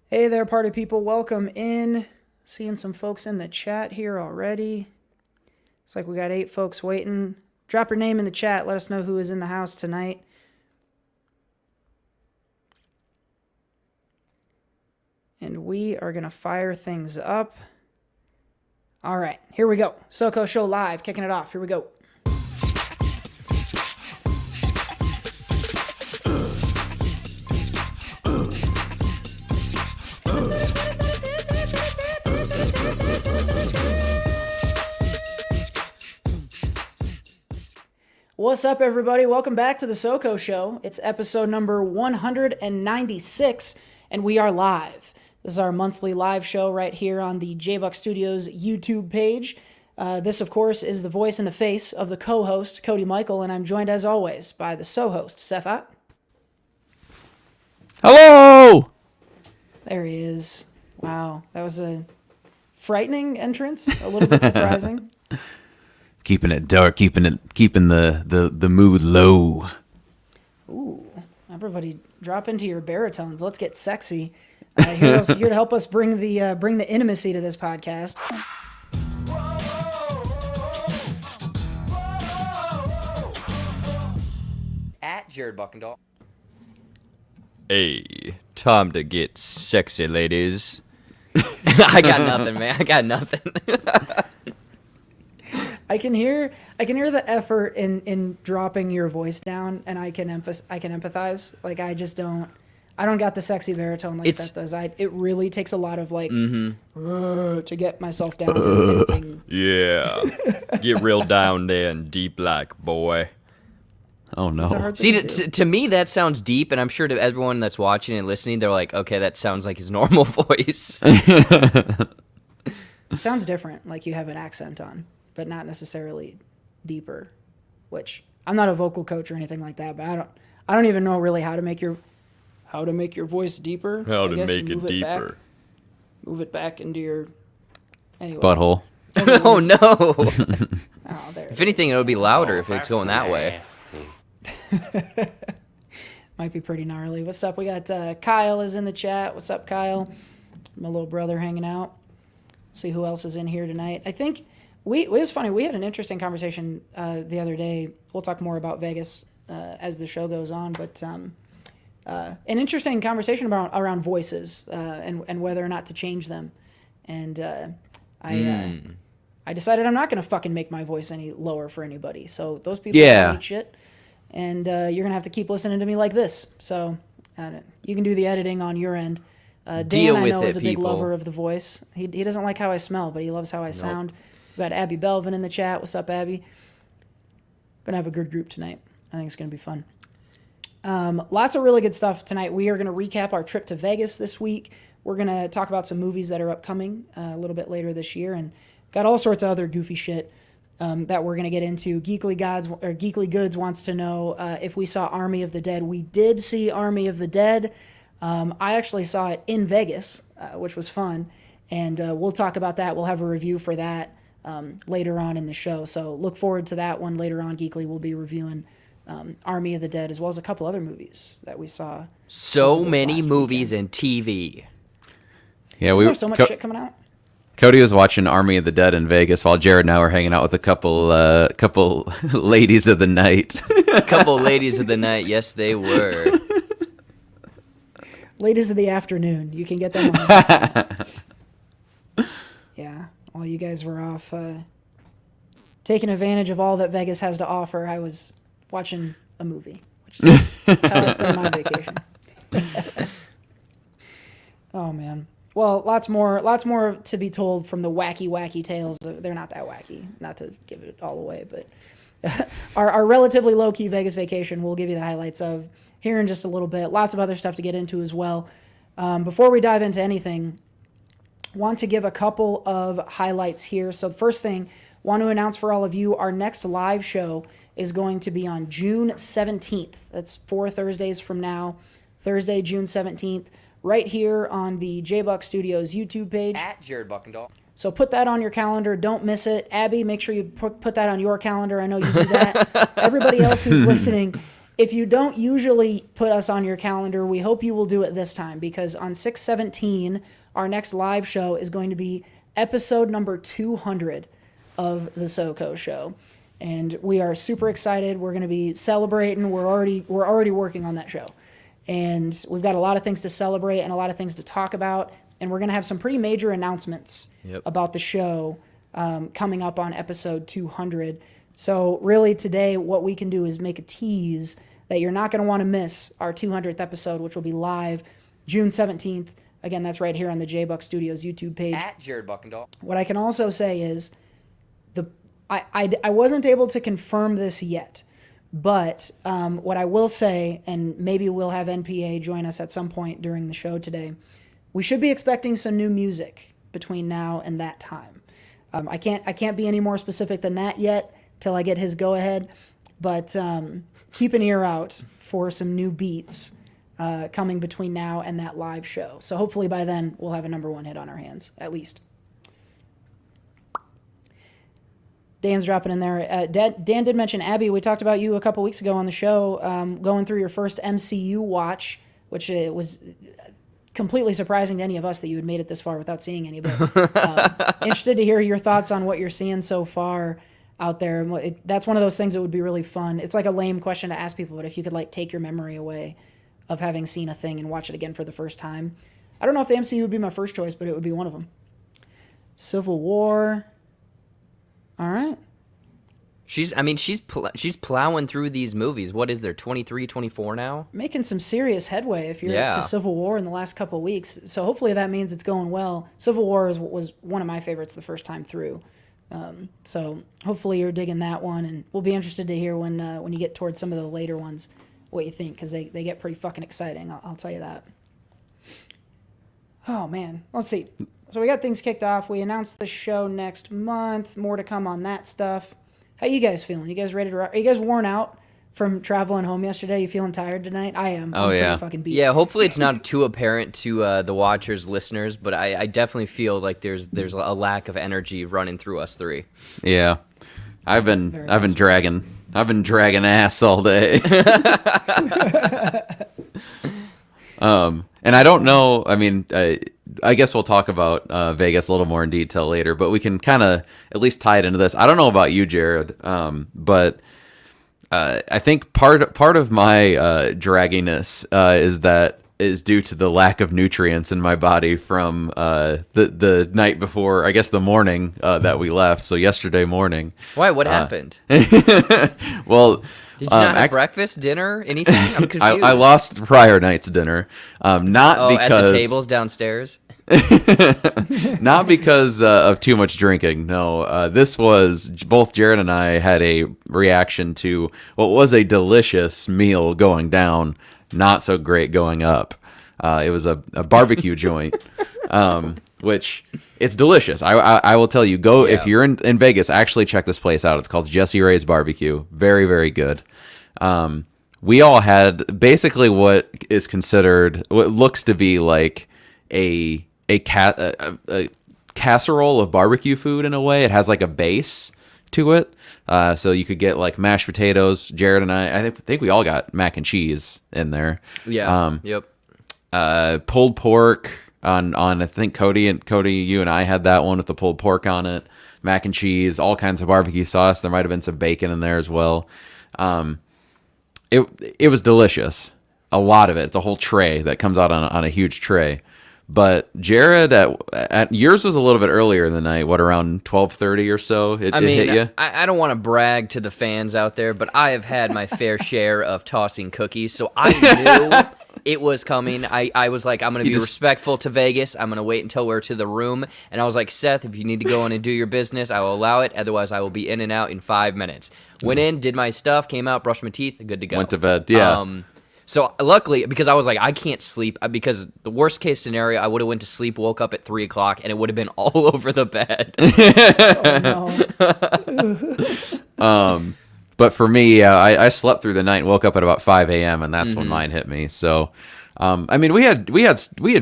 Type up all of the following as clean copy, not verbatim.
Hey there, party people. Welcome in. Seeing some folks in the chat here already. Looks like we got 8 folks waiting. Drop your name in the chat. Let us know who is in the house tonight. And we are going to fire things up. All right, here we go. SoCo Show Live, kicking it off. Here we go. What's up, everybody? Welcome back to the SoCo Show. It's episode number 196, and we are live. This is our monthly live show right here on the JBuck Studios YouTube page. This, of course, is the voice and the face of the co-host, Cody Michael, and I'm joined, as always, by the so-host, Seth Ott. Hello! There he is. Wow, that was a frightening entrance, a little bit surprising. Keeping it dark, keeping the mood low. Ooh, everybody drop into your baritones. Let's get sexy. Here to help us bring the intimacy to this podcast. At Jared Buckendall. Hey, time to get sexy, ladies. I got nothing, man. I got nothing. I can hear the effort in dropping your voice down, and I can empathize. Like I don't got the sexy baritone like Seth does. It really takes a lot of to get myself down. Yeah, get real down there and deep like, boy. Oh no! See, to me that sounds deep, and I'm sure to everyone that's watching and listening, they're like, okay, that sounds like his normal voice. It sounds different, like you have an accent on, but not necessarily deeper. Which I'm not a vocal coach or anything like that, but I don't even know really how to make your voice deeper. How to make it deeper? Move it back into your Butthole. Oh no! Oh, there. If anything, it would be louder if it's going that way. Might be pretty gnarly. What's up? We got Kyle is in the chat. What's up, Kyle? My little brother hanging out. See who else is in here tonight. I think it was funny. We had an interesting conversation the other day. We'll talk more about Vegas as the show goes on, but an interesting conversation around voices and whether or not to change them. And I decided I'm not going to fucking make my voice any lower for anybody. So those people eat shit. And you're going to have to keep listening to me like this. So you can do the editing on your end. Dan, I know, is a big lover of the voice. He doesn't like how I smell, but he loves how I sound. We got Abby Belvin in the chat. What's up, Abby? Going to have a good group tonight. I think it's going to be fun. Lots of really good stuff tonight. We are going to recap our trip to Vegas this week. We're going to talk about some movies that are upcoming a little bit later this year, and got all sorts of other goofy shit that we're going to get into. Geekly Goods wants to know if we saw Army of the Dead. We did see Army of the Dead. I actually saw it in Vegas, which was fun, and we'll talk about that. We'll have a review for that later on in the show, so look forward to that one later on. Geekly will be reviewing Army of the Dead, as well as a couple other movies that we saw. So many movies and TV. Yeah, Isn't there so much shit coming out? Cody was watching Army of the Dead in Vegas, while Jared and I were hanging out with a couple ladies of the night. A couple ladies of the night, yes, they were. Ladies of the afternoon. You can get them on. Yeah, while you guys were off taking advantage of all that Vegas has to offer, I was watching a movie, which is how I spent my vacation. Oh man. Well, lots more to be told from the wacky tales. They're not that wacky, not to give it all away, but our relatively low-key Vegas vacation we'll give you the highlights of here in just a little bit. Lots of other stuff to get into as well. Before we dive into anything, want to give a couple of highlights here. So the first thing, want to announce for all of you, our next live show is going to be on June 17th. That's 4 Thursdays from now, Thursday, June 17th. Right here on the JBuck Studios YouTube page. At Jared Buckendall. So put that on your calendar. Don't miss it. Abby, make sure you put that on your calendar. I know you do that. Everybody else who's listening, if you don't usually put us on your calendar, we hope you will do it this time, because on 6/17, our next live show is going to be episode number 200 of the SoCo show. And we are super excited. We're going to be celebrating. We're already working on that show. And we've got a lot of things to celebrate and a lot of things to talk about. And we're going to have some pretty major announcements about the show coming up on episode 200. So really today, what we can do is make a tease that you're not going to want to miss our 200th episode, which will be live June 17th. Again, that's right here on the J-Buck Studios YouTube page. At Jared Buckendahl. What I can also say is I wasn't able to confirm this yet, but what I will say, and maybe we'll have NPA join us at some point during the show today, we should be expecting some new music between now and that time. I can't be any more specific than that yet till I get his go-ahead, but keep an ear out for some new beats coming between now and that live show. So hopefully by then we'll have a number one hit on our hands, at least. Dan's dropping in there. Dan did mention, Abby, we talked about you a couple weeks ago on the show, going through your first MCU watch, which was completely surprising to any of us that you had made it this far without seeing any. But interested to hear your thoughts on what you're seeing so far out there. That's one of those things that would be really fun. It's like a lame question to ask people, but if you could like take your memory away of having seen a thing and watch it again for the first time. I don't know if the MCU would be my first choice, but it would be one of them. Civil War. All right. She's plowing through these movies. What is there, 23, 24 now? Making some serious headway if you're to Civil War in the last couple of weeks. So hopefully that means it's going well. Civil War was one of my favorites the first time through. So hopefully you're digging that one, and we'll be interested to hear when you get towards some of the later ones what you think, because they get pretty fucking exciting. I'll tell you that. Oh, man. Let's see. So we got things kicked off. We announced the show next month. More to come on that stuff. How you guys feeling? You guys ready to rock? Are you guys worn out from traveling home yesterday? You feeling tired tonight? I am. Oh, I'm yeah. fucking beat. Yeah, hopefully it's not too apparent to the watchers, listeners, but I definitely feel like there's a lack of energy running through us three. Yeah. I've been dragging ass all day. And I don't know, I mean, I guess we'll talk about Vegas a little more in detail later, but we can kind of at least tie it into this. I don't know about you, Jared, but I think part of my dragginess is due to the lack of nutrients in my body from the night before, I guess the morning that we left, so yesterday morning. Why? What happened? Well... Did you not have breakfast, dinner, anything? I'm confused. I lost prior night's dinner, not because at the tables downstairs. Not because of too much drinking. No, this was both Jared and I had a reaction to what was a delicious meal going down, not so great going up. It was a barbecue joint, which it's delicious. I will tell you, if you're in Vegas, actually check this place out. It's called Jesse Ray's Barbecue. Very, very good. We all had basically what looks to be like a casserole of barbecue food in a way. It has like a base to it. So you could get like mashed potatoes. Jared and I think we all got mac and cheese in there. Yeah. Yep. Pulled pork on I think Cody, you and I had that one with the pulled pork on it, mac and cheese, all kinds of barbecue sauce. There might have been some bacon in there as well. It was delicious. A lot of it. It's a whole tray that comes out on a huge tray. But Jared, at yours was a little bit earlier in the night. What, around 12:30 or so? It hit you. I don't want to brag to the fans out there, but I have had my fair share of tossing cookies, so I knew it was coming. I was like, I'm going to be respectful to Vegas. I'm going to wait until we're to the room. And I was like, Seth, if you need to go in and do your business, I will allow it. Otherwise, I will be in and out in 5 minutes. Went in, did my stuff, came out, brushed my teeth, good to go. Went to bed. Yeah. So luckily, because I was like, I can't sleep, because the worst case scenario, I would have went to sleep, woke up at 3 o'clock, and it would have been all over the bed. Oh, no. But for me, I slept through the night and woke up at about 5 a.m. and that's when mine hit me. So, I mean, we had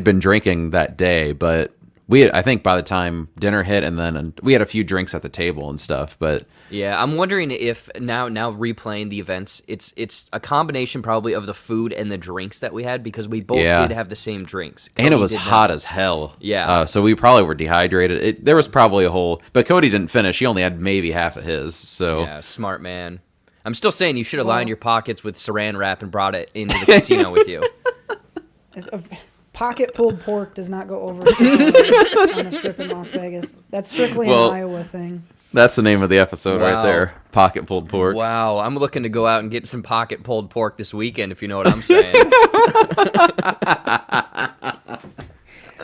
been drinking that day, but I think by the time dinner hit, and then we had a few drinks at the table and stuff, but Yeah, I'm wondering if now replaying the events, it's a combination probably of the food and the drinks that we had, because we both did have the same drinks. and it Cody was did hot not. as hell. Yeah. So we probably were dehydrated. There was probably a whole, but Cody didn't finish. He only had maybe half of his. So Yeah, smart man. I'm still saying you should have lined your pockets with saran wrap and brought it into the casino with you. Pocket pulled pork does not go over on a strip in Las Vegas. That's strictly an Iowa thing. that's the name of the episode right Wow. there. Pocket pulled pork. Wow, I'm looking to go out and get some pocket pulled pork this weekend, if you know what I'm saying.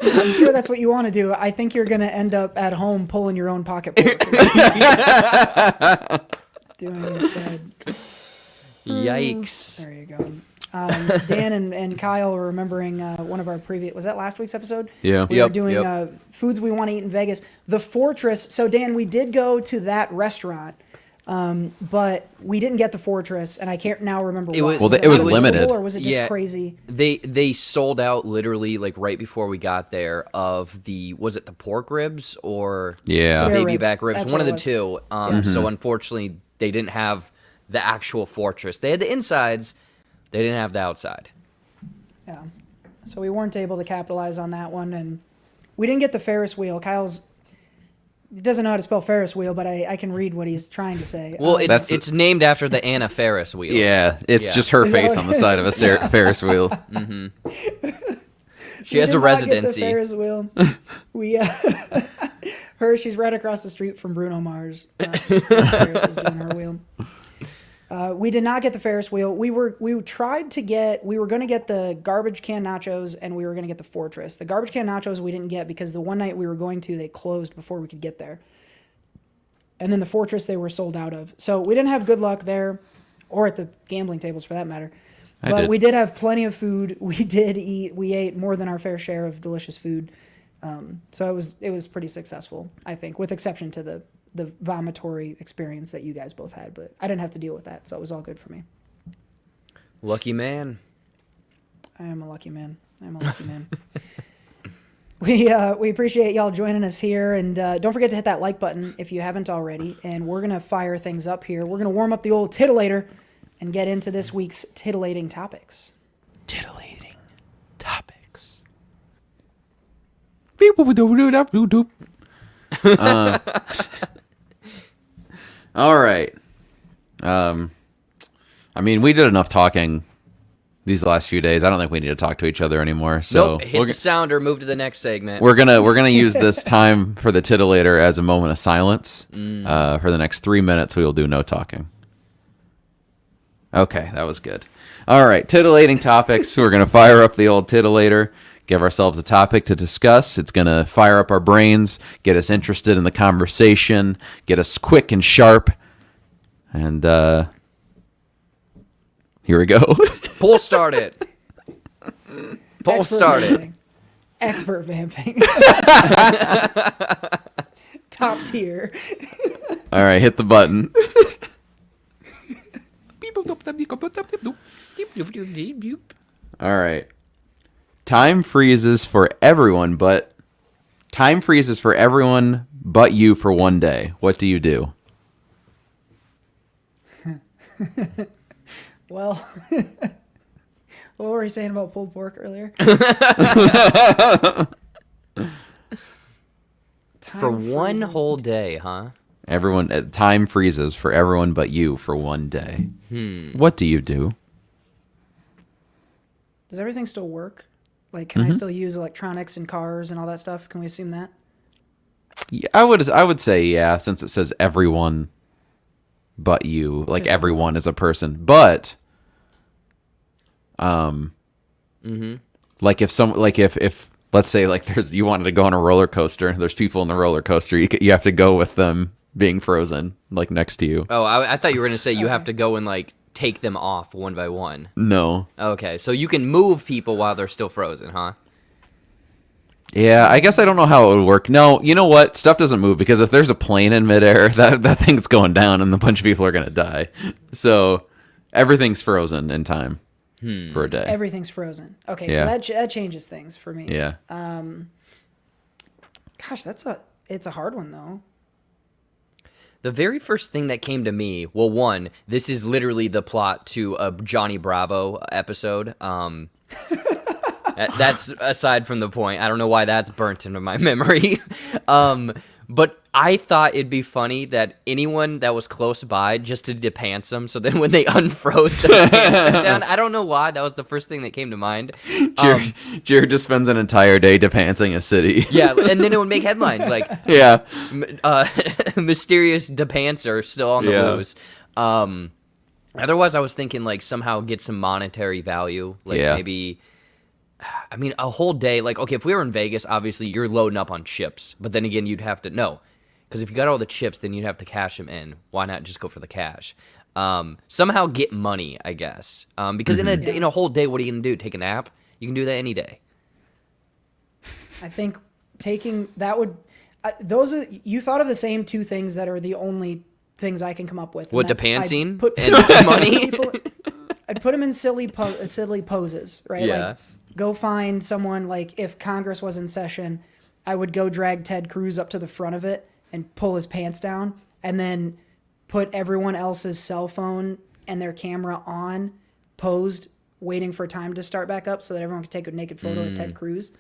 I'm sure that's what you want to do. I think you're going to end up at home pulling your own pocket pork. Doing instead. Yikes. There you go. Dan and Kyle were remembering one of our previous, was that last week's episode? Yeah. We were doing foods we want to eat in Vegas. The Fortress. So Dan, we did go to that restaurant, but we didn't get the Fortress, and I can't now remember why. it was limited. Or was it just crazy? They sold out literally like right before we got there of was it the pork ribs or Yeah. Spare baby ribs. back ribs? That's One of what the it two. So unfortunately, they didn't have the actual Fortress. They had the insides. They didn't have the outside. Yeah. So we weren't able to capitalize on that one, and we didn't get the Ferris wheel. He doesn't know how to spell Ferris wheel, but I can read what he's trying to say. Well, it's named after the Anna Ferris wheel. Yeah, it's just her Is that face what on the it side of a Ferris wheel. She has a did not get the residency. Ferris wheel. We she's right across the street from Bruno Mars. Ferris is doing her wheel. We did not get the Ferris wheel. We were going to get the garbage can nachos, and we were going to get the Fortress. The garbage can nachos we didn't get because the one night we were going to, they closed before we could get there. And then the Fortress they were sold out of. So we didn't have good luck there, or at the gambling tables for that matter. But we did have plenty of food. We did eat. We ate more than our fair share of delicious food. So it was pretty successful, I think, with exception to the vomitory experience that you guys both had, but I didn't have to deal with that, so it was all good for me. Lucky man. I am a lucky man. We appreciate y'all joining us here, and don't forget to hit that like button if you haven't already, and we're going to fire things up here. We're going to warm up the old titillator and get into this week's titillating topics. Titillating topics. All right. I mean, we did enough talking these last few days. I don't think we need to talk to each other anymore. So Nope, hit the sounder, move to the next segment. we're gonna use this time for the titillator as a moment of silence. For the next 3 minutes, we will do no talking. Okay, that was good. All right, titillating topics. We're gonna fire up the old titillator. Give ourselves a topic to discuss. It's going to fire up our brains, get us interested in the conversation, get us quick and sharp. And here we go. Pull started. Pull started. Expert vamping. Top tier. All right, hit the button. All right. Time freezes for everyone but you for one day. What do you do? Well, what were you saying about pulled pork earlier? For one whole day, huh? Time freezes for everyone but you for one day. What do you do? Does everything still work? Like, can I still use electronics in cars and all that stuff? Can we assume that? Yeah, I would say yeah, since it says everyone but you, like everyone is a person. But like if let's say like you wanted to go on a roller coaster, there's people in the roller coaster, you have to go with them being frozen like next to you. Oh, I thought you were going to say you have to go and like take them off one by one. No. Okay, so you can move people while they're still frozen, huh? Yeah, I guess I don't know how it would work. No, you know what? Stuff doesn't move because if there's a plane in midair, that thing's going down and a bunch of people are going to die. So everything's frozen in time for a day. Everything's frozen. Okay, Yeah. so that changes things for me. Yeah. Gosh, it's a hard one though. The very first thing that came to me, well, one, this is literally the plot to a Johnny Bravo episode. That's aside from the point. I don't know why that's burnt into my memory. But I thought it'd be funny that anyone that was close by just to depants them. So then when they unfroze their pants went down, I don't know why. That was the first thing that came to mind. Jared just spends an entire day depantsing a city. Yeah, and then it would make headlines like, yeah. Mysterious depantser still on the loose. Otherwise, I was thinking like somehow get some monetary value. Like maybe... I mean, a whole day, like, okay, if we were in Vegas, obviously you're loading up on chips. But then again, you'd have to, no. Because if you got all the chips, then you'd have to cash them in. Why not just go for the cash? Somehow get money, I guess. Because in a whole day, what are you going to do? Take a nap? You can do that any day. I think taking, that would, you thought of the same two things that are the only things I can come up with. What, depancing and money? I'd put them in silly poses, right? Yeah. Like, go find someone, like, if Congress was in session, I would go drag Ted Cruz up to the front of it and pull his pants down, and then put everyone else's cell phone and their camera on, posed, waiting for time to start back up so that everyone could take a naked photo of Ted Cruz.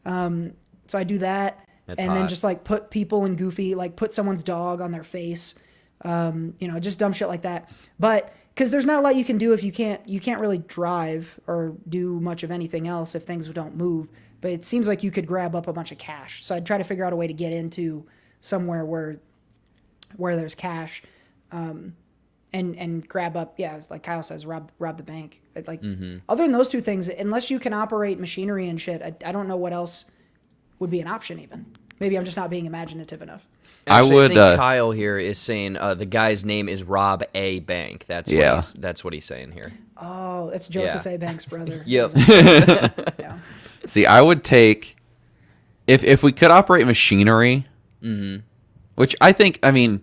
So I do that. That's and hot. then just, like, put people in goofy, like, put someone's dog on their face, just dumb shit like that. But... because there's not a lot you can do if you can't really drive or do much of anything else if things don't move. But it seems like you could grab up a bunch of cash. So I'd try to figure out a way to get into somewhere where there's cash, and grab up. Yeah, it's like Kyle says, rob the bank. Like other than those two things, unless you can operate machinery and shit, I don't know what else would be an option even. Maybe I'm just not being imaginative enough. Actually, I think Kyle here is saying the guy's name is Rob A. Bank. That's what he's saying here. Oh, it's Joseph A. Bank's brother. Yep. Yeah. See, I would take if we could operate machinery, which I think, I mean,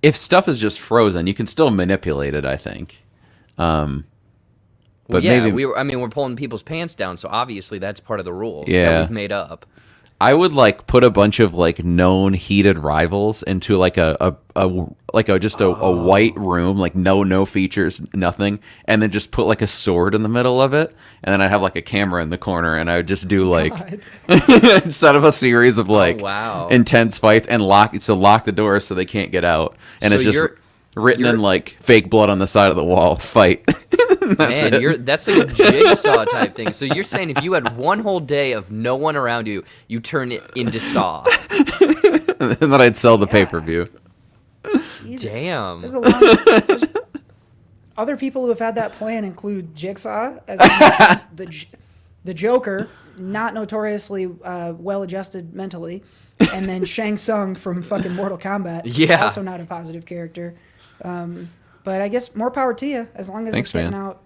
if stuff is just frozen, you can still manipulate it. I think. But maybe we're pulling people's pants down, so obviously that's part of the rules that Yeah. we've made up. I would like put a bunch of like known heated rivals into like a white room, like no features, nothing, and then just put like a sword in the middle of it, and then I'd have like a camera in the corner, and I would just do like set up a series of like intense fights and lock the doors so they can't get out, and So it's just written in like fake blood on the side of the wall. Fight. That's like a jigsaw type thing. So you're saying if you had one whole day of no one around you, you turn it into Saw. And then I'd sell the pay-per-view. Jesus. Damn. There's a lot. Other people who have had that plan include Jigsaw as the Joker, not notoriously well-adjusted mentally, and then Shang Tsung from fucking Mortal Kombat. Yeah. Also not a positive character. But I guess more power to you, as long as it's getting out.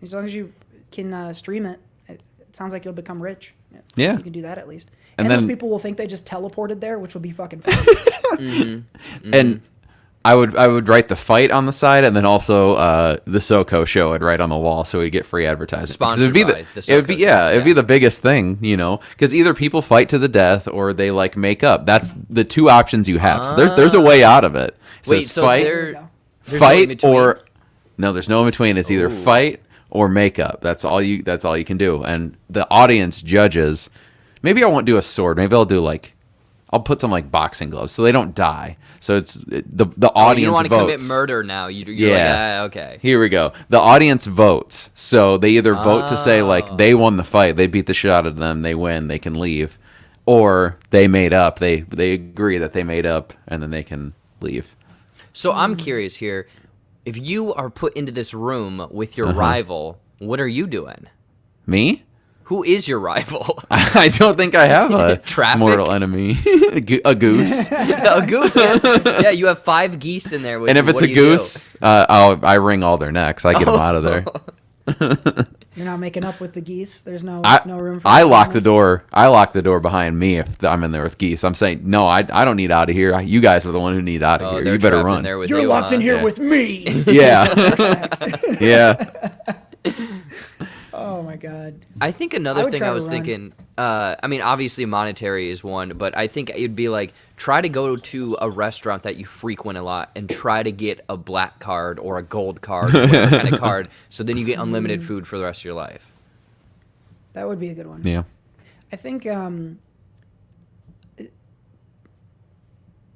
As long as you can stream it, it sounds like you'll become rich. Yeah. You can do that at least. And And then, those people will think they just teleported there, which would be fucking fun. And I would write the fight on the side, and then also the SoCo show I'd write on the wall, so we'd get free advertising. Sponsored by the SoCo It'd be the biggest thing, because either people fight to the death or they like make up. That's the two options you have. So there's a way out of it. It Wait, says so fight, there's no there's no in between. It's either fight or makeup. That's all you can do. And the audience judges. Maybe I won't do a sword. Maybe I'll put some like boxing gloves so they don't die. So it's the audience you don't want to votes. commit murder now. You're like, okay. Here we go. The audience votes. So they either vote to say like they won the fight, they beat the shit out of them, they win, they can leave, or they made up. They agree that they made up, and then they can leave. So I'm curious here. If you are put into this room with your rival, what are you doing? Me? Who is your rival? I don't think I have a Traffic? mortal enemy. A goose. A goose. Yes. Yeah, you have 5 geese in there with And you. if it's What a do you do? goose, I wring all their necks. I get them out of there. You're not making up with the geese. There's no room for I lock the forgiveness? door. I lock the door behind me if I'm in there with geese. I'm saying no. I don't need out of here. You guys are the one who need out of here. They're You better trapped in run. there with You're you, locked in here Yeah. with me. Yeah. Yeah. Oh my God. I think I another would thing try I to was run. thinking, I mean, obviously monetary is one, but I think it'd be like try to go to a restaurant that you frequent a lot and try to get a black card or a gold card, or whatever kind of card, so then you get unlimited food for the rest of your life. That would be a good one. Yeah. I think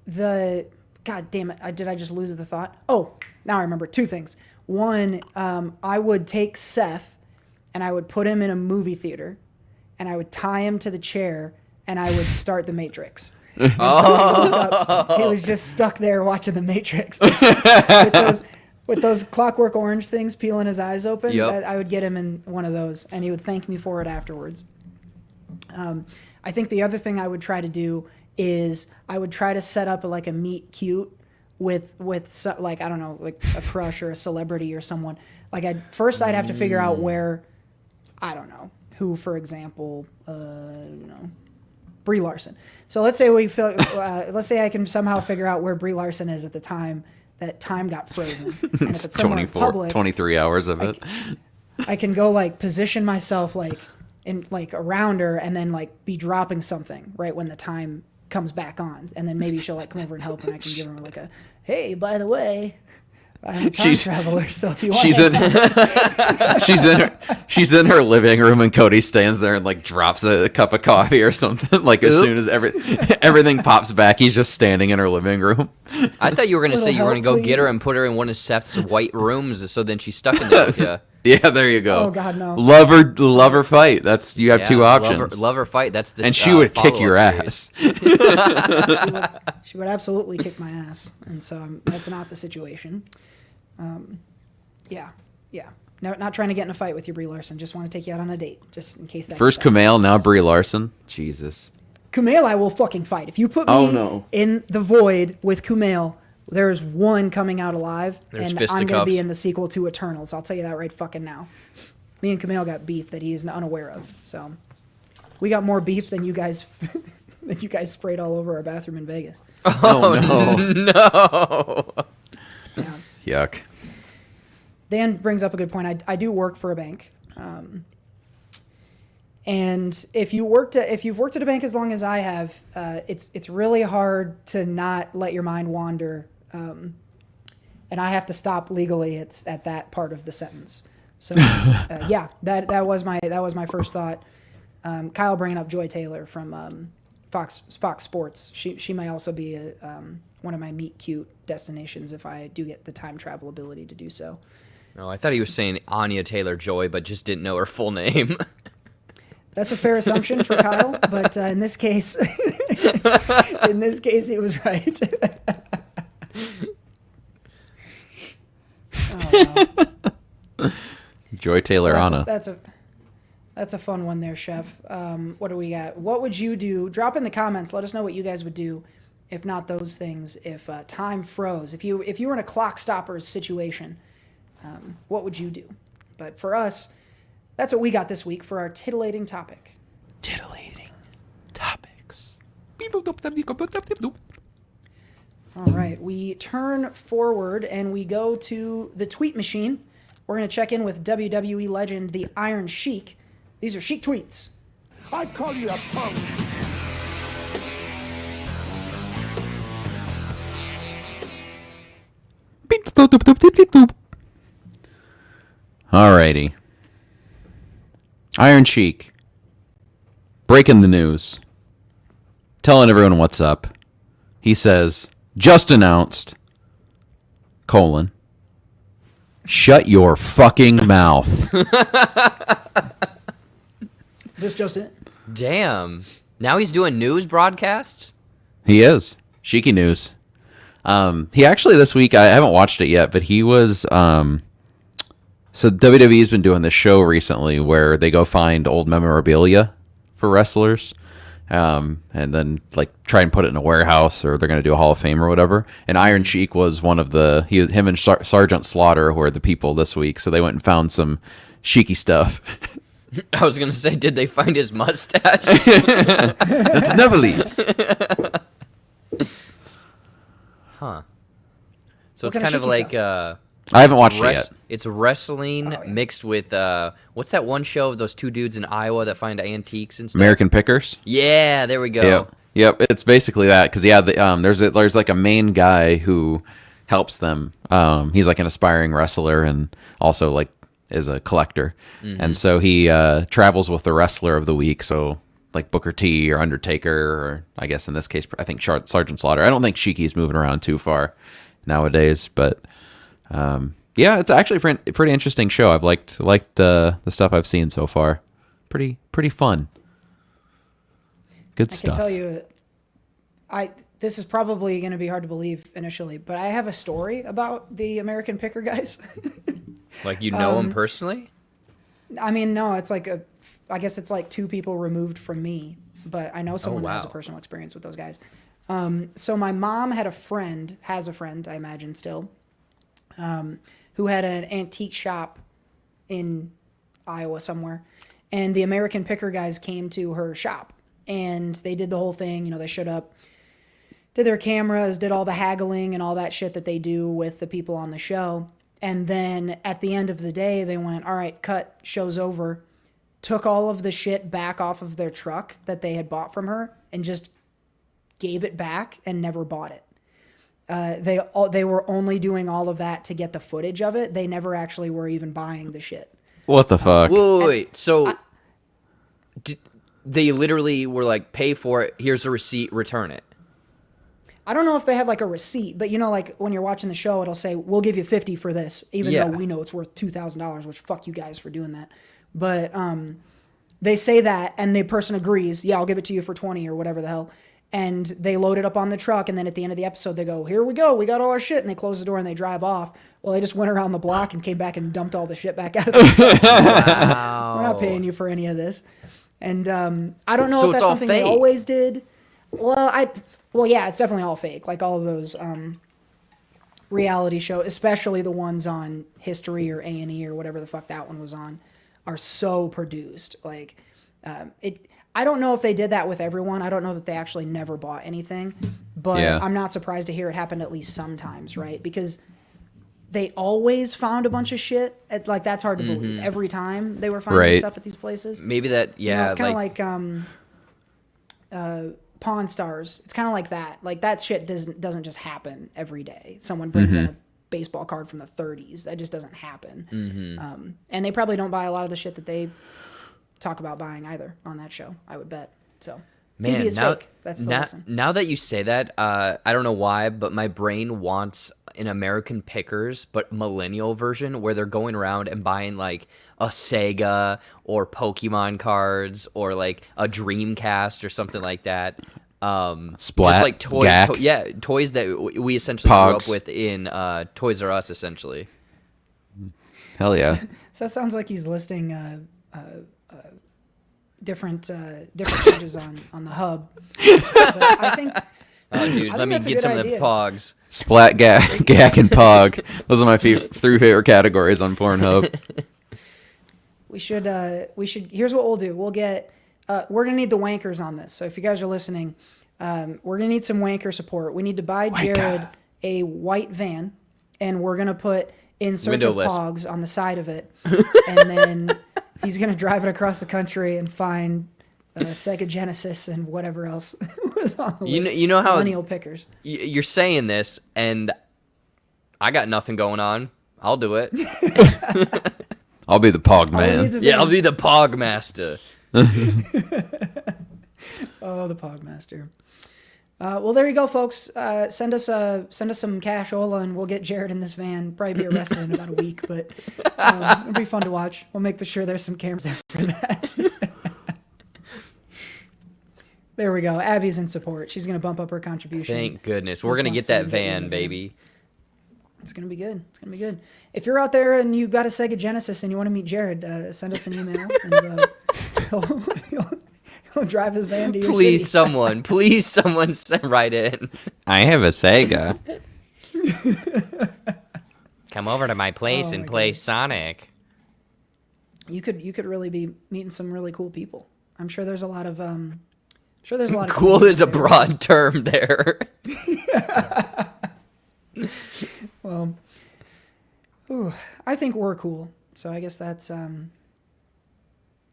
the God damn it! Did I just lose the thought? Oh, now I remember two things. One, I would take Seth and I would put him in a movie theater, and I would tie him to the chair, and I would start The Matrix. And so he was just stuck there watching The Matrix with those Clockwork Orange things peeling his eyes open. Yep. I would get him in one of those, and he would thank me for it afterwards. I think the other thing I would try to do is I would try to set up like a meet cute with like, I don't know, like a crush or a celebrity or someone. Like I'd have to figure out where, I don't know, who, for example, Brie Larson. So let's say let's say I can somehow figure out where Brie Larson is at the time that time got frozen. And if It's it's somewhere in public, 23 hours of it. I can go like position myself like in like around her and then like be dropping something right when the time comes back on, and then maybe she'll like come over and help, and I can give her like a, hey, by the way, I'm a time traveler, so if you want she's in her living room, and Cody stands there and like drops a cup of coffee or something. Like as soon as everything pops back, he's just standing in her living room. I thought you were going to say you were going to help, go get her please? and put her in one of Seth's white rooms, so then she's stuck in there with you. Yeah, there you go. Oh, God, no. Love or fight. You have two options. Love or fight. That's the And she would kick your follow-up ass. She would absolutely kick my ass, and so that's not the situation. Yeah. No, not trying to get in a fight with you, Brie Larson. Just want to take you out on a date, just in case that. First Kumail, now Brie Larson. Jesus. Kumail, I will fucking fight. If you put me in the void with Kumail, there's one coming out alive, There's and I'm going to fisticuffs. be in the sequel to Eternals. I'll tell you that right fucking now. Me and Kumail got beef that he is unaware of. So we got more beef than you guys sprayed all over our bathroom in Vegas. Oh no. No. Yeah. Yuck. Dan brings up a good point. I do work for a bank, and if you've worked at a bank as long as I have, it's really hard to not let your mind wander, and I have to stop legally. It's at that part of the sentence. So yeah, that was my first thought. Kyle bringing up Joy Taylor from Fox Sports. She may also be one of my meet cute destinations if I do get the time travel ability to do so. No, I thought he was saying Anya Taylor-Joy, but just didn't know her full name. That's a fair assumption for Kyle, but in this case, he was right. Oh, Joy Taylor Anna. That's a fun one there, Chef. What do we got? What would you do? Drop in the comments. Let us know what you guys would do, if not those things. If time froze, if you were in a clock stoppers situation, what would you do? But for us, that's what we got this week for our titillating topic. Titillating topics. All right, we turn forward and we go to the tweet machine. We're going to check in with WWE legend, the Iron Sheik. These are Sheik tweets. I call you a punk. Alrighty. Iron Sheik. Breaking the news. Telling everyone what's up. He says, just announced, shut your fucking mouth. This just in. Damn. Now he's doing news broadcasts? He is. Sheiky News. He actually this week, I haven't watched it yet, but he was, so WWE's been doing this show recently where they go find old memorabilia for wrestlers, and then like try and put it in a warehouse, or they're going to do a Hall of Fame or whatever. And Iron Sheik was one of him and Sergeant Slaughter were the people this week. So they went and found some Sheiky stuff. I was going to say, did they find his mustache? That never leaves. Huh. So What it's kind of kind of shaky like I haven't watched it yet. It's wrestling mixed with what's that one show of those two dudes in Iowa that find antiques and stuff? American Pickers. Yeah, there we go. Yep. It's basically that because there's like a main guy who helps them. He's like an aspiring wrestler and also like is a collector, and so he travels with the wrestler of the week. So like Booker T or Undertaker, or I guess in this case, I think Sergeant Slaughter. I don't think Shiki's moving around too far nowadays, but yeah, it's actually a pretty interesting show. I've liked the stuff I've seen so far. Pretty fun. Good stuff. I can tell you, this is probably going to be hard to believe initially, but I have a story about the American Picker guys. Like you know them personally? I mean, no, it's like I guess it's like two people removed from me, but I know someone who has a personal experience with those guys. So my mom has a friend, I imagine still, who had an antique shop in Iowa somewhere, and the American Picker guys came to her shop, and they did the whole thing. You know, they showed up, did their cameras, did all the haggling and all that shit that they do with the people on the show. And then at the end of the day, they went, all right, cut, show's over, took all of the shit back off of their truck that they had bought from her and just gave it back and never bought it. They were only doing all of that to get the footage of it. They never actually were even buying the shit. What the fuck? Wait. So they literally were like, pay for it, here's a receipt, return it. I don't know if they had like a receipt, but you know, like when you're watching the show, it'll say, we'll give you $50 for this, even though we know it's worth $2,000, which fuck you guys for doing that. But they say that, and the person agrees, yeah, I'll give it to you for 20 or whatever the hell. And they load it up on the truck, and then at the end of the episode, they go, here we go, we got all our shit, and they close the door and they drive off. Well, they just went around the block and came back and dumped all the shit back out of the truck. Wow. We're not paying you for any of this. And I don't know So if it's that's all something they fake. always did. Well, yeah, it's definitely all fake. Like all of those reality shows, especially the ones on History or A&E or whatever the fuck that one was on, are so produced. Like I don't know if they did that with everyone. I don't know that they actually never bought anything, but I'm not surprised to hear it happened at least sometimes, right? Because they always found a bunch of shit. Like that's hard to believe. Every time they were finding stuff at these places. Maybe that, You know, it's kind of like Pawn Stars. It's kind of like that. Like that shit doesn't just happen every day. Someone brings in a baseball card from the 30s. That just doesn't happen. And they probably don't buy a lot of the shit that they talk about buying either on that show, I would bet. So TV is fake. That's the lesson. Now that you say that, I don't know why, but my brain wants an American Pickers, but millennial version where they're going around and buying like a Sega or Pokemon cards or like a Dreamcast or something like that. Splat, just like toys, Gak. toys that we essentially grew up with in Toys R Us, essentially. Hell yeah. So that sounds like he's listing different pages on the hub. But I think. Oh, dude, let me that's a get good some idea. of the pogs. Splat, Gak, and Pog. Those are my three favorite categories on Pornhub. We should. Here's what we'll do. We'll get. We're gonna need the wankers on this. So if you guys are listening, we're gonna need some wanker support. We need to buy Jared a white van, and we're gonna put "In Search of Windowless. Pogs" on the side of it, and then he's gonna drive it across the country and find Sega Genesis and whatever else was on the list. You know how millennial pickers. You're saying this, and I got nothing going on. I'll do it. I'll be the Pog All he man. needs a Yeah, van. I'll be the Pog Master. Oh, the Pogmaster. Well, there you go, folks. Send us some cashola, and we'll get Jared in this van. Probably be arrested in about a week, but it'll be fun to watch. We'll make sure there's some cameras there for that. There we go. Abby's in support. She's gonna bump up her contribution. Thank goodness. We're This gonna month, get so that we can get in van, the baby. It's gonna be good. It's gonna be good. If you're out there and you've got a Sega Genesis and you want to meet Jared, send us an email, and he'll drive his van to your Please, city. please, someone send right in. I have a Sega. Come over to my place Oh and my play God. Sonic. You could really be meeting some really cool people. I'm sure there's a lot of of Cool is a there. broad term there. Well, I think we're cool. So I guess that's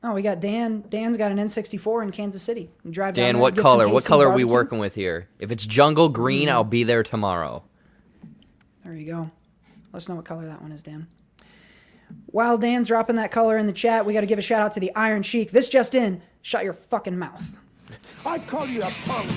Oh, we got Dan. Dan's got an N64 in Kansas City. You drive down Dan, there, what get some color? What KC color are we barbecue. working with here? If it's jungle green, I'll be there tomorrow. There you go. Let us know what color that one is, Dan. While Dan's dropping that color in the chat, we got to give a shout out to the Iron Sheik. This just in. Shut your fucking mouth. I call you a punk.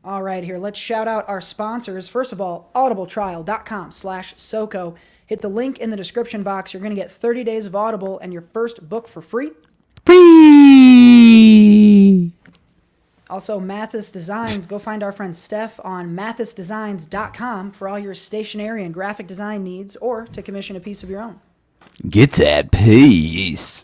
All right, here, let's shout out our sponsors. First of all, audibletrial.com/SoCo. Hit the link in the description box. You're going to get 30 days of Audible and your first book for free. Free. Also, Mathis Designs. Go find our friend Steph on mathisdesigns.com for all your stationery and graphic design needs or to commission a piece of your own. Get that piece.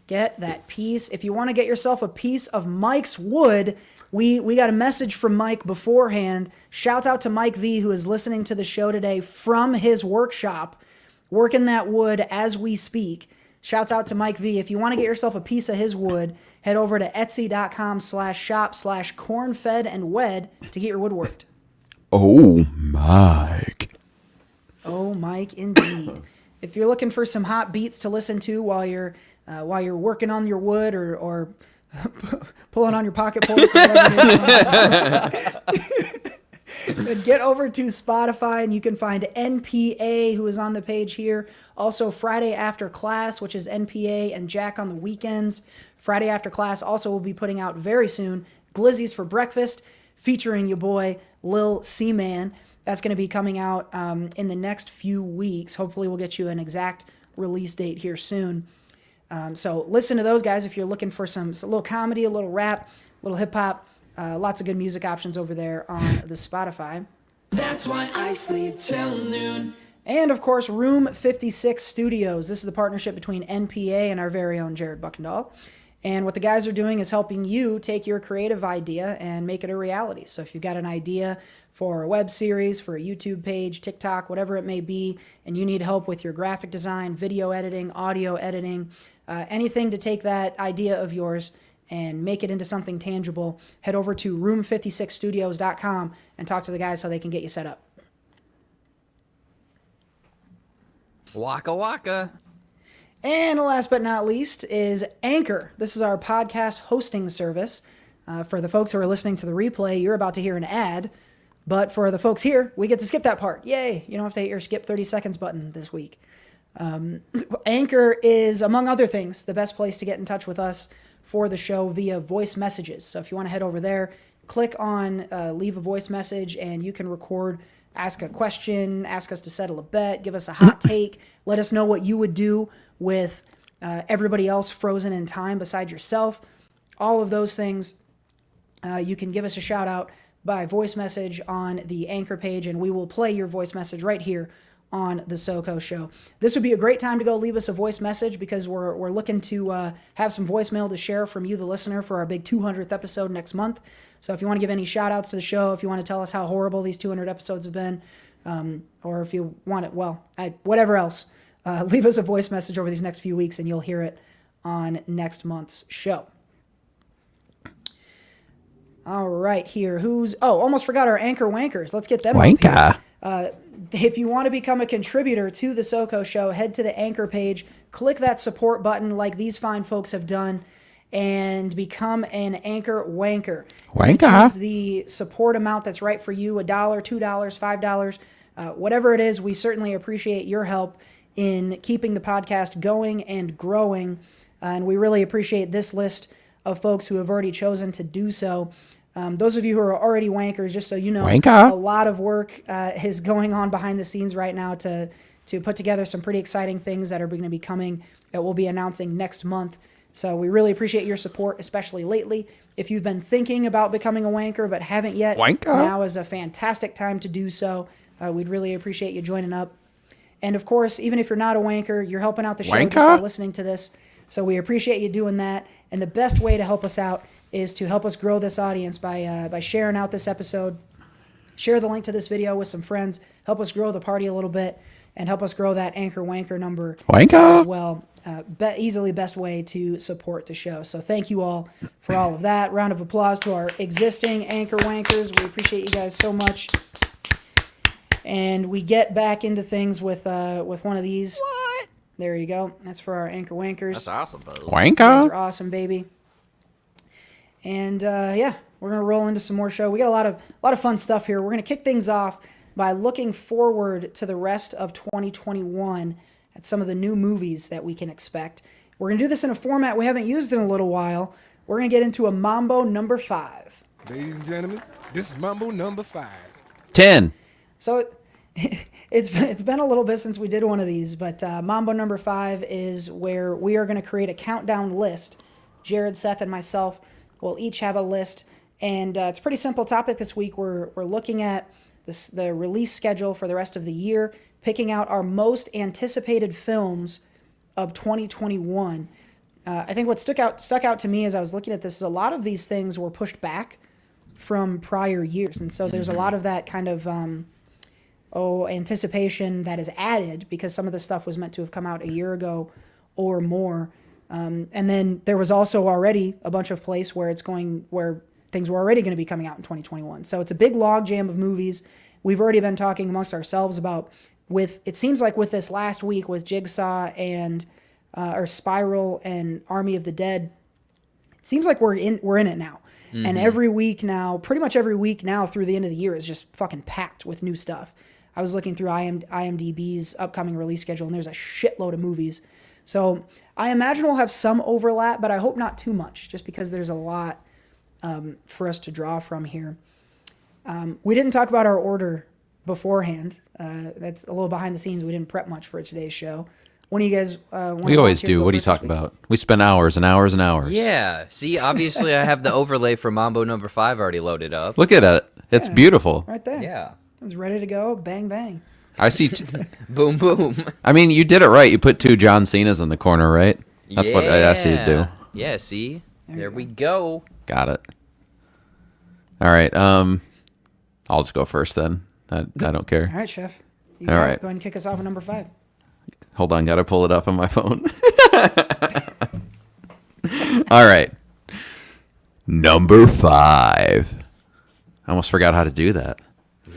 Get that piece. If you want to get yourself a piece of Mike's wood, we got a message from Mike beforehand. Shouts out to Mike V, who is listening to the show today from his workshop, working that wood as we speak. Shouts out to Mike V. If you want to get yourself a piece of his wood, head over to etsy.com/shop/cornfedandwed to get your wood worked. Oh, Mike. Oh, Mike, indeed. If you're looking for some hot beats to listen to while you're working on your wood or pulling on your pocket pull, get over to Spotify and you can find NPA, who is on the page here. Also, Friday After Class, which is NPA and Jack on the weekends. Friday After Class also will be putting out very soon Glizzy's for Breakfast, featuring your boy Lil C-Man. That's going to be coming out in the next few weeks. Hopefully we'll get you an exact release date here soon. So listen to those guys if you're looking for some a little comedy, a little rap, a little hip-hop. Lots of good music options over there on the Spotify. That's why I sleep till noon. And, of course, Room 56 Studios. This is the partnership between NPA and our very own Jared Buckendahl. And what the guys are doing is helping you take your creative idea and make it a reality. So if you've got an idea for a web series, for a YouTube page, TikTok, whatever it may be, and you need help with your graphic design, video editing, audio editing, anything to take that idea of yours and make it into something tangible, head over to room56studios.com and talk to the guys so they can get you set up. Waka waka. And last but not least is Anchor. This is our podcast hosting service. For the folks who are listening to the replay, you're about to hear an ad. But for the folks here, we get to skip that part. Yay! You don't have to hit your skip 30 seconds button this week. Anchor is, among other things, the best place to get in touch with us for the show via voice messages. So if you want to head over there, click on leave a voice message, and you can record, ask a question, ask us to settle a bet, give us a hot take, let us know what you would do with everybody else frozen in time besides yourself. All of those things, you can give us a shout out by voice message on the Anchor page, and we will play your voice message right here on the SoCo show. This would be a great time to go leave us a voice message because we're looking to have some voicemail to share from you, the listener, for our big 200th episode next month. So if you want to give any shout outs to the show, if you want to tell us how horrible these 200 episodes have been, or if you want it, whatever else, leave us a voice message over these next few weeks and you'll hear it on next month's show. All right, here. Almost forgot our Anchor Wankers. Let's get them up here. If you want to become a contributor to the SoCo show, head to the Anchor page, click that support button like these fine folks have done, and become an Anchor Wanker. Choose the support amount that's right for you, $1, $2, $5, whatever it is. We certainly appreciate your help in keeping the podcast going and growing, and we really appreciate this list of folks who have already chosen to do so. Those of you who are already wankers, just so you know, a lot of work is going on behind the scenes right now to put together some pretty exciting things that are going to be coming that we'll be announcing next month. So we really appreciate your support, especially lately. If you've been thinking about becoming a wanker but haven't yet, now is a fantastic time to do so. We'd really appreciate you joining up. And of course, even if you're not a wanker, you're helping out the show just by listening to this. So we appreciate you doing that. And the best way to help us out is to help us grow this audience by sharing out this episode. Share the link to this video with some friends. Help us grow the party a little bit and help us grow that Anchor Wanker number as well. easily best way to support the show. So thank you all for all of that. Round of applause to our existing anchor wankers. We appreciate you guys so much. And we get back into things with one of these. What? There you go. That's for our anchor wankers. That's awesome, bud. You Wanker. guys are awesome, baby. And we're gonna roll into some more show. We got a lot of fun stuff here. We're gonna kick things off by looking forward to the rest of 2021 at some of the new movies that we can expect. We're gonna do this in a format we haven't used in a little while. We're gonna get into a Mambo number 5. Ladies and gentlemen, this is Mambo number 5. 10. So it's been a little bit since we did one of these, but Mambo number 5 is where we are going to create a countdown list. Jared, Seth, and myself will each have a list, and it's a pretty simple topic this week. We're looking at the release schedule for the rest of the year, picking out our most anticipated films of 2021. I think what stuck out to me as I was looking at this is a lot of these things were pushed back from prior years, and so there's a lot of that kind of anticipation that is added because some of the stuff was meant to have come out a year ago or more. And then there was also already a bunch of place where things were already going to be coming out in 2021. So it's a big log jam of movies. We've already been talking amongst ourselves about it seems like with this last week with Jigsaw and or Spiral and Army of the Dead, it seems like we're in it now. Mm-hmm. And every week now, pretty much every week now through the end of the year is just fucking packed with new stuff. I was looking through IMDb's upcoming release schedule, and there's a shitload of movies. So I imagine we'll have some overlap, but I hope not too much, just because there's a lot for us to draw from here. We didn't talk about our order beforehand. That's a little behind the scenes. We didn't prep much for today's show. One of you guys we always do. What are you talking about? We spend hours and hours and hours. Yeah. See, obviously I have the overlay for Mambo number 5 already loaded up. Look at it. It's beautiful. Right there. Yeah. It was ready to go. Bang, bang. I see. Boom, boom. I mean, you did it right. You put 2 John Cenas in the corner, right? That's what I asked you to do. Yeah, see? There we go. Got it. All right. I'll just go first then. I don't care. All right, Chef. All right. Go ahead and kick us off at number 5. Hold on. Got to pull it up on my phone. All right. Number 5. I almost forgot how to do that.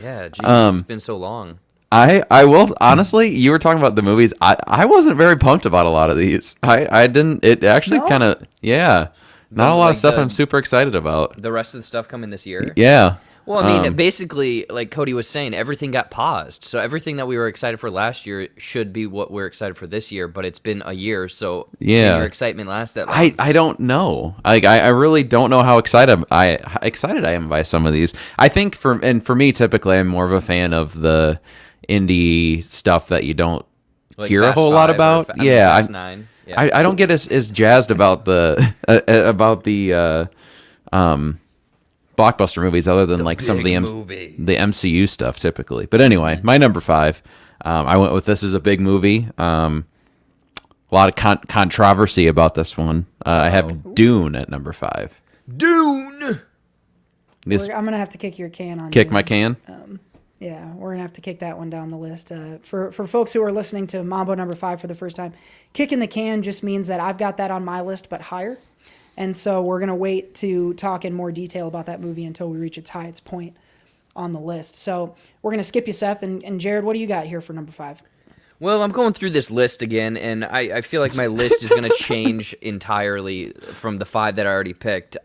Yeah, geez, it's been so long. I will honestly, you were talking about the movies. I wasn't very pumped about a lot of these. I didn't. It actually kind of not a lot of stuff I'm super excited about. The rest of the stuff coming this year. Yeah. Well, I mean, basically, like Cody was saying, everything got paused. So everything that we were excited for last year should be what we're excited for this year. But it's been a year, so can your excitement last that long? I don't know. Like I really don't know how excited I am by some of these. I think for me, typically, I'm more of a fan of the indie stuff that you don't hear a whole lot about. Fast 9. Yeah. I don't get as jazzed about the blockbuster movies other than like some of the MCU stuff typically. But anyway, my number 5, I went with this is a big movie. A lot of controversy about this one. I have Dune at number 5. Dune. I'm gonna have to kick your can on. Kick Dune. my can. Yeah, we're gonna have to kick that one down the list. For folks who are listening to Mambo number 5 for the first time, kicking the can just means that I've got that on my list, but higher. And so we're going to wait to talk in more detail about that movie until we reach its highest point on the list. So we're going to skip you, Seth. And Jared, what do you got here for number 5? Well, I'm going through this list again, and I feel like my list is going to change entirely from the 5 that I already picked.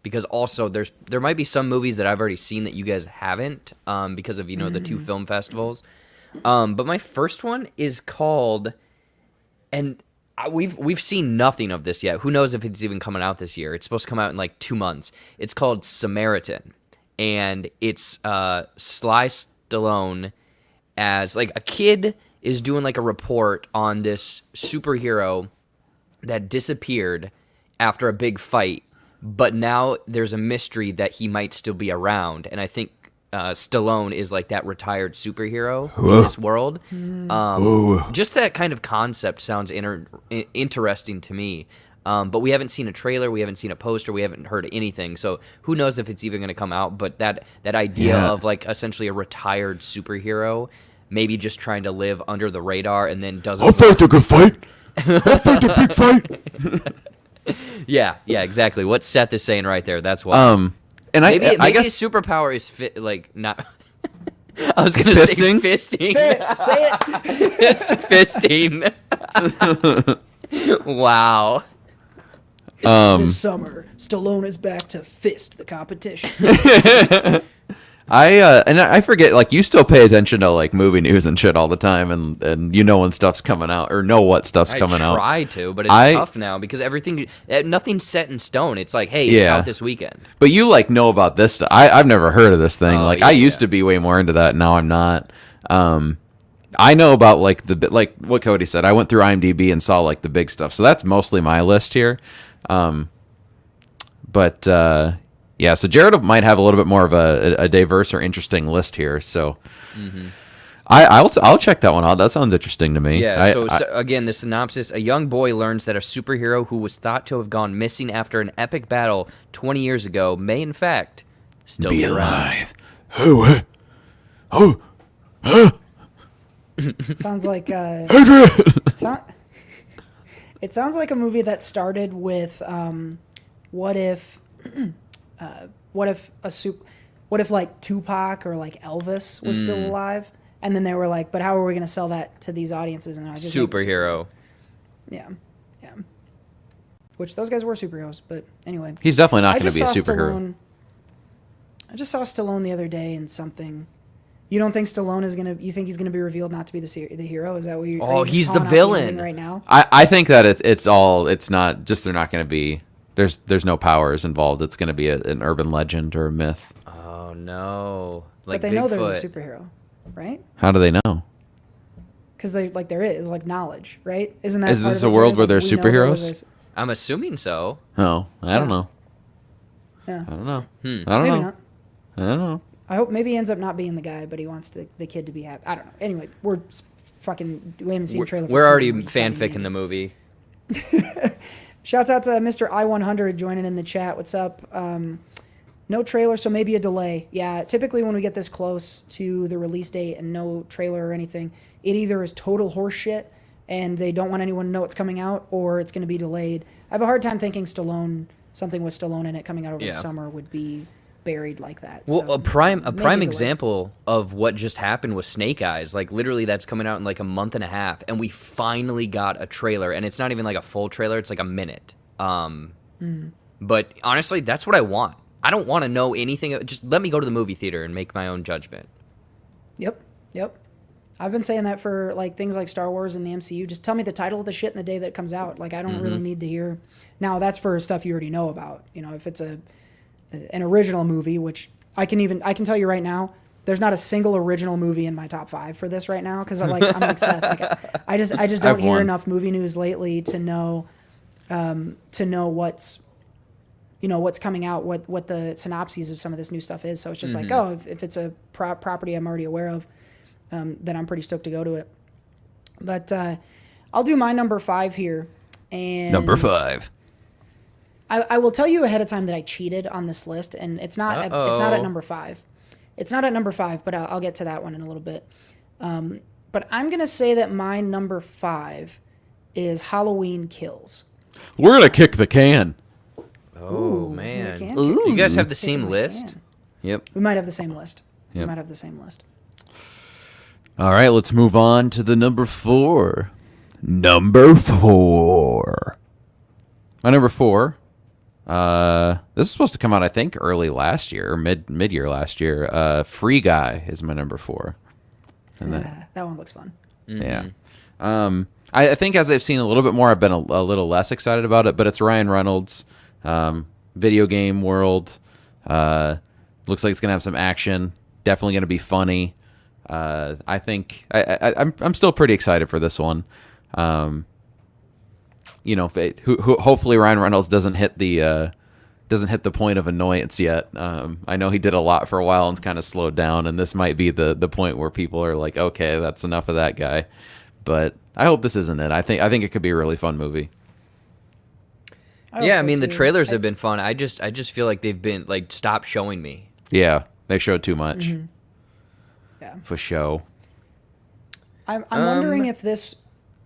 Because also there might be some movies that I've already seen that you guys haven't because of, the 2 film festivals. But my first one is called... and we've seen nothing of this yet. Who knows if it's even coming out this year? It's supposed to come out in like 2 months. It's called Samaritan, and it's Sly Stallone as like a kid is doing like a report on this superhero that disappeared after a big fight, but now there's a mystery that he might still be around, and I think Stallone is like that retired superhero in this world. Just that kind of concept sounds interesting to me. But we haven't seen a trailer, we haven't seen a poster, we haven't heard anything. So who knows if it's even going to come out? But that idea of like essentially a retired superhero, maybe just trying to live under the radar, and then doesn't. I'll fight the good fight. Fight the big fight. Yeah, exactly. What Seth is saying right there. That's why. And maybe I his guess superpower is not. I was gonna say fisting. Say it. It's fisting. Wow. This summer, Stallone is back to fist the competition. I forget, like, you still pay attention to like movie news and shit all the time, and you know when stuff's coming out or know what stuff's coming out. I try to, but it's tough now because nothing's set in stone. It's like, hey, it's out this weekend. But you like know about this stuff. I've never heard of this thing. I used yeah. to be way more into that. Now I'm not. I know about like like what Cody said. I went through IMDb and saw like the big stuff. So that's mostly my list here. Yeah, so Jared might have a little bit more of a diverse or interesting list here. So I'll check that one out. That sounds interesting to me. Yeah, so again, the synopsis: a young boy learns that a superhero who was thought to have gone missing after an epic battle 20 years ago may, in fact, still be around. It sounds like it sounds like a movie that started with what if like Tupac or like Elvis was still alive, and then they were like, but how are we going to sell that to these audiences? And I just Superhero. Yeah. Which those guys were superheroes, but anyway. He's definitely not going to be a superhero. I just saw Stallone the other day in something. You don't think Stallone is gonna? You think he's gonna be revealed not to be the hero? Is that what you? Oh, he's the villain right now. I think that it's not just they're not going to be. There's no powers involved. It's going to be an urban legend or a myth. Oh no! But they know there's a superhero, right? How do they know? Because there is like knowledge, right? Isn't that? Is this a world where there's superheroes? I'm assuming so. Oh, I don't know. Yeah. I don't know. I don't Maybe know. not. I don't know. I hope maybe he ends up not being the guy, but he wants the kid to be happy. I don't know. Anyway, we haven't seen the trailer. We're already fanficking the movie. Shouts out to Mr. I100 joining in the chat. What's up? No trailer, so maybe a delay. Yeah, typically when we get this close to the release date and no trailer or anything, it either is total horseshit and they don't want anyone to know it's coming out, or it's going to be delayed. I have a hard time thinking something with Stallone in it coming out over the summer would be buried like that. Well, so a prime example of what just happened was Snake Eyes. Like literally, that's coming out in like a month and a half, and we finally got a trailer, and it's not even like a full trailer; it's like a minute. But honestly, that's what I want. I don't want to know anything. Just let me go to the movie theater and make my own judgment. Yep. I've been saying that for like things like Star Wars and the MCU. Just tell me the title of the shit and the day that it comes out. Like I don't really need to hear. Now that's for stuff you already know about. You know, if it's an original movie, which I can tell you right now, there's not a single original movie in my top 5 for this right now because I'm like Seth. Like, I just don't hear enough movie news lately to know what's coming out, what the synopses of some of this new stuff is. So it's just like, oh, if it's a property I'm already aware of, then I'm pretty stoked to go to it. But I'll do my number 5 here. And Number 5. I will tell you ahead of time that I cheated on this list, and it's not at number 5. It's not at number 5, but I'll get to that one in a little bit. But I'm gonna say that my number 5 is Halloween Kills. We're gonna kick the can. Oh man! Ooh. You guys have the same list? Yep. We might have the same list. Yep. All right, let's move on to the number 4. Number 4. My number 4. This is supposed to come out, I think, early last year or mid-year last year. Free Guy is my number 4. And That one looks fun. Yeah. I think as I've seen a little bit more, I've been a little less excited about it. But it's Ryan Reynolds, video game world. Looks like it's gonna have some action. Definitely gonna be funny. I think I'm still pretty excited for this one. Hopefully Ryan Reynolds doesn't hit the point of annoyance yet. I know he did a lot for a while and's kind of slowed down, and this might be the point where people are like, okay, that's enough of that guy. But I hope this isn't it. I think it could be a really fun movie. I mean, the trailers have been fun. I just feel like they've been like stop showing me. Yeah, they showed too much. Yeah. For show. I'm wondering if this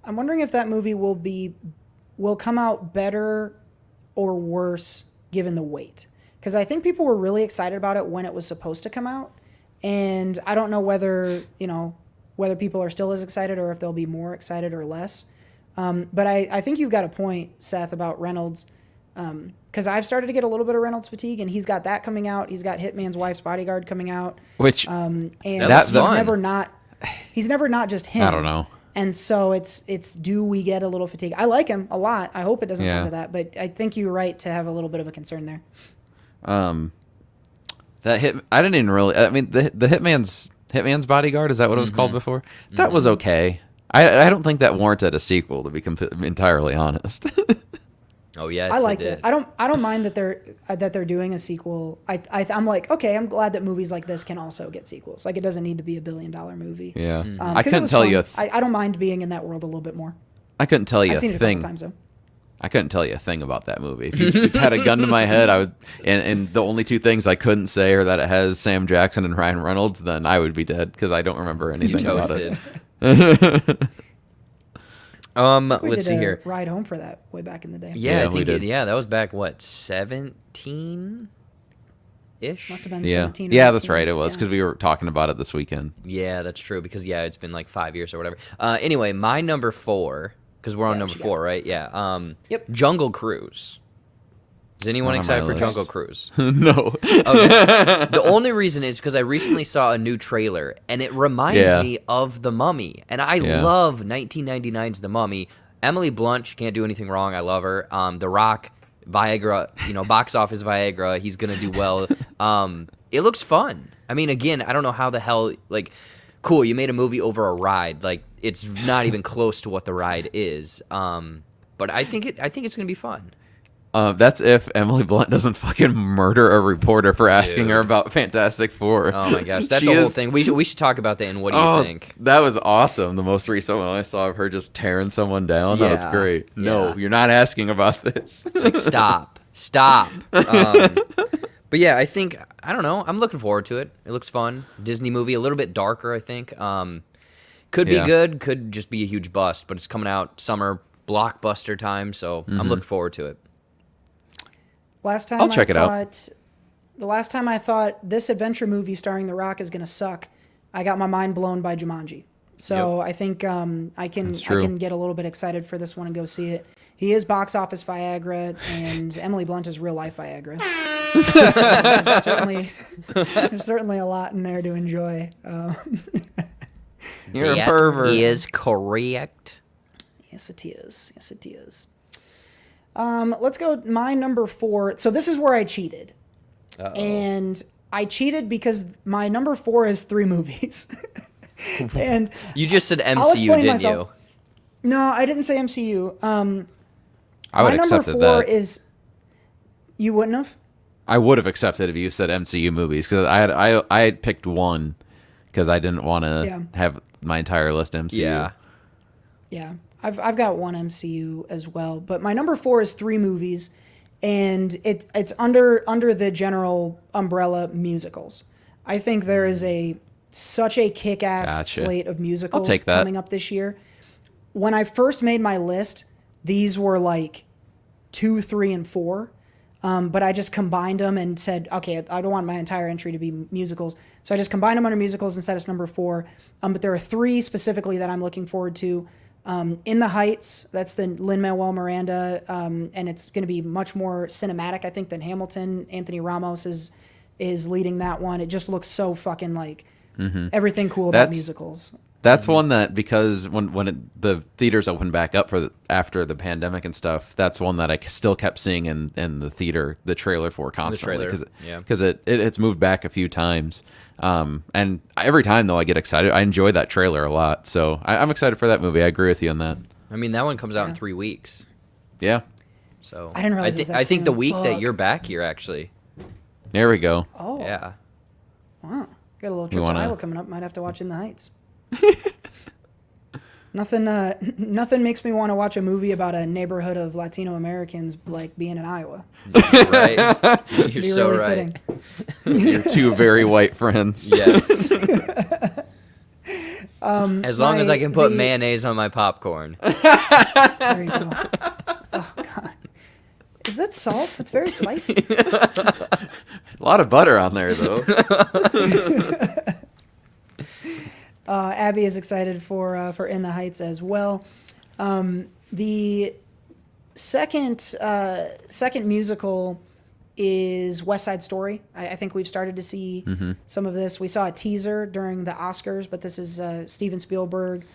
I'm wondering if that movie will come out better or worse given the wait. Because I think people were really excited about it when it was supposed to come out, and I don't know whether people are still as excited or if they'll be more excited or less. But I think you've got a point, Seth, about Reynolds. Because I've started to get a little bit of Reynolds fatigue, and he's got that coming out. He's got Hitman's Wife's Bodyguard coming out, Which and That's he's fun. never not just him. I don't know. And so it's do we get a little fatigue? I like him a lot. I hope it doesn't come to that, but I think you're right to have a little bit of a concern there. That hit. I didn't even really. I mean, the Hitman's Bodyguard. Is that what it was called before? That was okay. I don't think that warranted a sequel, to be entirely honest. Oh yes, I liked did. it. I don't mind that they're doing a sequel. I'm like, okay, I'm glad that movies like this can also get sequels. Like, it doesn't need to be a $1 billion movie. Yeah, 'Cause I it couldn't was tell fun. you. I don't mind being in that world a little bit more. I couldn't tell you I've a seen it a thing. couple times though. I couldn't tell you a thing about that movie. If you had a gun to my head, I would, and the only two things I couldn't say are that it has Sam Jackson and Ryan Reynolds, then I would be dead because I don't remember You anything about toasted. it. We Let's did see a here. ride home for that way back in the day. Yeah, Yeah, I we think did. that was back 17 ish. Must have been Yeah, 17 or yeah, that's 18. right. It was Yeah. because we were talking about it this weekend. Yeah, that's true because it's been like 5 years or whatever. Anyway, my number 4, because we're on Yeah, number what you 4, right? Yeah. Yep. Jungle Cruise. Is anyone Not on excited my for list. Jungle Cruise? No. Okay. The only reason is because I recently saw a new trailer and it reminds Yeah. me of The Mummy. And I Yeah. love 1999's The Mummy. Emily Blunt, she can't do anything wrong. I love her. The Rock, Viagra, box office Viagra. He's going to do well. It looks fun. I mean, again, I don't know how the hell, cool, you made a movie over a ride. Like, it's not even close to what the ride is. But I think it's going to be fun. That's if Emily Blunt doesn't fucking murder a reporter for asking her Dude. about Fantastic Four. Oh my gosh, that's She a whole is- thing. We should talk about that. And what do you think? That was awesome. The most recent one I saw of her just tearing someone down. That was Yeah, great. No, yeah. you're not asking about this. It's like stop. But yeah, I think I don't know. I'm looking forward to it. It looks fun. Disney movie, a little bit darker, I think. Could be Yeah. good. Could just be a huge bust. But it's coming out summer blockbuster time, so I'm looking forward to it. Last time I'll check it out. The last time I thought this adventure movie starring The Rock is going to suck, I got my mind blown by Jumanji. So I think I can true. get a little bit excited for this one and go see it. He is box office Viagra, and Emily Blunt is real life Viagra. So there's certainly a lot in there to enjoy. You're a pervert. He is correct. Yes, it is. Yes, it is. Let's go. My number 4. So this is where I cheated. And I cheated because my number 4 is 3 movies. And You just said I'll MCU, explain didn't myself. No, I didn't say MCU. I would My have number accepted 4 that. is. You wouldn't have? I would have accepted if you said MCU movies because I had picked one because I didn't want to Yeah. have my entire list MCU. Yeah. Yeah, I've got one MCU as well, but my number 4 is 3 movies, and it's under the general umbrella musicals. I think there is such a kick-ass Gotcha. slate of musicals take that. coming up this year. When I first made my list, these were like 2, 3, and 4. But I just combined them and said, okay, I don't want my entire entry to be musicals. So I just combined them under musicals and set as number 4. But there are 3 specifically that I'm looking forward to. In the Heights, that's the Lin-Manuel Miranda, and it's going to be much more cinematic, I think, than Hamilton. Anthony Ramos is leading that one. It just looks so fucking like everything cool about That's- musicals. That's one that because when the theaters opened back up after the pandemic and stuff, that's one that I still kept seeing in the theater, the trailer for constantly trailer, yeah. because it's moved back a few times. And every time though I get excited, I enjoy that trailer a lot. So I'm excited for that movie. I agree with you on that. I mean, that one comes out in 3 weeks. Yeah, So I didn't realize it was that I think the soon. week that Fuck. you're back here, actually. there we go. Oh, Yeah. wow. Got a little trip wanna- to Iowa coming up. Might have to watch In the Heights. Nothing makes me want to watch a movie about a neighborhood of Latino Americans like being in Iowa. Right. You're Be so really right. fitting. Your two very white friends. Yes. As long as I can put mayonnaise on my popcorn. There you go. Oh God, is that salt? That's very spicy. A lot of butter on there, though. Abby is excited for In the Heights as well. The second musical is West Side Story. I think we've started to see some of this. We saw a teaser during the Oscars, but this is Steven Spielberg,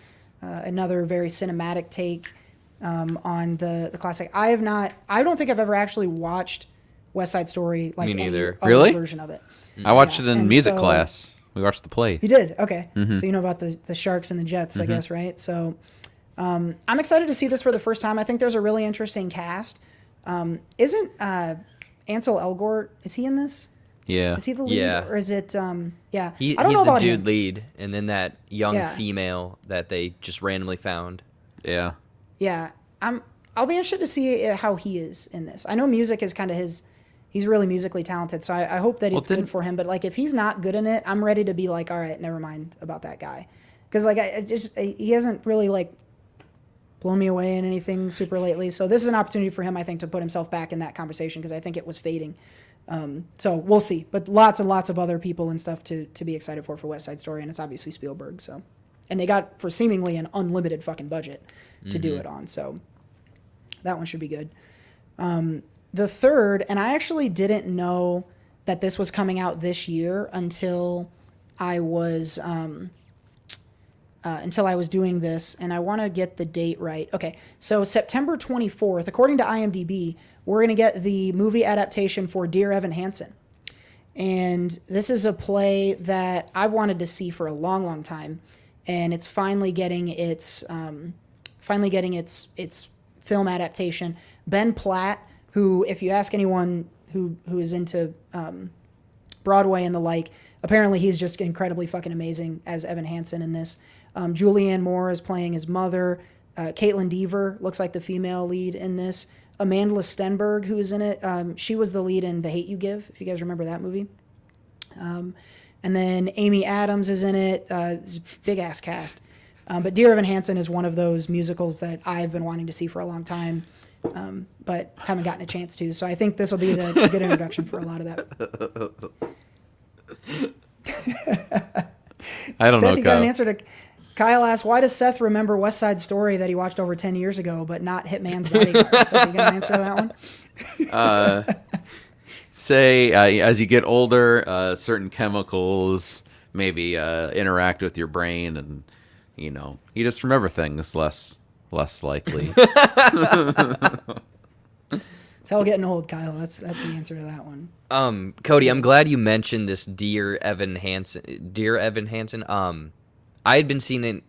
another very cinematic take on the classic. I don't think I've ever actually watched West Side Story, like Me neither. any Really? version of it. I watched it in And music so- class. We watched the play. You did? Okay. So you know about the Sharks and the Jets, I guess, right? So I'm excited to see this for the first time. I think there's a really interesting cast. Isn't Ansel Elgort, is he in this? Yeah. Is he the lead? Yeah. Or is it, yeah. He's I don't know the about dude him. lead, and then that young Yeah. female that they just randomly found. Yeah. Yeah. I'll be interested to see how he is in this. I know music is kind of he's really musically talented, so I hope that it's good for him. But like, if he's not good in it, I'm ready to be like, all right, never mind about that guy, because like he hasn't really like blown me away in anything super lately. So this is an opportunity for him, I think, to put himself back in that conversation, because I think it was fading. So we'll see. But lots and lots of other people and stuff to be excited for West Side Story, and it's obviously Spielberg. So, and they got for seemingly an unlimited fucking budget to do it on. So that one should be good. The third, and I actually didn't know that this was coming out this year until I was doing this, and I want to get the date right. Okay, so September 24th, according to IMDb, we're going to get the movie adaptation for Dear Evan Hansen. And this is a play that I've wanted to see for a long, long time, and it's finally getting its film adaptation. Ben Platt, who, if you ask anyone who is into Broadway and the like, apparently he's just incredibly fucking amazing as Evan Hansen in this. Julianne Moore is playing his mother. Caitlin Dever looks like the female lead in this. Amanda Stenberg, who is in it, she was the lead in The Hate You Give, if you guys remember that movie. And then Amy Adams is in it. Big-ass cast. But Dear Evan Hansen is one of those musicals that I've been wanting to see for a long time, but haven't gotten a chance to. So I think this will be the good introduction for a lot of that. I don't Seth, know, you got an Kyle. answer to... Kyle asked, why does Seth remember West Side Story that he watched over 10 years ago, but not Hitman's Bodyguard? Seth, you got an answer to that one? Say, as you get older, certain chemicals maybe interact with your brain, and you just remember things less likely. It's hell getting old, Kyle. That's the answer to that one. Cody, I'm glad you mentioned this Dear Evan Hansen. I had been seeing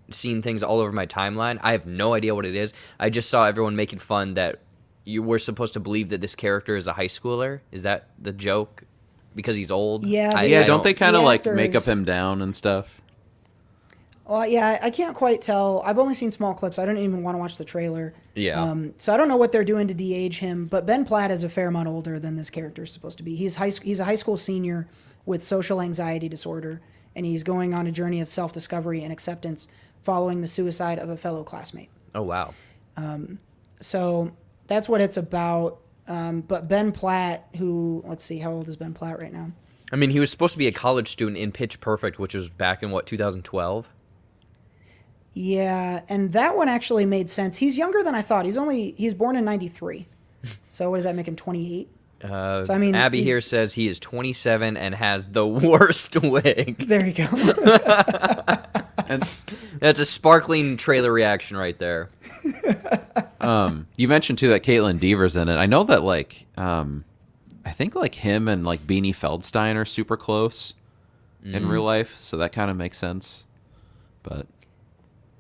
things all over my timeline. I have no idea what it is. I just saw everyone making fun that you were supposed to believe that this character is a high schooler. Is that the joke? Because he's old? Yeah. Yeah, don't they kind of the like actor make up is- him down and stuff? Well, yeah, I can't quite tell. I've only seen small clips. I don't even want to watch the trailer. Yeah. So I don't know what they're doing to de-age him. But Ben Platt is a fair amount older than this character is supposed to be. He's a high school senior with social anxiety disorder, and he's going on a journey of self-discovery and acceptance following the suicide of a fellow classmate. Oh, wow. So that's what it's about. But Ben Platt, who, let's see, how old is Ben Platt right now? I mean, he was supposed to be a college student in Pitch Perfect, which was back in, 2012? Yeah, and that one actually made sense. He's younger than I thought. He was born in 93. So what does that make him, 28? So I mean, Abby here says he is 27 and has the worst wig. There you go. And That's a sparkling trailer reaction right there. you mentioned too that Caitlin Dever's in it. I know that I think like him and like Beanie Feldstein are super close in real life, so that kind of makes sense. But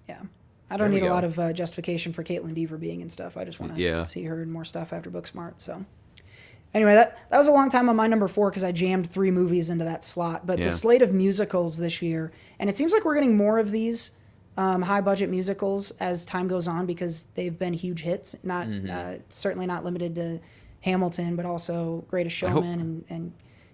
Yeah. I don't There we need a go. lot of justification for Caitlin Dever being in stuff. I just want to Yeah. see her in more stuff after Booksmart. So anyway, that was a long time on my number 4 because I jammed 3 movies into that slot. But Yeah. the slate of musicals this year, and it seems like we're getting more of these high-budget musicals as time goes on because they've been huge hits. Not certainly not limited to Hamilton, but also Greatest Showman and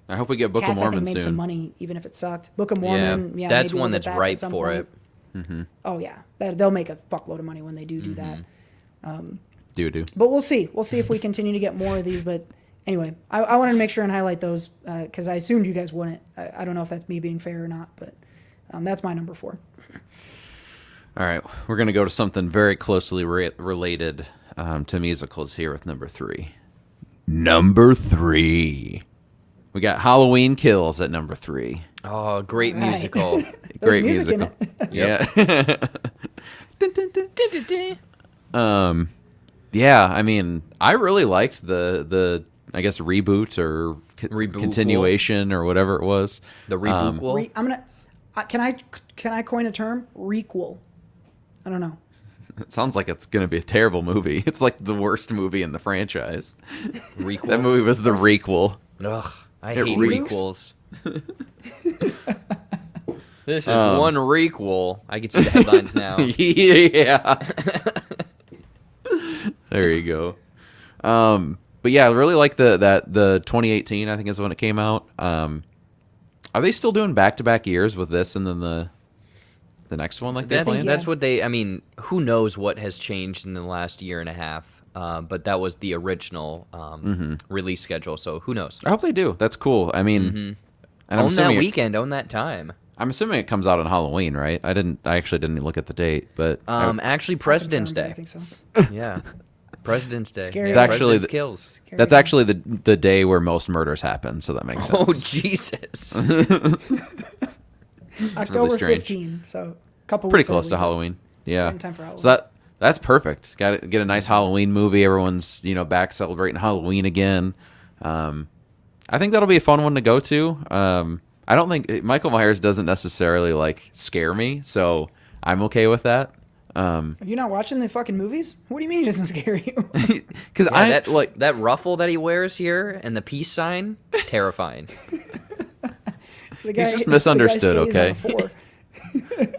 I hope we get Book Cats. of I think Mormon made soon. some money even if it sucked. Book of Mormon, yeah, That's maybe one we'll get that's that ripe at some for point. it. Oh yeah, they'll make a fuckload of money when they do that. Do. But we'll see. We'll see if we continue to get more of these. But anyway, I wanted to make sure and highlight those because I assumed you guys wouldn't. I don't know if that's me being fair or not, but that's my number 4. All right, we're going to go to something very closely related to musicals here with number 3. Number 3. We got Halloween Kills at number 3. Oh, great All right. musical. Great music in musical. it. Yeah. Yeah, I mean, I really liked the I guess reboot or Reboot continuation or whatever it was. The reboot. I'm gonna. Can I coin a term? Requel. I don't know. It sounds like it's going to be a terrible movie. It's like the worst movie in the franchise. Requel. That movie was the requel. Ugh, I It hate reeks. requels. This is one requel. I can see the headlines now. Yeah. There you go. But yeah, I really like the 2018, I think is when it came out. Are they still doing back-to-back years with this and then the next one like they That's planned? that's what they. I mean, who knows what has changed in the last year and a half? But that was the original release schedule. So who knows? I hope they do. That's cool. I mean, and I'm Own that assuming weekend. Own that time. I'm assuming it comes out on Halloween, right? I actually didn't look at the date, but Actually, President's I Day. think so. Yeah, President's Day. Scary. It's actually President's the- kills. Scary. that's actually the day where most murders happen, so that makes sense. Oh Jesus! October strange. 15. So a couple Pretty weeks close to early. Halloween. Yeah. Right in time for Halloween. So that's perfect. Got to get a nice Halloween movie. Everyone's back celebrating Halloween again. I think that'll be a fun one to go to. I don't think Michael Myers doesn't necessarily like scare me, so I'm okay with that. Are you not watching the fucking movies? What do you mean he doesn't scare you? Because Yeah, I that like that ruffle that he wears here and the peace sign, terrifying. The guy, just misunderstood, the guy okay? stays on 4.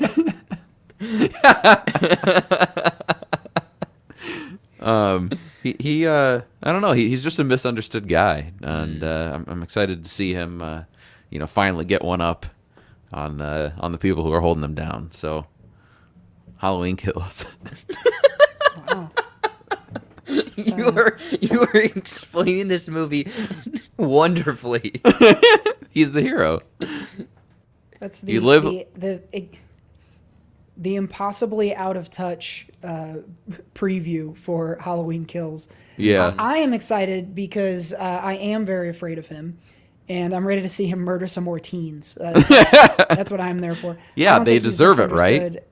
he I don't know. He's just a misunderstood guy, and I'm excited to see him, finally get one up on the people who are holding him down. So, Halloween Kills. Wow. You were explaining this movie wonderfully. He's the hero. That's You live- the impossibly out of touch preview for Halloween Kills. Yeah. I am excited because I am very afraid of him, and I'm ready to see him murder some more teens. That's what I'm there for. Yeah, I don't they think he's deserve it, right? misunderstood.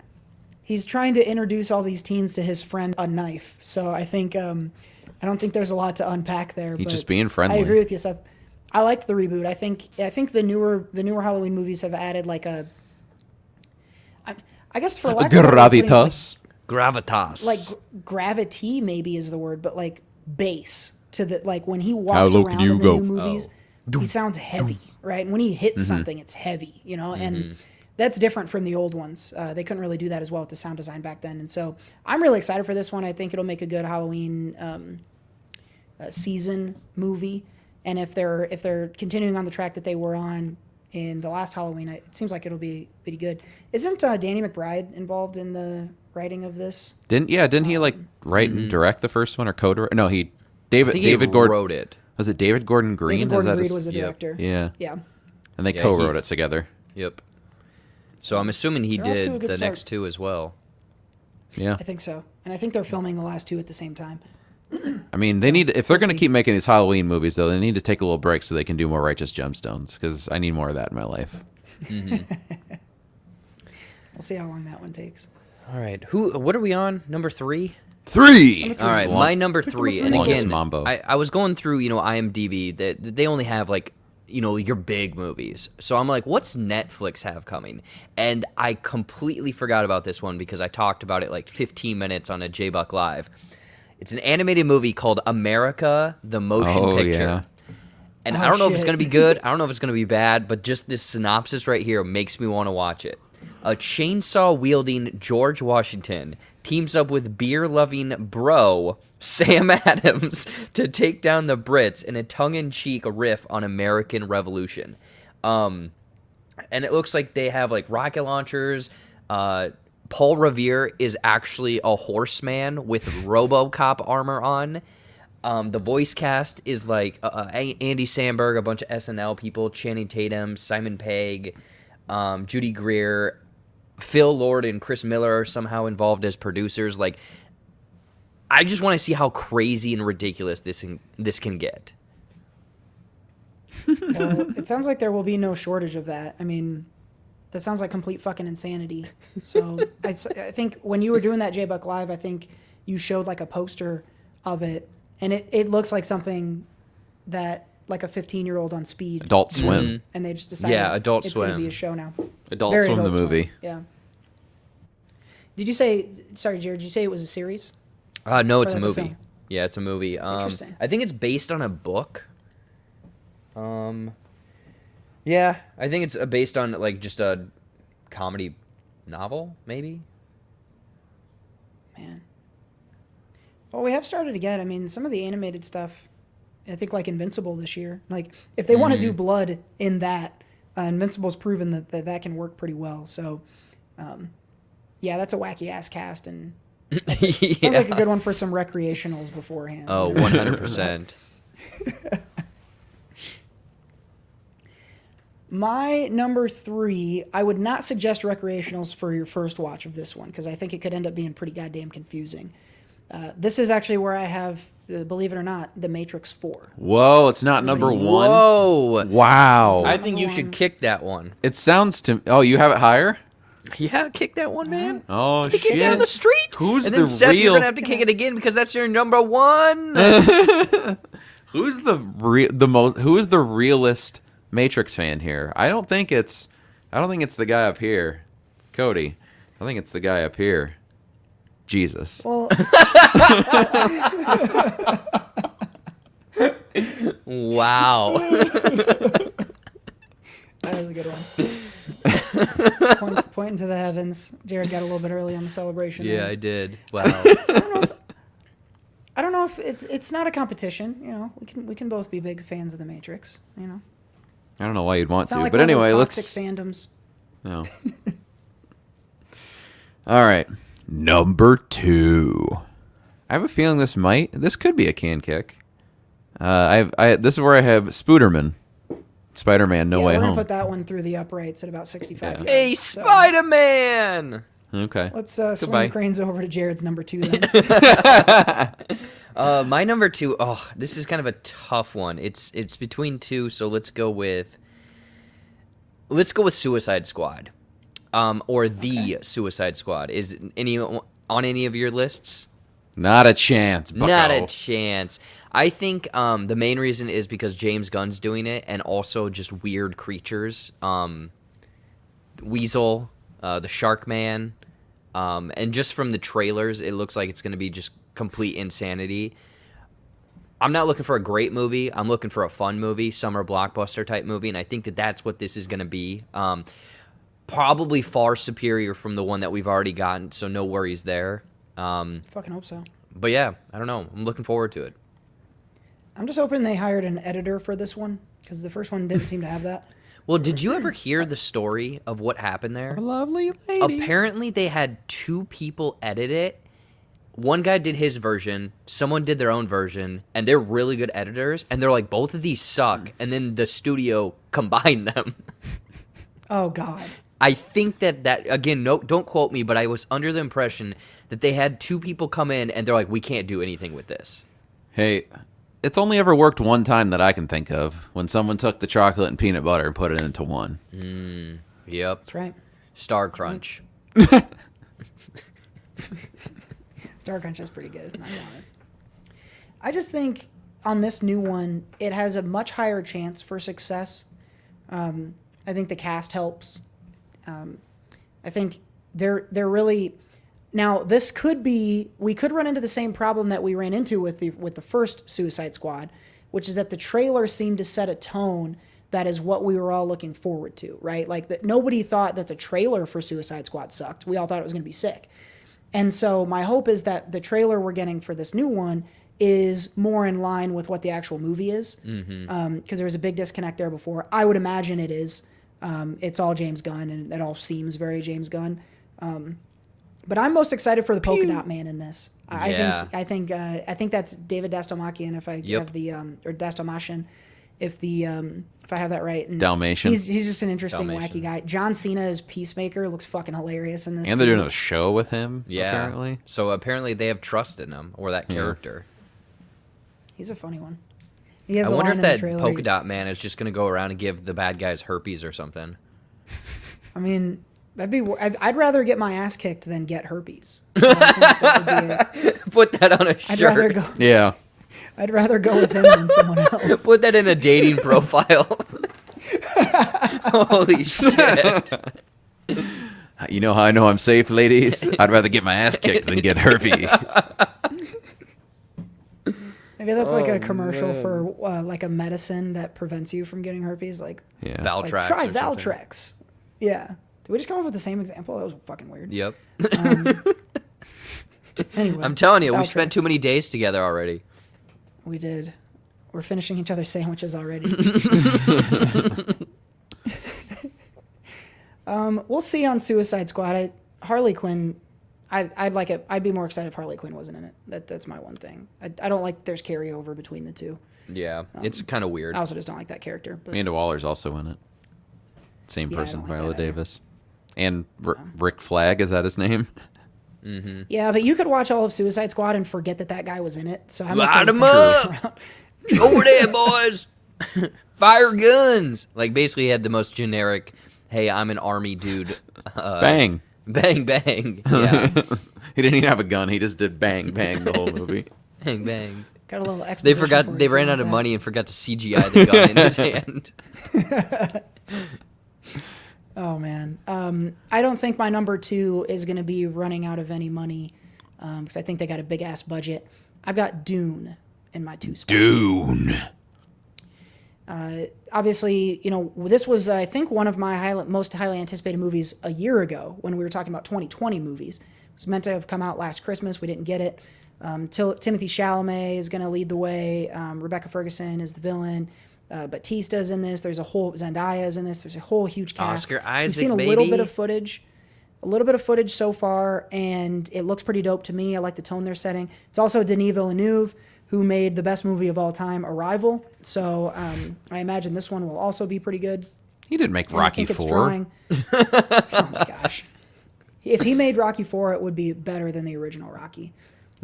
He's trying to introduce all these teens to his friend a knife. So I think I don't think there's a lot to unpack there. He's but just being friendly. I agree with you, Seth. I liked the reboot. I think the newer Halloween movies have added like a. I guess for lack of a better way of putting it, Gravitas. Gravitas. like gravity maybe is the word, but like bass to the like when he How walks low around can you in the go? new movies, he sounds heavy, right? And when he hits something, it's heavy, and that's different from the old ones. They couldn't really do that as well with the sound design back then, and so I'm really excited for this one. I think it'll make a good Halloween season movie, and if they're continuing on the track that they were on in the last Halloween, it seems like it'll be pretty good. Isn't Danny McBride involved in the writing of this? Didn't he like write and direct the first one or co-direct? No, I David think Gordon wrote it. Was it David Gordon Green? David Gordon Is that Reed his- was the Yep. director. Yeah. Yeah. And they Yeah, co-wrote he's- it together. Yep. So I'm assuming he They're off to a did good the start. next two as well. Yeah. I think so. And I think they're filming the last two at the same time. I mean, they need if they're we'll going to see. keep making these Halloween movies, though, they need to take a little break so they can do more Righteous Gemstones because I need more of that in my life. We'll see how long that one takes. All right. What are we on? Number 3? 3. All right, my number 3. And Longest again, mambo. I was going through, IMDb. They only have like, your big movies. So I'm like, what's Netflix have coming? And I completely forgot about this one because I talked about it like 15 minutes on a J-Buck Live. It's an animated movie called America, the Motion Picture. Yeah. And Oh, I don't know if it's shit. going to be good. I don't know if it's going to be bad, but just this synopsis right here makes me want to watch it. A chainsaw-wielding George Washington teams up with beer-loving bro Sam Adams to take down the Brits in a tongue-in-cheek riff on American Revolution. And it looks like they have like rocket launchers, Paul Revere is actually a horseman with RoboCop armor on. The voice cast is like Andy Samberg, a bunch of SNL people, Channing Tatum, Simon Pegg, Judy Greer, Phil Lord, and Chris Miller are somehow involved as producers. Like, I just want to see how crazy and ridiculous this can get. Well, it sounds like there will be no shortage of that. I mean, that sounds like complete fucking insanity. So I think when you were doing that J-Buck Live, I think you showed like a poster of it, and it looks like something that like a 15-year-old on speed. Adult Swim. And they just decided Adult it's Swim. going to be a show now. Adult Very Swim, the Adult Swim, movie. Yeah. Did you say, sorry, Jared, did you say it was a series? No, it's Or a that's a movie. film? Yeah, it's a movie. Interesting. I think it's based on a book. Yeah, I think it's based on like just a comedy novel, maybe. Man. Well, we have started to get, I mean, some of the animated stuff, I think like Invincible this year. Like, if they want to do blood in that, Invincible's proven that can work pretty well. So, yeah, that's a wacky-ass cast, and sounds like a good one for some recreationals beforehand. Oh, 100%. My number 3, I would not suggest recreationals for your first watch of this one, because I think it could end up being pretty goddamn confusing. This is actually where I have, believe it or not, The Matrix 4. Whoa, it's not number 1? Whoa. Wow. I think you should kick that one. It sounds to... Oh, you have it higher? Yeah, kick that one, man. Oh, Kick shit. it down the street. Who's and the then Seth, real... you're going to have to kick it again because that's your number 1. Who's the realest Matrix fan here? I don't think it's the guy up here, Cody. I think it's the guy up here, Jesus. Well, Wow. that was a good one. Pointing to the heavens. Jared got a little bit early on the celebration. Yeah, there. I did. Wow. I don't know if it's not a competition. You know, we can both be big fans of the Matrix. You know, I don't know why you'd want it's not to, like but one of anyway, those let's. toxic fandoms. No. All right, number 2. I have a feeling this could be a can kick. This is where I have Spooderman, Spider-Man: No Yeah, Way we're gonna Home. put that one through the uprights at about 65 yards. Hey, So Spider-Man. Okay. let's swing Goodbye. the cranes over to Jared's number 2 then. My number 2. Oh, this is kind of a tough one. It's between 2, so let's go with Suicide Squad, or the Suicide Squad. Is any on any of your lists? Not a chance, bucko. Not a chance. I think the main reason is because James Gunn's doing it, and also just weird creatures. Weasel, the Shark Man, and just from the trailers, it looks like it's going to be just complete insanity. I'm not looking for a great movie. I'm looking for a fun movie, summer blockbuster type movie, and I think that's what this is going to be. Probably far superior from the one that we've already gotten, so no worries there. Fucking hope so. But yeah, I don't know. I'm looking forward to it. I'm just hoping they hired an editor for this one, because the first one didn't seem to have that. Well, did you ever hear the story of what happened there? Lovely lady. Apparently, they had 2 people edit it. One guy did his version, someone did their own version, and they're really good editors, and they're like, both of these suck, and then the studio combined them. Oh, God. I think that again, no, don't quote me, but I was under the impression that they had 2 people come in, and they're like, we can't do anything with this. Hey, it's only ever worked one time that I can think of, when someone took the chocolate and peanut butter and put it into one. Yep. That's right. Star Crunch. Star Crunch is pretty good. I want it. I just think on this new one, it has a much higher chance for success. I think the cast helps. I think they're really now. This could be we could run into the same problem that we ran into with the first Suicide Squad, which is that the trailer seemed to set a tone that is what we were all looking forward to, right? Like that nobody thought that the trailer for Suicide Squad sucked. We all thought it was going to be sick. And so my hope is that the trailer we're getting for this new one is more in line with what the actual movie is. Because there was a big disconnect there before. I would imagine it is. It's all James Gunn, and it all seems very James Gunn. But I'm most excited for the polka dot man in this. Yeah. I think that's David Dastalmachian if I have the or Dastalmachian if I have that right. And Dalmatian. He's just an interesting Dalmatian. wacky guy. John Cena as Peacemaker looks fucking hilarious in this. And they're too. doing a show with him, Yeah. apparently. So apparently they have trust in him or that character. He's a funny one. He has I a wonder line if in the that trailer. polka dot man is just going to go around and give the bad guys herpes or something. I mean, I'd rather get my ass kicked than get herpes. So I think that would be Put that on a I'd rather shirt. go. Yeah. I'd rather go with him than someone else. Put that in a dating profile. Holy shit. You know how I know I'm safe, ladies? I'd rather get my ass kicked than get herpes. Maybe that's like a commercial for like a medicine that prevents you from getting herpes. Like, Yeah. like Valtrex try or something. Valtrex. Yeah. Did we just come up with the same example? That was fucking weird. Yep. Anyway, I'm telling you, we Valtrex. spent too many days together already. We did. We're finishing each other's sandwiches already. We'll see on Suicide Squad. Harley Quinn. I'd like it. I'd be more excited if Harley Quinn wasn't in it. That's my one thing. I don't like there's carryover between the two. Yeah, it's kind of weird. I also just don't like that character. But Amanda Waller's also in it. Same Yeah, I person, don't like Viola that either. Davis. And Rick Flag, is that his name? yeah, but you could watch all of Suicide Squad and forget that guy was in it. So I'm Light okay 'em with that. up! Over there, boys! Fire guns! Like, basically, he had the most generic, hey, I'm an army dude. Bang. Bang, bang. Yeah. He didn't even have a gun. He just did bang, bang the whole movie. Bang, bang. Got a little They exposition forgot, for you they if you ran want out of that. money and forgot to CGI the gun in his hand. Oh man, I don't think my number 2 is going to be running out of any money because I think they got a big ass budget. I've got Dune in my 2 spot. Dune. Obviously, this was I think one of my most highly anticipated movies a year ago when we were talking about 2020 movies. It was meant to have come out last Christmas. We didn't get it. Timothy Chalamet is going to lead the way. Rebecca Ferguson is the villain. Batista's in this. There's a whole Zendaya's in this. There's a whole huge cast. Oscar We've Isaac, seen a little bit baby. of footage. A little bit of footage so far, and it looks pretty dope to me. I like the tone they're setting. It's also Denis Villeneuve, who made the best movie of all time, Arrival. So I imagine this one will also be pretty good. He didn't make And I Rocky think it's 4. drawing- oh my gosh. If he made Rocky 4, it would be better than the original Rocky.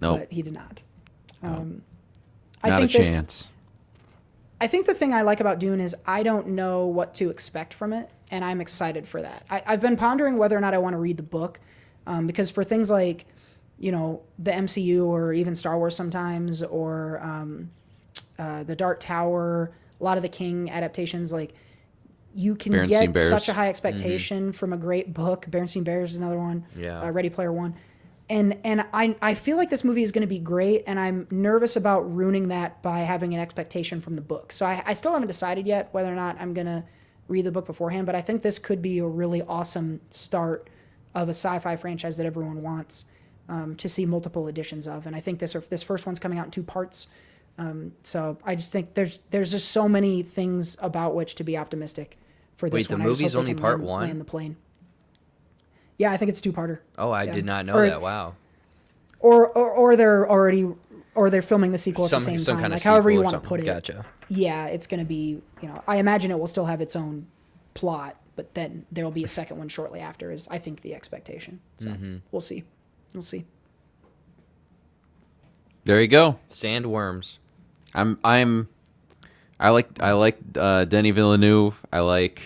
Nope. But he did not. Not I a think chance. I think the thing I like about Dune is I don't know what to expect from it, and I'm excited for that. I've been pondering whether or not I want to read the book, because for things like, the MCU or even Star Wars sometimes, or the Dark Tower, a lot of the King adaptations, like you can Berenstain get Bears. such a high expectation from a great book. Berenstain Bears is another one. Yeah. Ready Player One. And I feel like this movie is going to be great, and I'm nervous about ruining that by having an expectation from the book. So I still haven't decided yet whether or not I'm going to read the book beforehand, but I think this could be a really awesome start of a sci-fi franchise that everyone wants to see multiple editions of. And I think this first one's coming out in 2 parts. So I just think there's just so many things about which to be optimistic for this Wait, one. the I just movie's hope they only can part land 1? the plane. Yeah, I think it's a 2-parter. Oh, I Yeah. did not know Or- that. Wow. Or they're already, or they're filming the sequel at the same Some time. kind of Like however you sequel or want to put it. Gotcha. Yeah, it's going to be, I imagine it will still have its own plot, but then there will be a second one shortly after is I think the expectation. So we'll see. We'll see. There you go. Sandworms. I like Denis Villeneuve. I like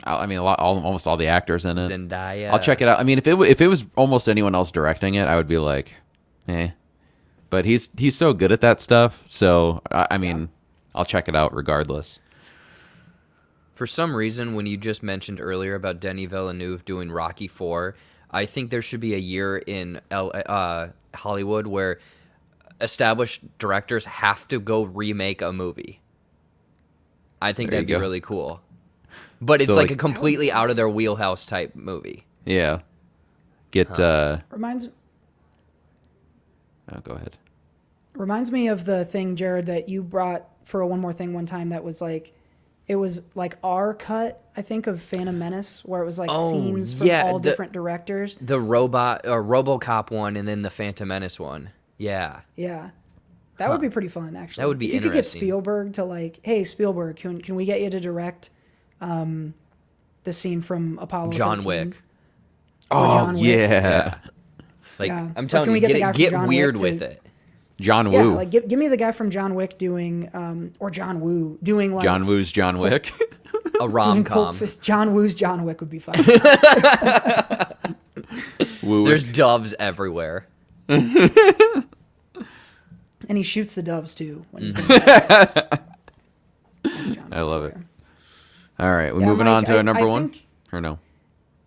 almost all the actors in it. Zendaya. I'll check it out. I mean, if it was almost anyone else directing it, I would be like, eh. But he's so good at that stuff. So I mean, I'll check it out regardless. For some reason, when you just mentioned earlier about Denis Villeneuve doing Rocky 4, I think there should be a year in Hollywood where established directors have to go remake a movie. I think There that'd you be go. really cool. But it's So, like like- a completely out of their wheelhouse type movie. Yeah. Get Reminds oh, go ahead. me of the thing, Jared, that you brought for a One More Thing one time that was like, it was like our cut, I think, of Phantom Menace, where it was like Oh, scenes from yeah, all the- different directors. The robot or RoboCop one, and then the Phantom Menace one. Yeah. Yeah. That would be pretty fun, actually. That would be if you could get interesting. Spielberg to like, hey, Spielberg, can we get you to direct the scene from Apollo John 13? Wick. Or John Wick. Yeah. Like Yeah. I'm Or telling can we you, get the guy get from John weird Wick with to- it. John Yeah, Woo. like give me the guy from John Wick doing, or John Woo doing like John Woo's John Wick. A doing rom Pulp com. Fiction. John Woo's John Wick would be fun. Woo. There's doves everywhere. And he shoots the doves too when he's doing that. That's John I love Wick it. there. All right, we're Yeah, moving Mike, on to our number I one. think- Or no?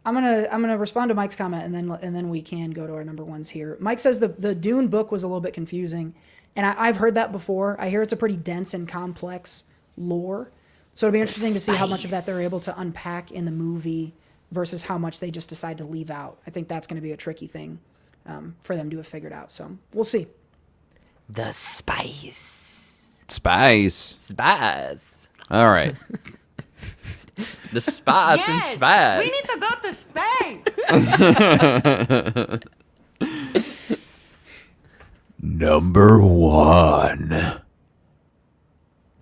I'm gonna respond to Mike's comment and then we can go to our number ones here. Mike says the Dune book was a little bit confusing, and I've heard that before. I hear it's a pretty dense and complex lore, so it'll be interesting to see how much of that they're able to unpack in the movie versus how much they just decide to leave out. I think that's going to be a tricky thing for them to have figured out. So we'll see. The spice. Spice. All right. The spice and spice. to go to space. Number one.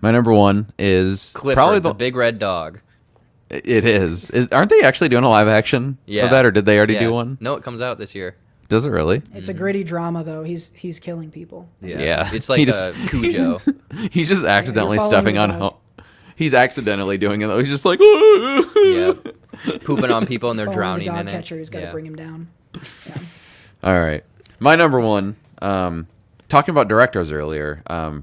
My number one is Clifford, probably the big red dog. It is. Aren't they actually doing a live action Yeah. of that, or did they already Yeah. do one? No, it comes out this year. Does it really? It's a gritty drama though. He's killing people. Yeah. It's like He a just- Cujo. He's just accidentally following stepping the on. dog. He's accidentally doing it. Though. He's just like. Yeah. Pooping on people and they're Following drowning the dog in it. catcher. He's got to Yeah. bring him down. Yeah. All right. My number one, talking about directors earlier,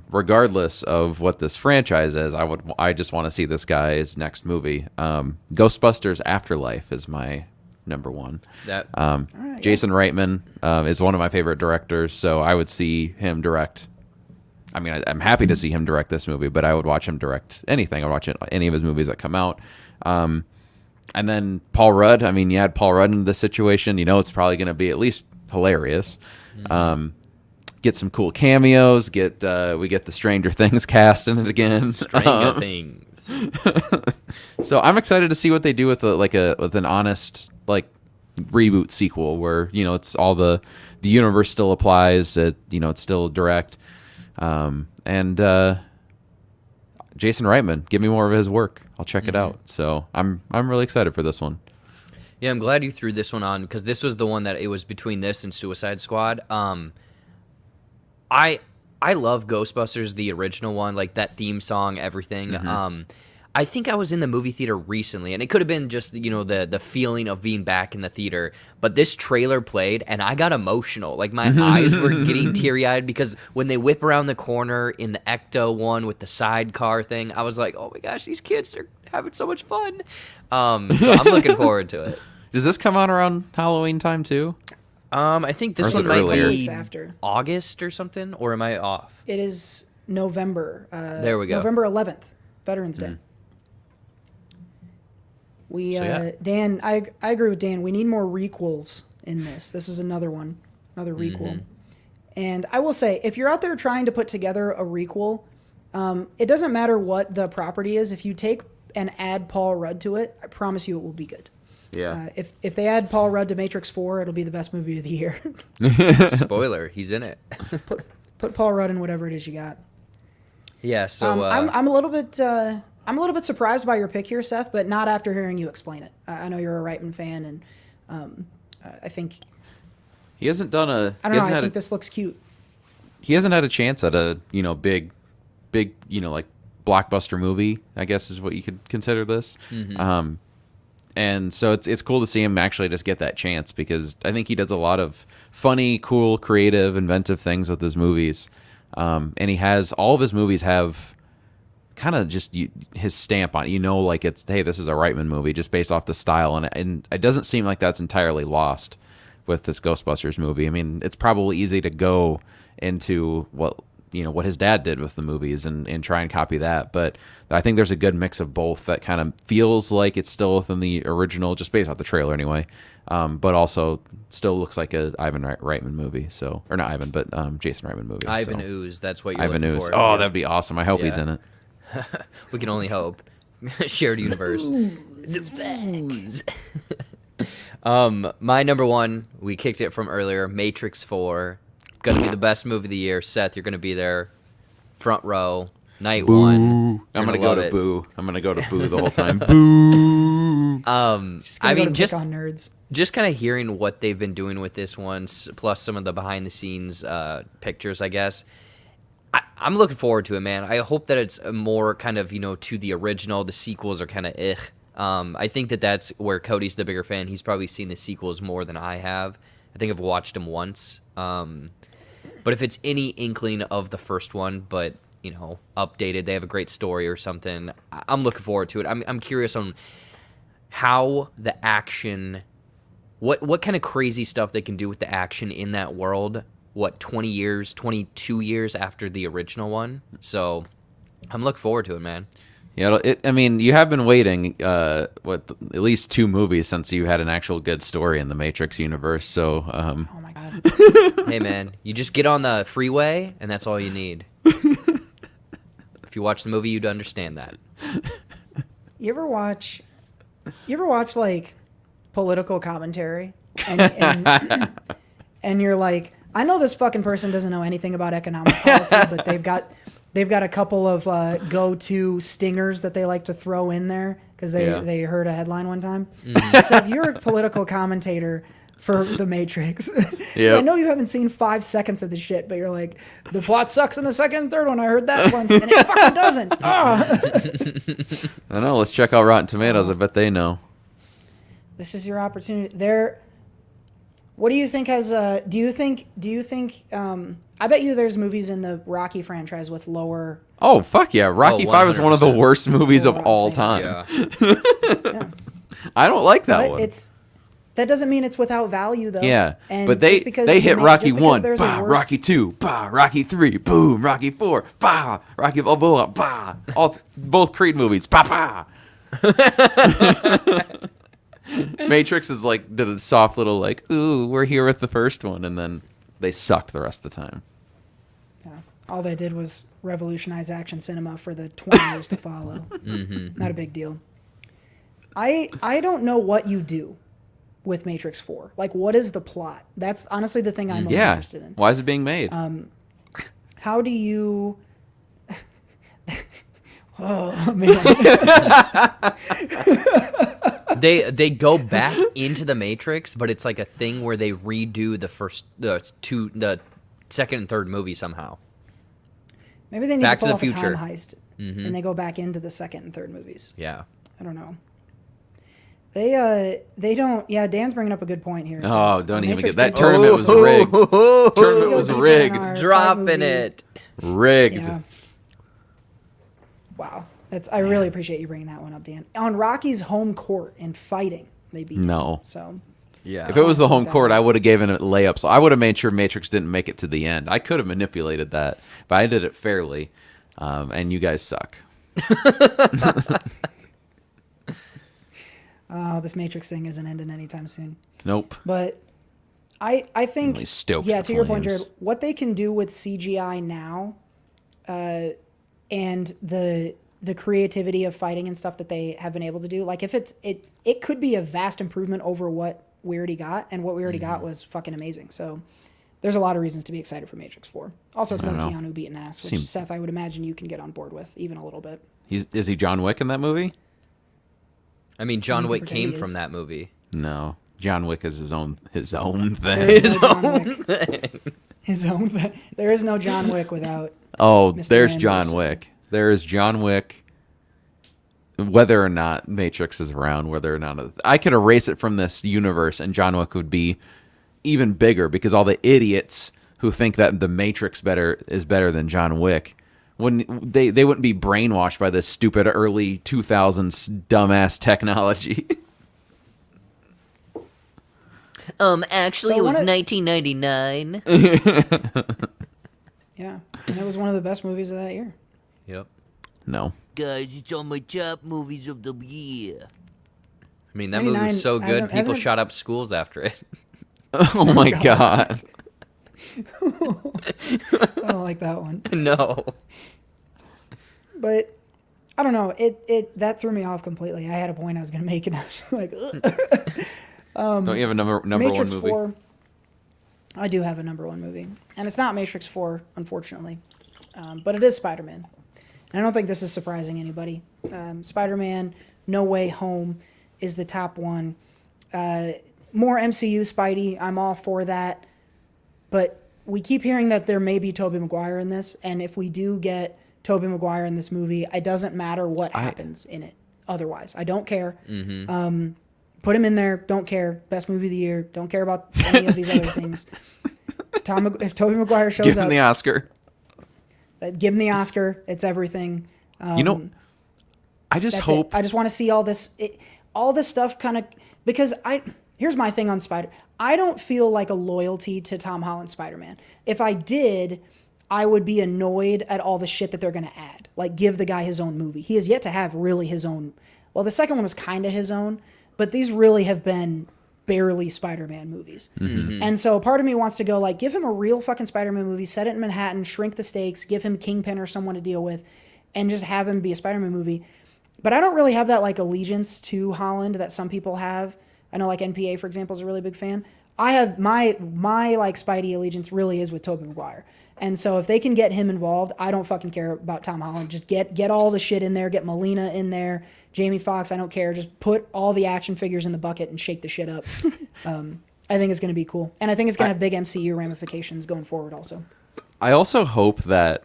regardless of what this franchise is, I just want to see this guy's next movie. Ghostbusters Afterlife is my number one. That Jason Reitman is one of my favorite directors, so I would see him direct. I mean, I'm happy to see him direct this movie, but I would watch him direct anything. I'd watch any of his movies that come out. And then Paul Rudd. I mean, you had Paul Rudd in this situation. You know, it's probably going to be at least hilarious. Get some cool cameos. We get the Stranger Things cast in it again. Stranger Things. So I'm excited to see what they do with with an honest like reboot sequel where it's all the universe still applies. It's still direct. And Jason Reitman, give me more of his work. I'll check it out. So I'm really excited for this one. Yeah, I'm glad you threw this one on because this was the one that it was between this and Suicide Squad. I love Ghostbusters, the original one, like that theme song, everything. I think I was in the movie theater recently, and it could have been just the feeling of being back in the theater. But this trailer played, and I got emotional. Like my eyes were getting teary eyed because when they whip around the corner in the Ecto one with the sidecar thing, I was like, oh my gosh, these kids are having so much fun. So I'm looking forward to it. Does this come out around Halloween time too? I think Or this is one it might earlier? Weeks be after. August or something, or am I off? It is November. There we go. November 11th, Veterans Day. We So, yeah. Dan, I agree with Dan. We need more requels in this. This is another one, another requel. And I will say, if you're out there trying to put together a requel, it doesn't matter what the property is. If you take and add Paul Rudd to it, I promise you it will be good. Yeah. If they add Paul Rudd to Matrix 4, it'll be the best movie of the year. Spoiler, he's in it. Put Paul Rudd in whatever it is you got. Yeah, so I'm a little bit surprised by your pick here, Seth, but not after hearing you explain it. I know you're a Reitman fan, and I think He hasn't done a. I don't know. I think this looks cute. He hasn't had a chance at a big like blockbuster movie. I guess is what you could consider this. And so it's cool to see him actually just get that chance because I think he does a lot of funny, cool, creative, inventive things with his movies. And he has all of his movies have kind of just his stamp on it. Like it's, hey, this is a Reitman movie just based off the style. And it doesn't seem like that's entirely lost with this Ghostbusters movie. I mean, it's probably easy to go into what his dad did with the movies and try and copy that. But I think there's a good mix of both that kind of feels like it's still within the original, just based off the trailer anyway. But also still looks like a Ivan Reitman movie. So, or not Ivan, but Jason Reitman movie. Ivan so. Ooze, that's what you're Ivan looking Ooze. for. Oh, Yeah. that'd be awesome. I hope he's Yeah. in it. We can only hope. Shared universe. My number one, we kicked it from earlier, Matrix 4. Gonna be the best movie of the year. Seth, you're gonna be there. Front row. Night one. I'm gonna go to boo. I'm gonna go to boo the whole time. Just I mean, pick on nerds. just kind of hearing what they've been doing with this one, plus some of the behind the scenes pictures, I guess. I'm looking forward to it, man. I hope that it's more kind of, to the original. The sequels are kind of I think that's where Cody's the bigger fan. He's probably seen the sequels more than I have. I think I've watched them once. But if it's any inkling of the first one, but updated, they have a great story or something, I'm looking forward to it. I'm curious on how the action, what kind of crazy stuff they can do with the action in that world. 22 years after the original one. So I'm looking forward to it, man. Yeah, I mean, you have been waiting, at least 2 movies since you had an actual good story in the Matrix universe. So, Oh my god. Hey, man, you just get on the freeway, and that's all you need. If you watch the movie, you'd understand that. You ever watch like political commentary and you're like, I know this fucking person doesn't know anything about economic policy, but they've got a couple of go-to stingers that they like to throw in there because they heard a headline one time. Seth, you're a political commentator for The Matrix. Yep. I know you haven't seen 5 seconds of the shit, but you're like, the plot sucks in the second and third one. I heard that once, and it fucking doesn't. Ah. I know. Let's check out Rotten Tomatoes. I bet they know. This is your opportunity. What do you think has? Do you think? I bet you there's movies in the Rocky franchise with lower. Oh fuck yeah! Rocky 5 is one of the 100%. worst movies of Rotten all Tomatoes. time. Yeah. I don't like that But one. that doesn't mean it's without value though. Yeah, And but just because they hit Rocky just because 1, there's a bah, worst- Rocky 2, bah, Rocky 3, boom, Rocky 4, bah, Rocky Balboa, bah, both Creed movies, bah, bah. Matrix is did a soft little ooh, we're here with the first one, and then they sucked the rest of the time. Yeah. All they did was revolutionize action cinema for the 20 years to follow. Mm-hmm. Not a big deal. I don't know what you do with Matrix 4. What is the plot? That's honestly the thing I'm most Yeah, interested in. why is it being made? How do you... Oh, man. They go back into the Matrix, but it's like a thing where they redo the second and third movie somehow. Maybe they need Back to to pull the off a Future. time heist, and they go back into the second and third movies. Yeah. I don't know. They don't. Yeah, Dan's bringing up a good point here. Oh, don't even Matrix get that did- tournament was rigged. Tournament was Go rigged. deep in our Dropping fight movie. it. Rigged. Yeah. Wow, I really appreciate you bringing that one up, Dan. On Rocky's home court in fighting, they beat him. No. So Yeah. If it was the home court, I would have given it layups. I would have made sure Matrix didn't make it to the end. I could have manipulated that, but I did it fairly, and you guys suck. Oh, this Matrix thing isn't ending anytime soon. Nope. But I think, Really stoked yeah, for to your point, flames. Jared, what they can do with CGI now, and the creativity of fighting and stuff that they have been able to do, if it could be a vast improvement over what we already got, and what we already got was fucking amazing. So there's a lot of reasons to be excited for Matrix 4. Also, it's more don't know. Keanu beating ass, which Seems- Seth, I would imagine you can get on board with even a little bit. Is he John Wick in that movie? I mean, John can Wick pretend came he from is. that movie. No. John Wick is his own thing. There's no John Wick. His own thing. There is no John Wick without. Oh, Mr. there's Anderson. John Wick. There is John Wick. Whether or not Matrix is around, whether or not I could erase it from this universe, and John Wick would be even bigger because all the idiots who think that the Matrix is better than John Wick, when they wouldn't be brainwashed by this stupid early 2000s dumbass technology. Actually, So it was one of- 1999. Yeah, and it was one of the best movies of that year. Yep. No. Guys, it's on my top movies of the year. I mean, that movie was so good, hasn't- people hasn't- shot up schools after it. Oh my god. I don't like that one. No. But I don't know. That threw me off completely. I had a point I was going to make, and I was like, Don't you have a number Matrix one movie? 4. I do have a number one movie, and it's not Matrix 4, unfortunately, but it is Spider-Man. And I don't think this is surprising anybody. Spider-Man No Way Home is the top one. More MCU Spidey, I'm all for that. But we keep hearing that there may be Tobey Maguire in this, and if we do get Tobey Maguire in this movie, it doesn't matter what happens in it otherwise. I don't care. Put him in there, don't care. Best movie of the year, don't care about any of these other things. If Tobey Maguire shows Give up... him the Oscar. Give him the Oscar. It's everything. I just hope... I just want to see all this stuff kind of... Because here's my thing on Spider. I don't feel like a loyalty to Tom Holland's Spider-Man. If I did, I would be annoyed at all the shit that they're going to add. Like, give the guy his own movie. He has yet to have really his own... Well, the second one was kind of his own, but these really have been barely Spider-Man movies. And so part of me wants to go, like, give him a real fucking Spider-Man movie, set it in Manhattan, shrink the stakes, give him Kingpin or someone to deal with, and just have him be a Spider-Man movie. But I don't really have that, like, allegiance to Holland that some people have. I know, like, NPA, for example, is a really big fan. I have my like, Spidey allegiance really is with Tobey Maguire. And so if they can get him involved, I don't fucking care about Tom Holland. Just get all the shit in there, get Melina in there, Jamie Foxx, I don't care. Just put all the action figures in the bucket and shake the shit up. I think it's going to be cool. And I think it's going to have big MCU ramifications going forward also. I also hope that,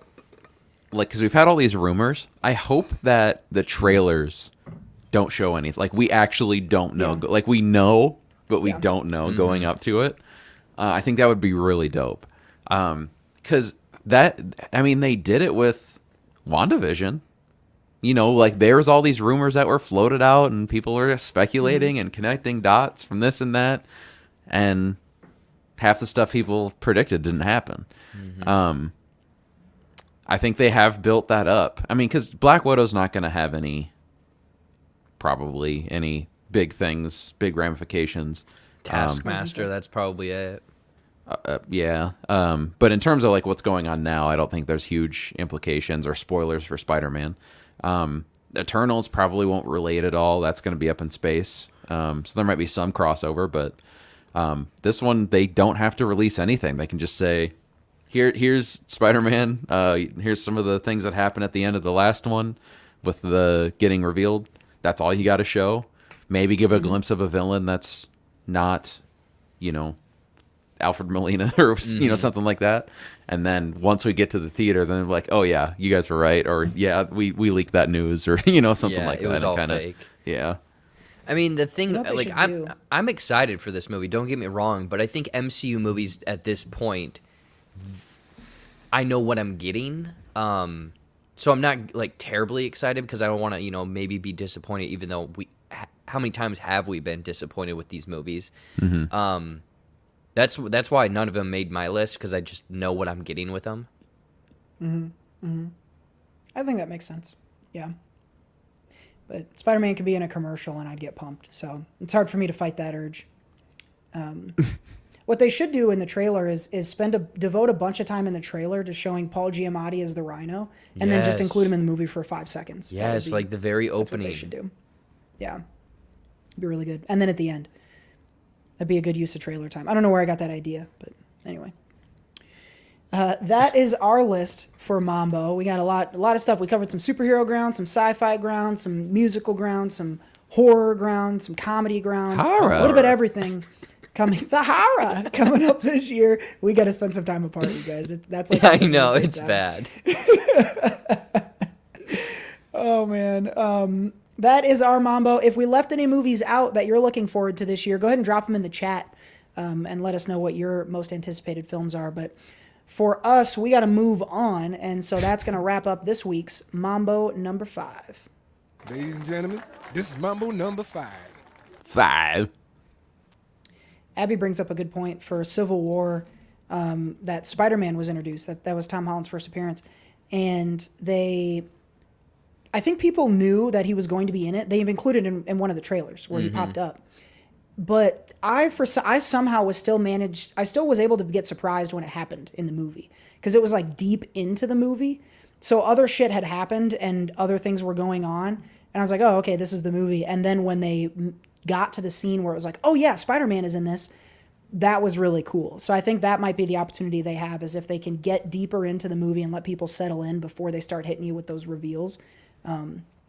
like, because we've had all these rumors, I hope that the trailers don't show anything. Like, we actually don't know. Yeah. Like, we know, but we don't know going up to it. I think that would be really dope. Because they did it with WandaVision. You know, like, there's all these rumors that were floated out, and people were speculating and connecting dots from this and that. And half the stuff people predicted didn't happen. I think they have built that up. I mean, because Black Widow's not going to have probably any big things, big ramifications. Taskmaster, that's probably it. Yeah. But in terms of, like, what's going on now, I don't think there's huge implications or spoilers for Spider-Man. Eternals probably won't relate at all. That's going to be up in space. So there might be some crossover, but this one, they don't have to release anything. They can just say, here's Spider-Man. Here's some of the things that happened at the end of the last one with the getting revealed. That's all you got to show. Maybe give a glimpse of a villain that's not, Alfred Molina or, something like that. And then once we get to the theater, then they're like, oh, yeah, you guys were right. Or, yeah, we leaked that news or, something like that. It was all kinda, fake. Yeah. I mean, the thing, You know what they like, should do? I'm excited for this movie. Don't get me wrong, but I think MCU movies at this point, I know what I'm getting. So I'm not, like, terribly excited because I don't want to, maybe be disappointed, even though how many times have we been disappointed with these movies? That's why none of them made my list, because I just know what I'm getting with them. I think that makes sense. Yeah. But Spider-Man could be in a commercial and I'd get pumped. So it's hard for me to fight that urge. What they should do in the trailer is devote a bunch of time in the trailer to showing Paul Giamatti as the Rhino, and then just Yes. include him in the movie for 5 seconds. That would Yes, be- like the very that's what opening. they should do. Yeah. Be really good. And then at the end. That'd be a good use of trailer time. I don't know where I got that idea, but anyway. That is our list for Mambo. We got a lot of stuff. We covered some superhero ground, some sci-fi ground, some musical ground, some horror ground, some comedy ground, Horror. a little bit of everything coming. The horror coming up this year. We got to spend some time apart, you guys. That's like I know, it's bad. Oh man. That is our Mambo. If we left any movies out that you're looking forward to this year, go ahead and drop them in the chat and let us know what your most anticipated films are. But for us, we got to move on. And so that's going to wrap up this week's Mambo number 5. Ladies and gentlemen, this is Mambo number 5. 5. Abby brings up a good point for Civil War, that Spider-Man was introduced. That was Tom Holland's first appearance. And I think people knew that he was going to be in it. They've included him in one of the trailers where he popped up. But I somehow was still was able to get surprised when it happened in the movie, because it was like deep into the movie. so other shit had happened and other things were going on, and I was like, oh, okay, this is the movie. And then when they got to the scene where it was like, oh yeah, Spider-Man is in this, that was really cool. So I think that might be the opportunity they have, is if they can get deeper into the movie and let people settle in before they start hitting you with those reveals.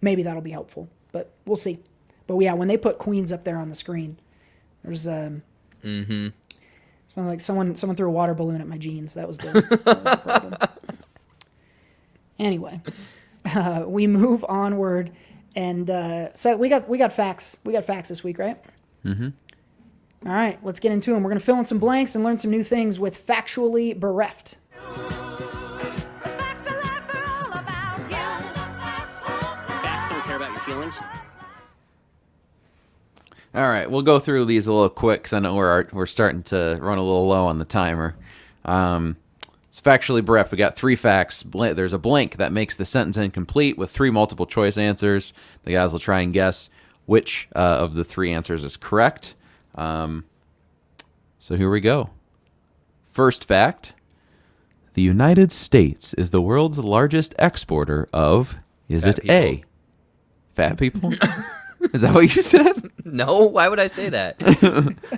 Maybe that'll be helpful, but we'll see. But yeah, when they put Queens up there on the screen, there's smells like someone threw a water balloon at my jeans. That was the problem. Anyway, we move onward, and so we got facts. We got facts this week, right? Mm-hmm. All right, let's get into them. We're gonna fill in some blanks and learn some new things with Factually Bereft. Facts don't care about your feelings. All right, we'll go through these a little quick because I know we're starting to run a little low on the timer. It's factually bereft. We got 3 facts. There's a blank that makes the sentence incomplete with 3 multiple choice answers. The guys will try and guess which of the 3 answers is correct. So here we go. First fact: the United States is the world's largest exporter of. Is Fat it A? Fat people? Is that what you said? No, why would I say that?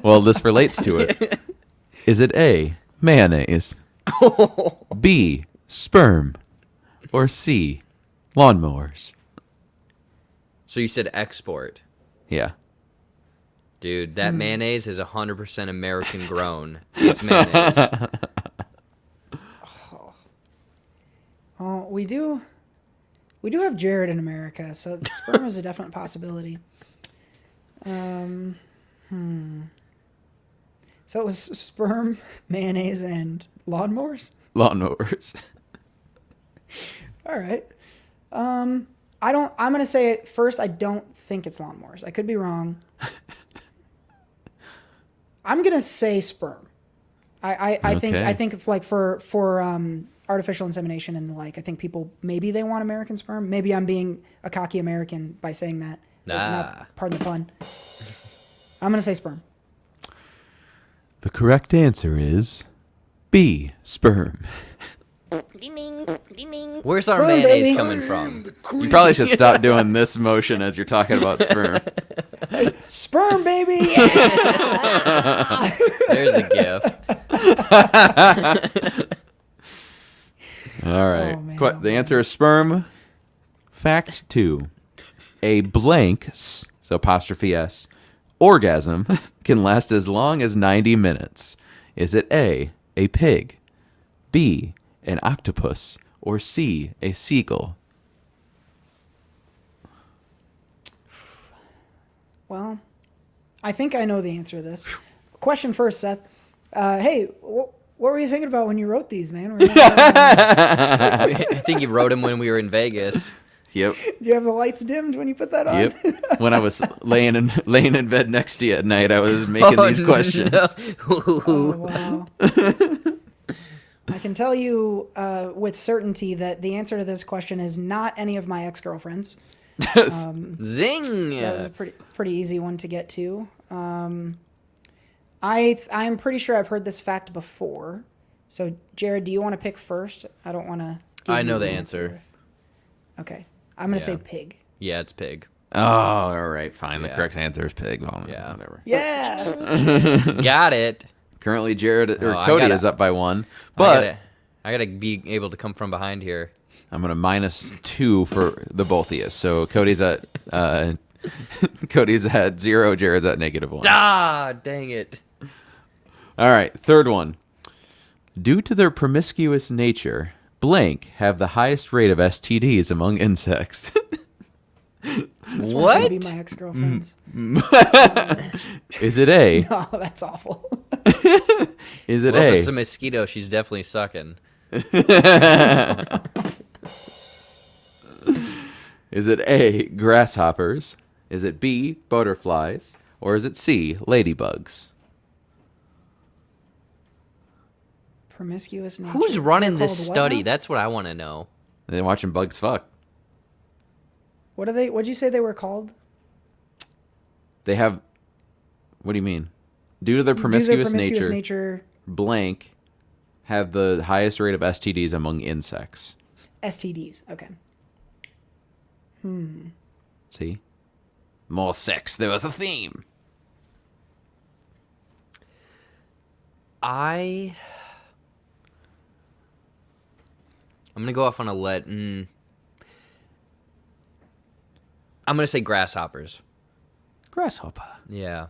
Well, this relates to it. Is it A, mayonnaise, B, sperm, or C, lawnmowers? So you said export. Yeah. Dude, that mayonnaise is 100% American grown. It's mayonnaise. Oh, we do have Jared in America, so sperm is a definite possibility. So it was sperm, mayonnaise, and lawnmowers? Lawnmowers. All right. I'm going to say it first. I don't think it's lawnmowers. I could be wrong. I'm going to say sperm. I think if, like, for artificial insemination and the like, I think people, maybe they want American sperm. Maybe I'm being a cocky American by saying that. Pardon the pun. I'm going to say sperm. The correct answer is B, sperm. Where's our Sperm, mayonnaise baby. coming from? You probably should stop doing this motion as you're talking about sperm. Sperm, baby! There's a gif. All right. Oh, man, The answer is sperm. Fact 2. A blank, so apostrophe S, orgasm can last as long as 90 minutes. Is it A, a pig, B, an octopus, or C, a seagull? Well, I think I know the answer to this. Question first, Seth. Hey, what were you thinking about when you wrote these, man? I think you wrote him when we were in Vegas. Yep. Do you have the lights dimmed when you put that on? Yep. When I was laying in bed next to you at night, I was making these questions. No. Oh, wow. I can tell you with certainty that the answer to this question is not any of my ex-girlfriends. Zing! That was a pretty easy one to get to. I'm pretty sure I've heard this fact before. So, Jared, do you want to pick first? I don't want to. I know the answer. Okay. I'm going to say pig. Yeah, it's pig. Oh, all right, fine. The Yeah. correct answer is pig. Well, Yeah. whatever. Yeah. Got it. Currently, Jared or I Cody gotta- is up by 1, but I gotta be able to come from behind here. I'm gonna -2 for the both of you. So Cody's at Cody's at 0. Jared's at -1. Ah, dang it. All right, third one. Due to their promiscuous nature, blank have the highest rate of STDs among insects. This one What? could be my ex-girlfriends. Is it A? Oh, that's awful. Is it Well, if A? it's a mosquito, she's definitely sucking. Is it A, grasshoppers? Is it B, butterflies? Or is it C, ladybugs? Promiscuous nature. Who's running They're this called what study? now? That's what I want to know. They're watching bugs fuck. What are they? What'd you say they were called? They have... What do you mean? Due to their Due to promiscuous, their promiscuous nature. blank have the highest rate of STDs among insects. STDs. Okay. See? More sex. There was a theme. I'm gonna go off on a I'm gonna say grasshoppers. Grasshopper. Yeah.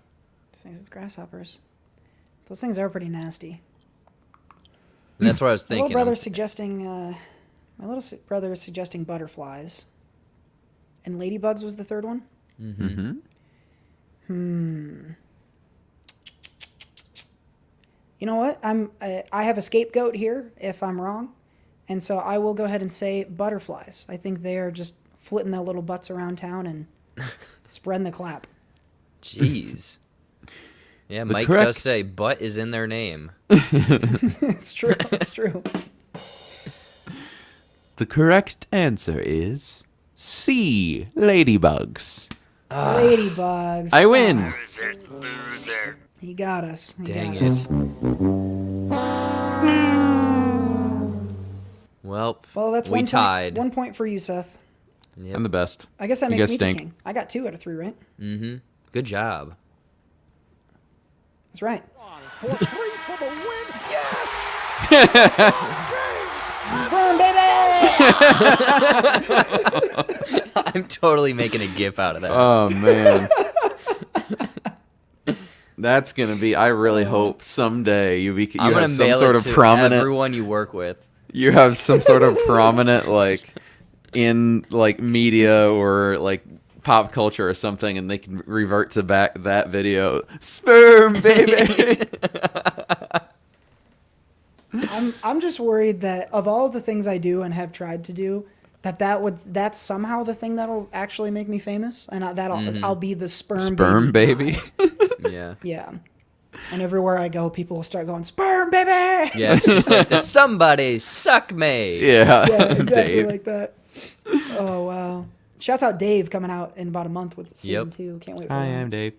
I think it's grasshoppers. Those things are pretty nasty. And that's what I was My little thinking. brother is suggesting butterflies. And ladybugs was the third one? You know what? I have a scapegoat here if I'm wrong. And so I will go ahead and say butterflies. I think they are just flitting their little butts around town and spreading the clap. Jeez. Yeah, Mike correct- does say butt is in their name. It's true. It's true. The correct answer is C. Ladybugs. Ladybugs. I win. He got us. Dang got us. it. Well, Well, we tied. 1 point for you, Seth. I'm the best. I guess that You makes guys me stink. the king. I got 2 out of 3, right? Good job. That's right. For 3 for the win. Sperm, baby! I'm totally making a gif out of that. Oh, man. That's going to be, I really hope someday you I'm gonna have some mail sort it of to prominent, everyone you work with. you have some sort of prominent, like, in, like, media or, like, pop culture or something, and they can revert to back that video. Sperm, baby! I'm just worried that of all the things I do and have tried to do, that's somehow the thing that'll actually make me famous, and I'll be the Sperm, baby. Yeah. Yeah. And everywhere I go, people will start going, sperm, baby! Yeah, it's just like this, somebody suck me. Yeah, Yeah, exactly Dave. like that. Oh, wow. Shouts out Dave coming out in about a month with season 2. Can't wait for I that. am Dave.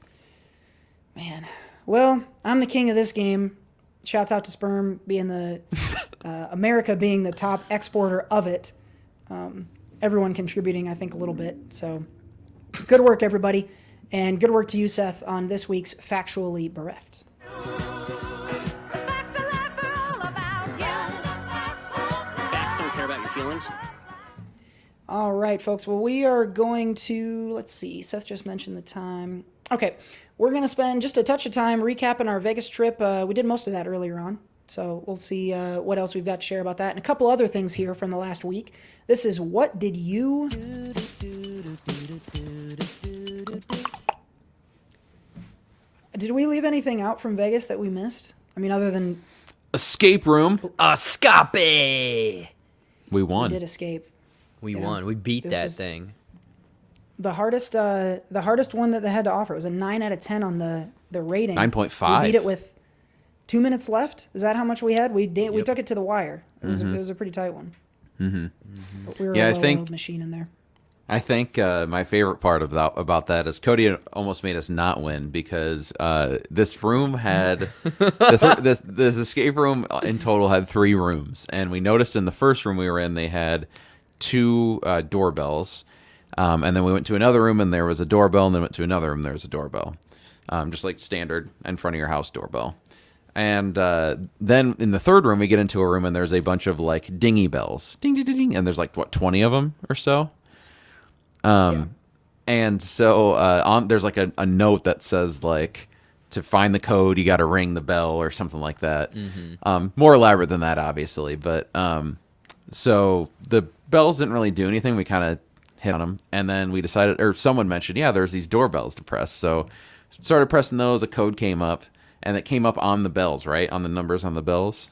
Man. Well, I'm the king of this game. Shouts out to Sperm being the America being the top exporter of it. Everyone contributing, I think, a little bit. So good work, everybody. And good work to you, Seth, on this week's Factually Bereft. Facts don't care about your feelings. All right, folks. Well, we are going to, let's see, Seth just mentioned the time. Okay, we're going to spend just a touch of time recapping our Vegas trip. We did most of that earlier on, so we'll see what else we've got to share about that. And a couple other things here from the last week. This is What Did You... Did we leave anything out from Vegas that we missed? I mean, other than Escape room. Escape! We we won. did escape. We Yeah. won. We beat This that is- thing. The hardest one that they had to offer was a 9 out of 10 on the rating. 9.5. We beat it with 2 minutes left. Is that how much we had? We took it to the wire. It was it was a pretty tight one. But we were Yeah, a I low think- machine in there. I think my favorite part about that is Cody almost made us not win because this room had this escape room in total had 3 rooms, and we noticed in the first room we were in they had 2 doorbells, and then we went to another room and there was a doorbell, and then went to another room and there was a doorbell, just like standard in front of your house doorbell. And then in the third room we get into a room and there's a bunch of like dingy bells, ding ding ding, ding, and there's like 20 of them or so. And so there's like a note that says like to find the code you got to ring the bell or something like that. More elaborate than that, obviously, but so the bells didn't really do anything. We kind of hit on them, and then we decided, or someone mentioned, yeah, there's these doorbells to press. So started pressing those. A code came up, and it came up on the bells, right, on the numbers on the bells,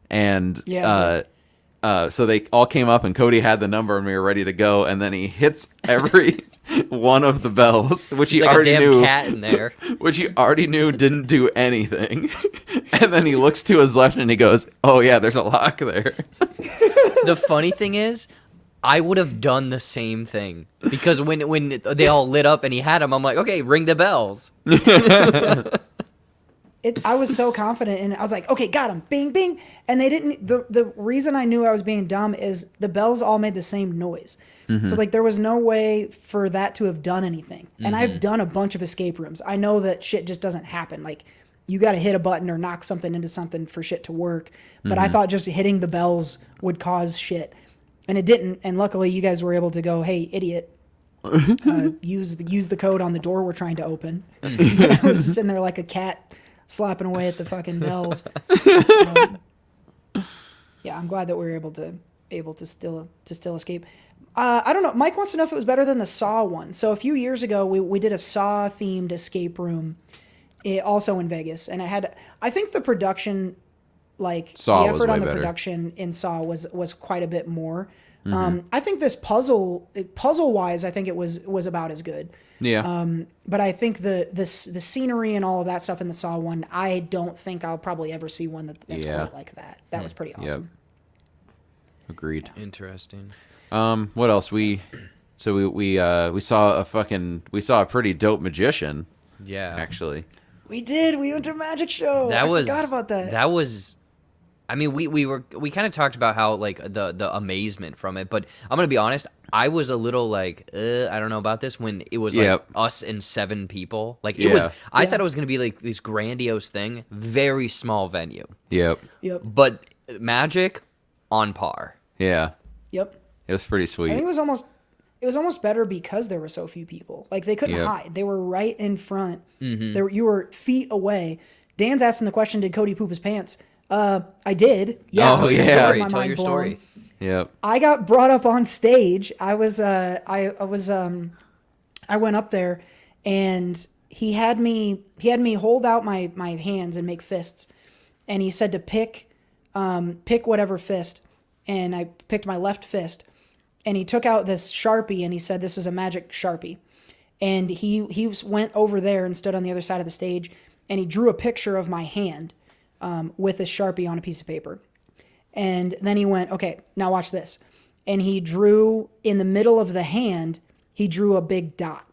and so they all came up, and Cody had the number, and we were ready to go. And then he hits every one of the bells, which he It's like a already damn knew, cat in there. which he already knew didn't do anything. And then he looks to his left, and he goes, "Oh yeah, there's a lock there." The funny thing is, I would have done the same thing because when they all lit up and he had them, I'm like, okay, ring the bells. I was so confident, and I was like, okay, got him, bing, bing. And they didn't, the reason I knew I was being dumb is the bells all made the same noise. So like there was no way for that to have done anything. And I've done a bunch of escape rooms. I know that shit just doesn't happen. Like you got to hit a button or knock something into something for shit to work. But I thought just hitting the bells would cause shit. And it didn't. And luckily you guys were able to go, hey, idiot. Use the code on the door we're trying to open. I was just sitting there like a cat slapping away at the fucking bells. Yeah, I'm glad that we were able to still escape. I don't know. Mike wants to know if it was better than the Saw one. So a few years ago, we did a Saw themed escape room, also in Vegas, and I think the production, like Saw the was effort way on the better. production in Saw was quite a bit more. I think this puzzle wise, I think it was about as good. Yeah. But I think the scenery and all of that stuff in the Saw one, I don't think I'll probably ever see one that's quite like that. That was pretty awesome. Agreed. Interesting. What else? We saw a pretty dope magician. Yeah. Actually. We did. We went to a magic show. I forgot about that. That was. I mean, we kind of talked about how like the amazement from it, but I'm gonna be honest. I was a little like, I don't know about this when it was like us and 7 people. Like it was. I thought it was gonna be like this grandiose thing, very small venue. Yep. But magic on par. Yeah. Yep. It was pretty sweet. I think it was almost better because there were so few people. Like they couldn't hide. They were right in front. You were feet away. Dan's asking the question, did Cody poop his pants? I did. Yeah. Oh, yeah. Tell your story. Yep. I got brought up on stage. I went up there and he had me hold out my hands and make fists. And he said to pick whatever fist. And I picked my left fist. And he took out this Sharpie and he said, this is a magic Sharpie. And he went over there and stood on the other side of the stage and he drew a picture of my hand with a Sharpie on a piece of paper. And then he went, okay, now watch this. And he drew in the middle of the hand, he drew a big dot.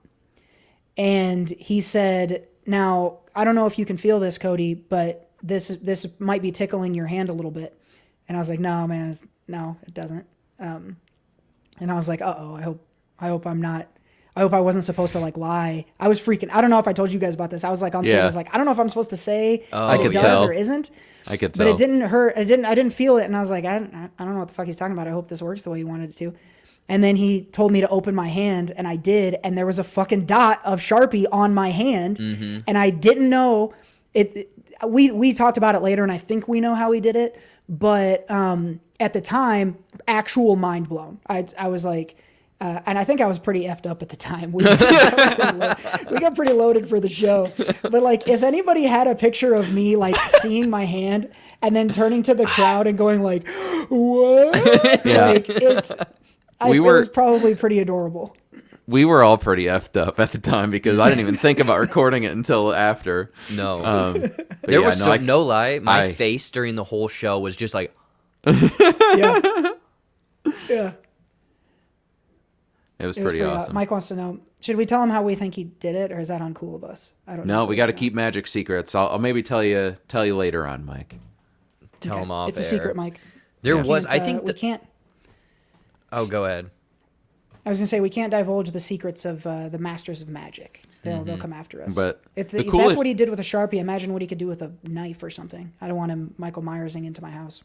And he said, now, I don't know if you can feel this, Cody, but this might be tickling your hand a little bit. And I was like, no, man, no, it doesn't. And I was like, uh-oh, I hope I wasn't supposed to like lie. I was freaking. I don't know if I told you guys about this. I was like on stage. I was like, I don't know if I'm supposed to say it does or isn't. I could tell. But it didn't hurt. I didn't feel it. And I was like, I don't know what the fuck he's talking about. I hope this works the way he wanted it to. And then he told me to open my hand and I did. And there was a fucking dot of Sharpie on my hand. And I didn't know it. We talked about it later and I think we know how he did it. But at the time, actual mind blown. I was like, and I think I was pretty effed up at the time. We got pretty loaded for the show. But like, if anybody had a picture of me like seeing my hand and then turning to the crowd and going like, "What?" Like it was probably pretty adorable. We were all pretty effed up at the time because I didn't even think about recording it until after. No, there was no lie. My face during the whole show was just like, yeah. It was pretty awesome. Mike wants to know, should we tell him how we think he did it, or is that uncool of us? I don't know. No, we got to keep magic secrets. I'll maybe tell you later on, Mike. Tell him off. It's a secret, Mike. I think we can't. Oh, go ahead. I was gonna say we can't divulge the secrets of the masters of magic. They'll come after us. But if that's what he did with a Sharpie, imagine what he could do with a knife or something. I don't want him Michael Myersing into my house.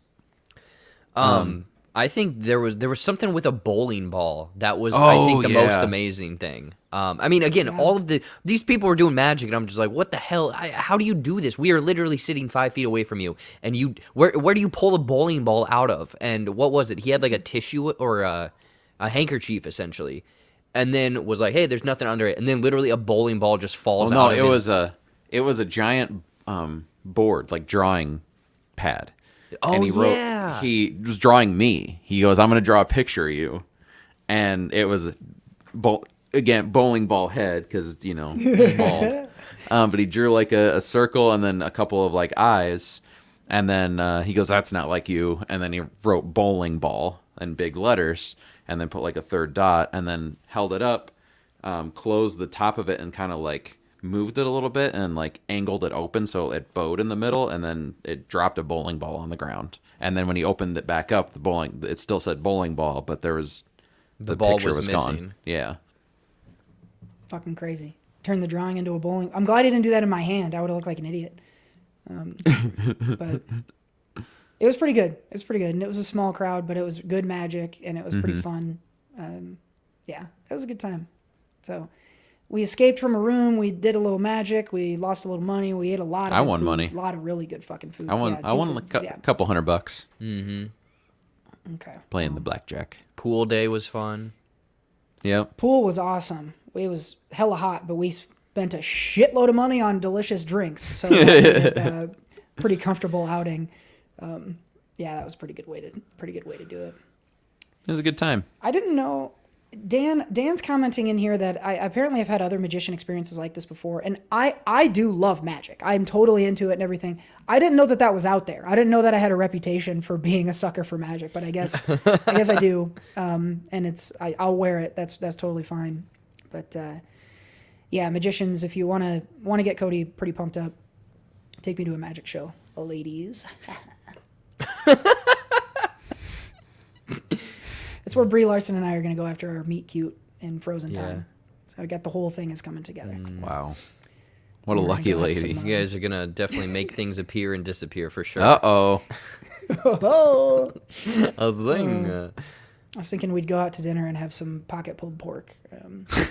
I think there was something with a bowling ball that was I think the most amazing thing. I mean, again, all of these people were doing magic, and I'm just like, what the hell? How do you do this? We are literally sitting 5 feet away from you, and where do you pull a bowling ball out of? And what was it? He had like a tissue or a handkerchief essentially, and then was like, hey, there's nothing under it, and then literally a bowling ball just falls out. No, it was a giant board, like drawing pad. Oh, and he was drawing me. He goes, I'm going to draw a picture of you. And it was, bowling ball head, because, ball. But he drew like a circle and then a couple of like eyes. And then he goes, that's not like you. And then he wrote bowling ball in big letters and then put like a third dot and then held it up, closed the top of it and kind of like moved it a little bit and like angled it open so it bowed in the middle, and then it dropped a bowling ball on the ground. And then when he opened it back up, it still said bowling ball, but there was the ball picture was missing. gone. Yeah. Fucking crazy. Turn the drawing into a bowling. I'm glad he didn't do that in my hand. I would have looked like an idiot. But it was pretty good. It was pretty good. And it was a small crowd, but it was good magic, and it was pretty fun. Yeah, it was a good time. So we escaped from a room. We did a little magic. We lost a little money. We ate a lot of I good won food, money. A lot of really good fucking food. I won different- like a couple $100 Okay. playing the blackjack. Pool day was fun. Yep. Pool was awesome. It was hella hot, but we spent a shitload of money on delicious drinks. So a pretty comfortable outing. Yeah, that was a pretty good way to do it. It was a good time. I didn't know. Dan's commenting in here that I apparently have had other magician experiences like this before, and I do love magic. I'm totally into it and everything. I didn't know that was out there. I didn't know that I had a reputation for being a sucker for magic, but I guess I do. And I'll wear it. That's totally fine. But yeah, magicians, if you want to get Cody pretty pumped up, take me to a magic show, ladies. It's where Brie Larson and I are going to go after our meet cute in Frozen time. So I got the whole thing is coming together. Wow. What a We're lucky gonna go have lady. some, You guys are gonna definitely make things appear and disappear for sure. Uh-oh. Oh, I was saying, I was thinking we'd go out to dinner and have some pocket pulled pork,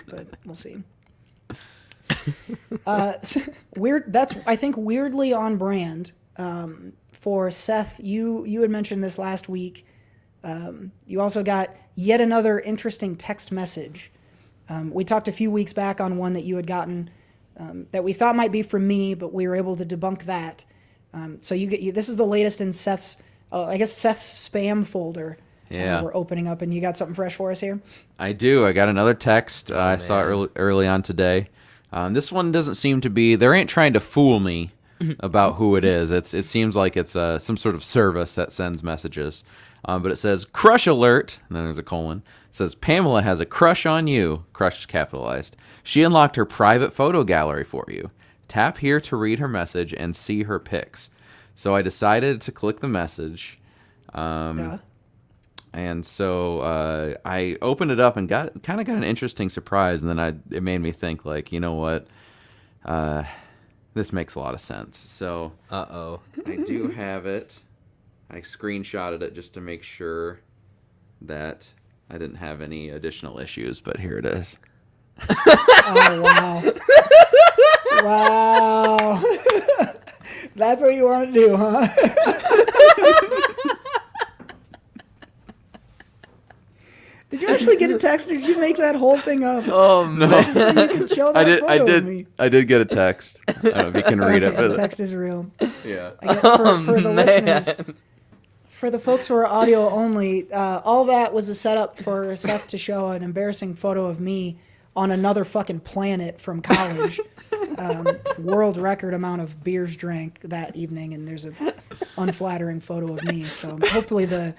but we'll see. Weird. That's I think weirdly on brand for Seth. You had mentioned this last week. You also got yet another interesting text message. We talked a few weeks back on one that you had gotten that we thought might be from me, but we were able to debunk that. So this is the latest in Seth's spam folder. Yeah. We're opening up, and you got something fresh for us here? I do. I got another text. I saw it early on today. This one doesn't seem to be. They ain't trying to fool me about who it is. It seems like it's some sort of service that sends messages. But it says crush alert, and then there's a colon. It says Pamela has a crush on you. Crush is capitalized. She unlocked her private photo gallery for you. Tap here to read her message and see her pics. So I decided to click the message. And so I opened it up and got an interesting surprise, and then it made me think, like, you know what? This makes a lot of sense. So uh-oh. I do have it. I screenshotted it just to make sure that I didn't have any additional issues, but here it is. Oh, wow. Wow. That's what you want to do, huh? Did you actually get a text, or did you make that whole thing up? Oh no! Just so you can show that photo of me. I did get a text. I don't know if you can read it, The but text is real. yeah. For the listeners, for the folks who are audio only, all that was a setup for Seth to show an embarrassing photo of me on another fucking planet from college. World record amount of beers drank that evening, and there's a unflattering photo of me. So hopefully the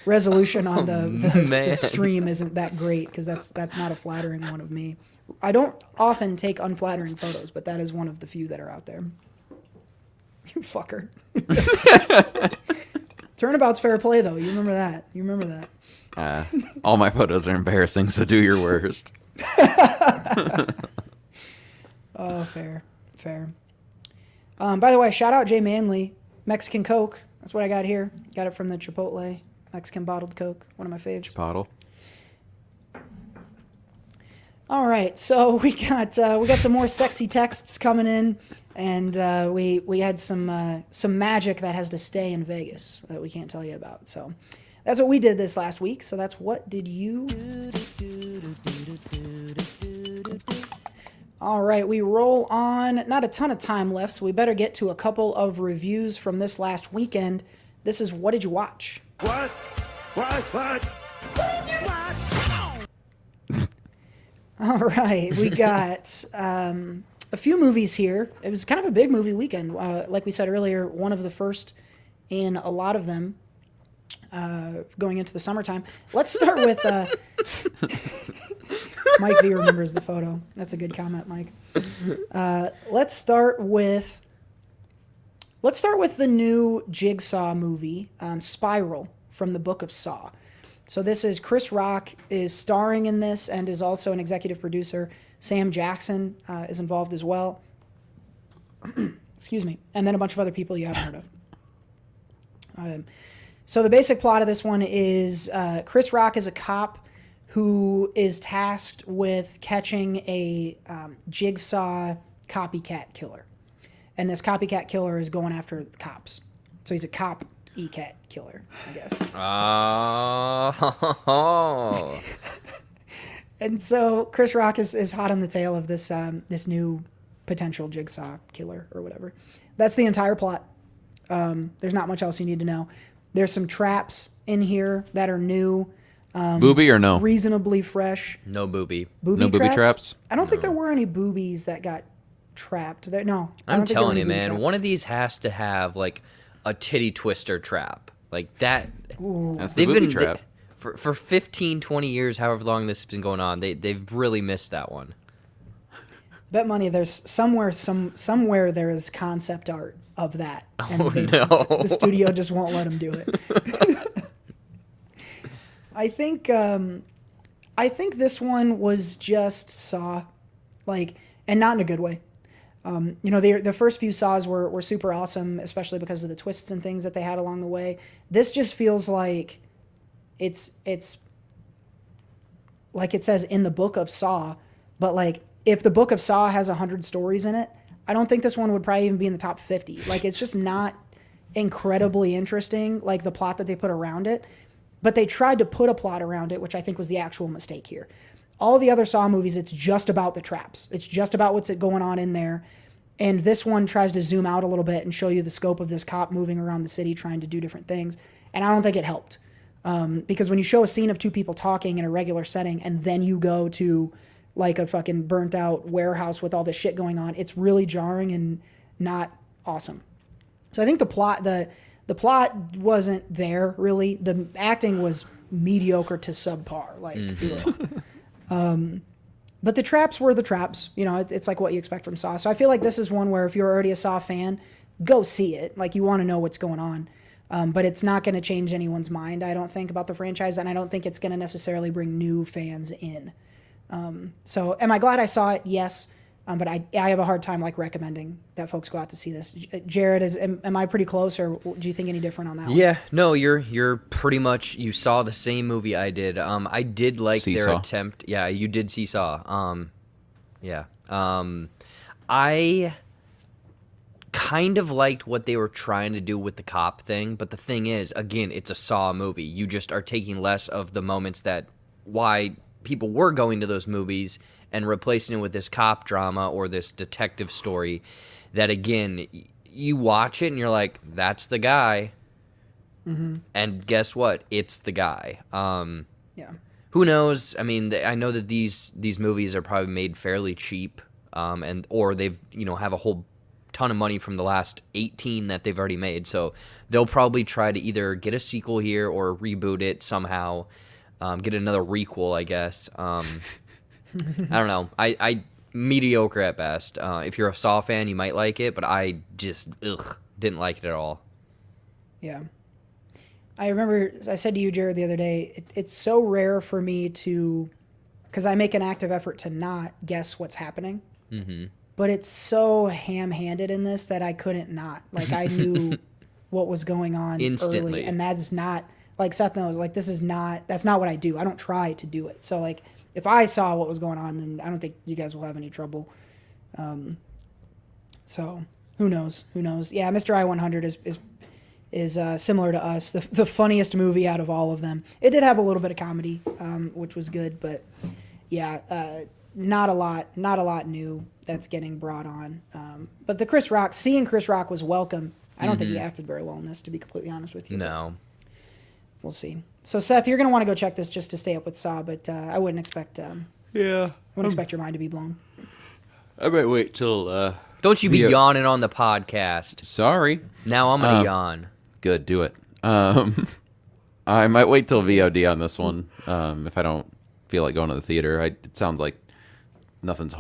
resolution on the stream isn't that great, because that's not a flattering one of me. I don't often take unflattering photos, but that is one of the few that are out there. You fucker. Turnabout's fair play, though. You remember that. All my photos are embarrassing, so do your worst. Oh, fair. By the way, shout out Jay Manley, Mexican Coke. That's what I got here. Got it from the Chipotle Mexican bottled Coke. One of my faves. Bottle. All right, so we got some more sexy texts coming in, and we had some magic that has to stay in Vegas that we can't tell you about. So that's what we did this last week. So that's what did you? All right, we roll on. Not a ton of time left, so we better get to a couple of reviews from this last weekend. This is What Did You Watch? What? All right, we got a few movies here. It was kind of a big movie weekend. Like we said earlier, one of the first in a lot of them. going into the summertime. Let's start with Mike V remembers the photo. That's a good comment, Mike. Let's start with the new Jigsaw movie, Spiral, from the Book of Saw. So this is Chris Rock is starring in this and is also an executive producer. Sam Jackson is involved as well. Excuse me. And then a bunch of other people you haven't heard of. So the basic plot of this one is Chris Rock is a cop who is tasked with catching a Jigsaw copycat killer. And this copycat killer is going after the cops. So he's a cop-cat killer, I guess. Oh. And so Chris Rock is hot on the tail of this this new potential Jigsaw killer or whatever. That's the entire plot. There's not much else you need to know. There's some traps in here that are new. Booby or no? Reasonably fresh. No booby. No booby traps? I don't think there were any boobies that got trapped. No. I'm telling you, man, one of these has to have like a titty twister trap. Like that. That's the booby trap. For 15, 20 years, however long this has been going on, they've really missed that one. Bet money there's somewhere there is concept art of that. And Oh, no. The studio just won't let them do it. I think this one was just Saw, like, and not in a good way. The first few Saws were super awesome, especially because of the twists and things that they had along the way. This just feels like it's like it says in the Book of Saw, but like if the Book of Saw has 100 stories in it, I don't think this one would probably even be in the top 50. Like, it's just not incredibly interesting, like the plot that they put around it. But they tried to put a plot around it, which I think was the actual mistake here. All the other Saw movies, it's just about the traps. It's just about what's going on in there. And this one tries to zoom out a little bit and show you the scope of this cop moving around the city trying to do different things. And I don't think it helped. Because when you show a scene of two people talking in a regular setting and then you go to like a fucking burnt out warehouse with all this shit going on, it's really jarring and not awesome. So I think the plot wasn't there really. The acting was mediocre to subpar. Like, but the traps were the traps. It's like what you expect from Saw. So I feel like this is one where if you're already a Saw fan, go see it. Like, you want to know what's going on. But it's not going to change anyone's mind, I don't think, about the franchise, and I don't think it's going to necessarily bring new fans in. So am I glad I saw it? Yes. But I have a hard time like recommending that folks go out to see this. Jared, am I pretty close, or do you think any different on that one? Yeah, no, you're pretty much, you saw the same movie I did. I did like their attempt. Yeah, you did Seesaw. I kind of liked what they were trying to do with the cop thing, but the thing is, again, it's a Saw movie. You just are taking less of the moments that why people were going to those movies and replacing it with this cop drama or this detective story that, again, you watch it and you're like, that's the guy. Mm-hmm. And guess what? It's the guy. Yeah. Who knows? I mean, I know that these movies are probably made fairly cheap, or they've, have a whole ton of money from the last 18 that they've already made. So they'll probably try to either get a sequel here or reboot it somehow, get another requel, I guess. I don't know. I mediocre at best. If you're a Saw fan, you might like it, but I just didn't like it at all. Yeah. I remember I said to you, Jared, the other day, it's so rare for me to, because I make an active effort to not guess what's happening. Mm-hmm. But it's so ham-handed in this that I couldn't not. Like, I knew what was going on instantly. Early, and that's not, like Seth knows, like, that's not what I do. I don't try to do it. So, like, if I saw what was going on, then I don't think you guys will have any trouble. So, who knows? Yeah, Mr. I-100 is similar to Us, the funniest movie out of all of them. It did have a little bit of comedy, which was good, but yeah, not a lot new that's getting brought on. But seeing Chris Rock was welcome. I don't think he acted very well in this, to be completely honest with you. No. We'll see. So Seth, you're going to want to go check this just to stay up with Saw, but I wouldn't expect expect your mind to be blown. I might wait till don't you be yawning on the podcast. Sorry. Now I'm gonna yawn. Good, do it. I might wait till VOD on this one. If I don't feel like going to the theater, it sounds like nothing's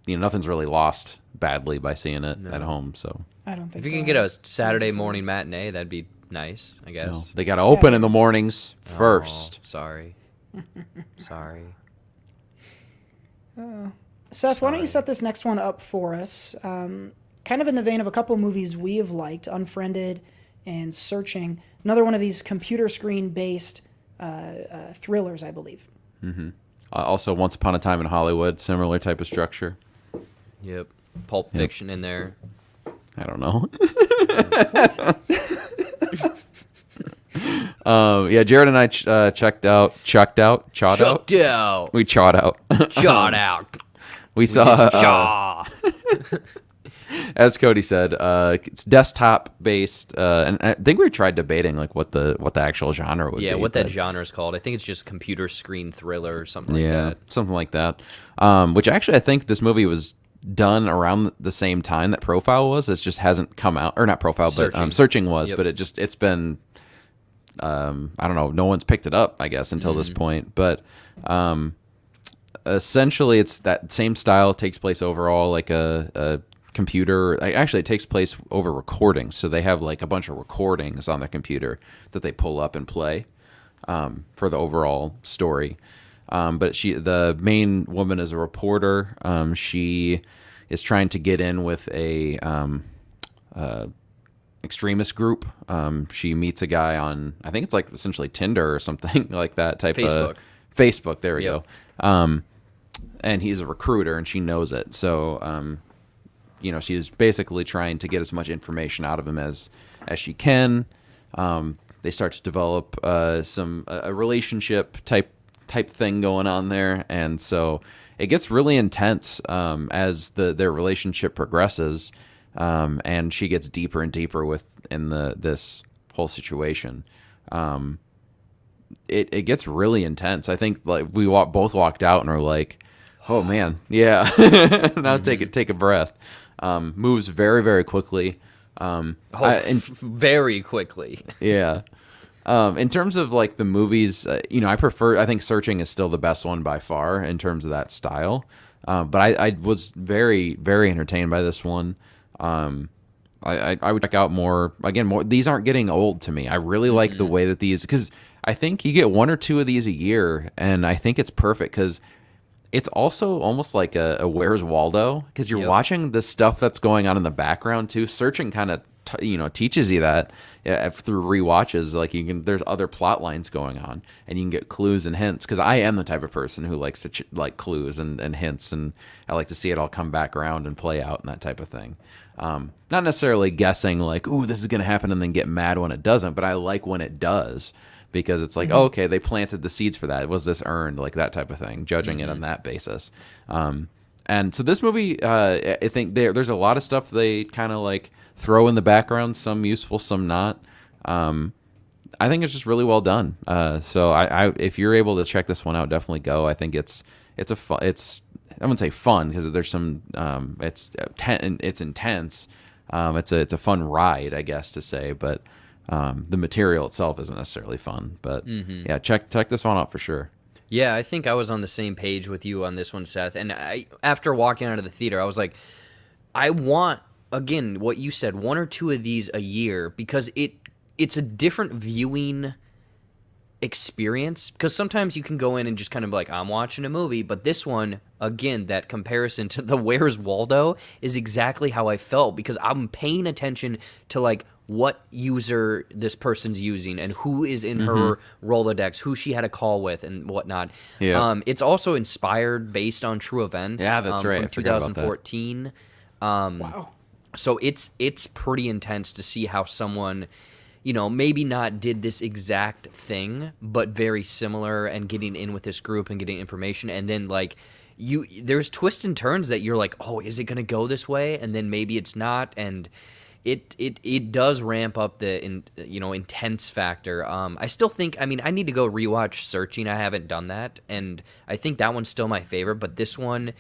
nothing's really lost badly by seeing it at home. So I don't think If you so. can get a Saturday morning matinee, that'd be nice, I guess. no, they got to open in the mornings first. Oh, sorry. Sorry. Seth, why don't you set this next one up for us? Kind of in the vein of a couple movies we have liked, Unfriended and Searching. Another one of these computer screen-based thrillers, I believe. Also, Once Upon a Time in Hollywood, similar type of structure. Yep. Pulp Fiction in there. I don't know. Yeah, Jared and I chawed out. Chucked out. We chawed out. Shot out. We saw, Jaw. as Cody said, it's desktop based, and I think we tried debating like what the actual genre would be. Yeah, what that but- genre is called. I think it's just computer screen thriller or something Yeah, like that. something like that. Which actually, I think this movie was done around the same time that Profile was. It just hasn't come out, or not Profile, but Searching was. Yep. But it's been, I don't know. No one's picked it up, I guess, until this point. But essentially, it's that same style. Takes place overall like a computer. Actually, it takes place over recordings. So they have like a bunch of recordings on their computer that they pull up and play for the overall story. But the main woman is a reporter. She is trying to get in with a extremist group. She meets a guy on, I think it's like essentially Tinder or something like that type Facebook. of Facebook. There we Yep. go. And he's a recruiter, and she knows it. So, she's basically trying to get as much information out of him as she can. They start to develop a relationship type thing going on there, and so it gets really intense as their relationship progresses, and she gets deeper and deeper within this whole situation. It gets really intense. I think like we both walked out and were like, "Oh man, yeah." Now take a breath. Moves very, very quickly. Very quickly. Yeah. In terms of like the movies, I think Searching is still the best one by far in terms of that style. But I was very, very entertained by this one. I would check out more. Again, more. These aren't getting old to me. I really like the way that these, because I think you get one or two of these a year, and I think it's perfect because it's also almost like a Where's Waldo, because you're watching the stuff that's going on in the background too. Searching kind of teaches you that through rewatches. Like there's other plot lines going on, and you can get clues and hints. Because I am the type of person who likes to like clues and hints, and I like to see it all come back around and play out and that type of thing. Not necessarily guessing like, ooh, this is gonna happen, and then get mad when it doesn't. But I like when it does. Because it's like, oh, okay, they planted the seeds for that. Was this earned? Like that type of thing, judging it on that basis. And so this movie, I think there's a lot of stuff they kind of like throw in the background, some useful, some not. I think it's just really well done. So I if you're able to check this one out, definitely go. I think it's I wouldn't say fun because there's some it's intense. It's a fun ride, I guess to say, but. The material itself isn't necessarily fun, but yeah, check this one out for sure. Yeah, I think I was on the same page with you on this one, Seth. And after walking out of the theater, I was like, I want, again, what you said, one or two of these a year, because it's a different viewing experience. Because sometimes you can go in and just kind of like, I'm watching a movie, but this one, again, that comparison to the Where's Waldo is exactly how I felt, because I'm paying attention to like what user this person's using and who is in her Rolodex, who she had a call with and whatnot. Yeah. It's also inspired based on true events. Yeah, that's right. From I forgot about that. 2014. Wow. So it's pretty intense to see how someone, maybe not did this exact thing, but very similar, and getting in with this group and getting information. And then like there's twists and turns that you're like, oh, is it going to go this way? And then maybe it's not. And it does ramp up the intense factor. I still think, I need to go rewatch Searching. I haven't done that, and I think that one's still my favorite. But this one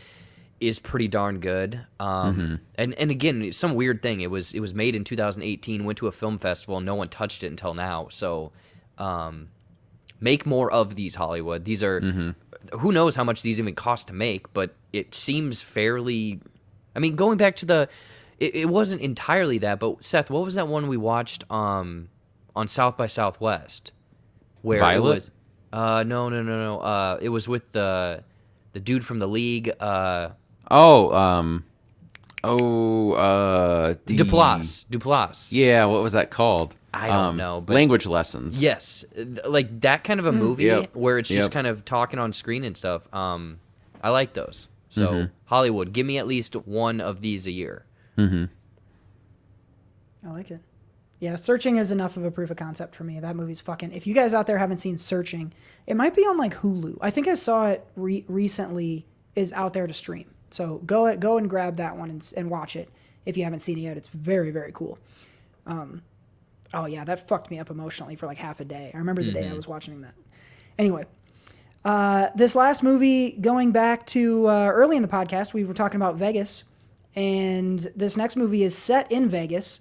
is pretty darn good. And again, some weird thing. It was made in 2018. Went to a film festival. No one touched it until now. So make more of these, Hollywood. These are who knows how much these even cost to make, but it seems fairly. I mean, going back to it wasn't entirely that, but Seth, what was that one we watched on South by Southwest? Where Violet? it was no. It was with the dude from the League. Duplass. Yeah, what was that called? I don't know. But Language lessons. yes, like that kind of a movie Yep. where it's just Yep. kind of talking on screen and stuff. I like those. So Hollywood, give me at least one of these a year. I like it. Yeah, Searching is enough of a proof of concept for me. That movie's fucking. If you guys out there haven't seen Searching, it might be on like Hulu. I think I saw it recently. Is out there to stream. So go and grab that one and watch it if you haven't seen it yet. It's very, very cool. Oh yeah, that fucked me up emotionally for like half a day. I remember the day I was watching that. Anyway, this last movie, going back to early in the podcast, we were talking about Vegas, and this next movie is set in Vegas.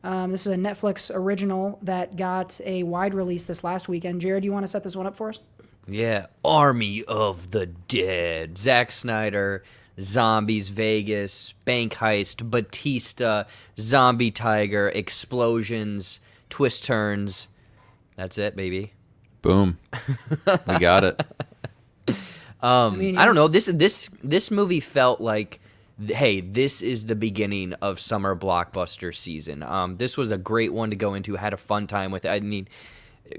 This is a Netflix original that got a wide release this last weekend. Jared, do you want to set this one up for us? Yeah, Army of the Dead. Zack Snyder, zombies, Vegas, bank heist, Batista, zombie tiger, explosions, twist turns. That's it, baby. Boom. We got it. I don't know. This movie felt like, hey, this is the beginning of summer blockbuster season. This was a great one to go into. Had a fun time with it. I mean,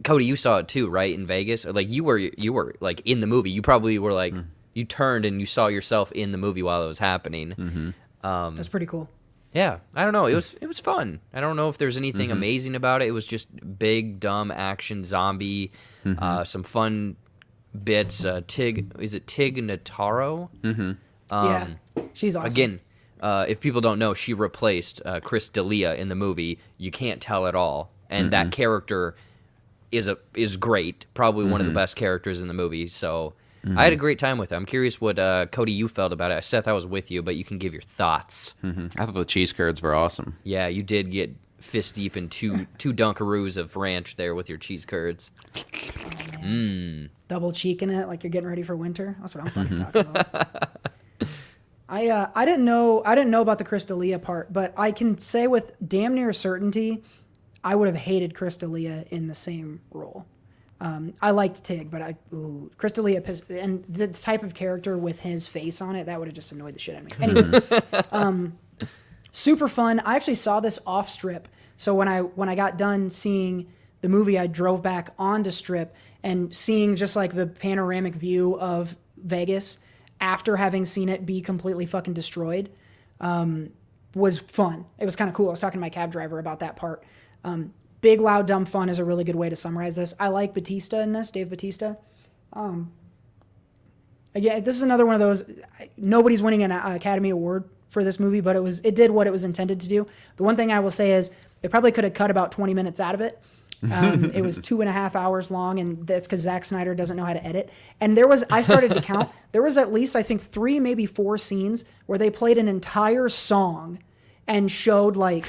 Cody, you saw it too, right, in Vegas? Like you were like in the movie. You probably were like you turned and you saw yourself in the movie while it was happening. That's pretty cool. Yeah, I don't know. It was fun. I don't know if there's anything amazing about it. It was just big, dumb action zombie, some fun bits. Is it Tig Notaro? Yeah, she's awesome. Again, if people don't know, she replaced Chris D'Elia in the movie. You can't tell at all, and that character is great. Probably one of the best characters in the movie. So I had a great time with it. I'm curious what Cody you felt about it. Seth, I was with you, but you can give your thoughts. I thought the cheese curds were awesome. Yeah, you did get fist deep in two Dunkaroos of ranch there with your cheese curds. Double cheeking it like you're getting ready for winter. That's what I'm fucking talking about. I didn't know about the Chris D'Elia part, but I can say with damn near certainty, I would have hated Chris D'Elia in the same role. I liked Tig, but Chris D'Elia and the type of character with his face on it, that would have just annoyed the shit out of me. Anyway, super fun. I actually saw this off Strip, so when I got done seeing the movie, I drove back onto Strip and seeing just like the panoramic view of Vegas after having seen it be completely fucking destroyed was fun. It was kind of cool. I was talking to my cab driver about that part. Big, loud, dumb fun is a really good way to summarize this. I like Batista in this, Dave Batista. Again, this is another one of those, nobody's winning an Academy Award for this movie, but it did what it was intended to do. The one thing I will say is they probably could have cut about 20 minutes out of it. It was 2.5 hours long, and that's because Zack Snyder doesn't know how to edit. And I started to count, there was at least, I think, 3, maybe 4 scenes where they played an entire song and showed like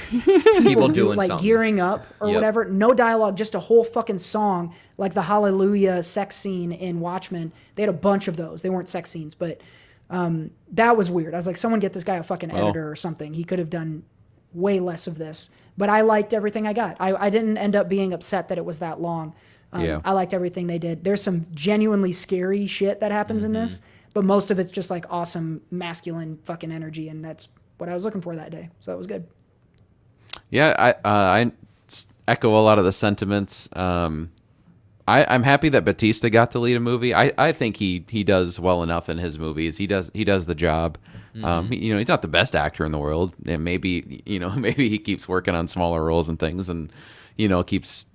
people doing like something. gearing up or Yep. whatever. No dialogue, just a whole fucking song, like the Hallelujah sex scene in Watchmen. They had a bunch of those. They weren't sex scenes, but that was weird. I was like, someone get this guy a fucking editor or something. He could have done way less of this. But I liked everything I got. I didn't end up being upset that it was that long. I liked everything they did. There's some genuinely scary shit that happens in this, but most of it's just like awesome masculine fucking energy, and that's what I was looking for that day. So that was good. Yeah, I echo a lot of the sentiments. I'm happy that Batista got to lead a movie. I think he does well enough in his movies. He does the job. He's not the best actor in the world, and maybe he keeps working on smaller roles and things, and keeps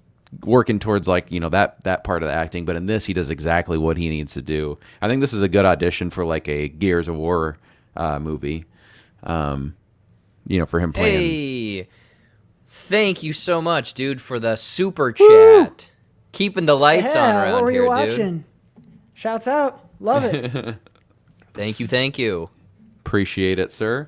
working towards that part of the acting. But in this, he does exactly what he needs to do. I think this is a good audition for like a Gears of War movie. For him playing. Hey, thank you so much, dude, for the super chat. Keeping the lights on around what were here, you dude. watching? Shouts out. Love it. Thank you. Appreciate it, sir.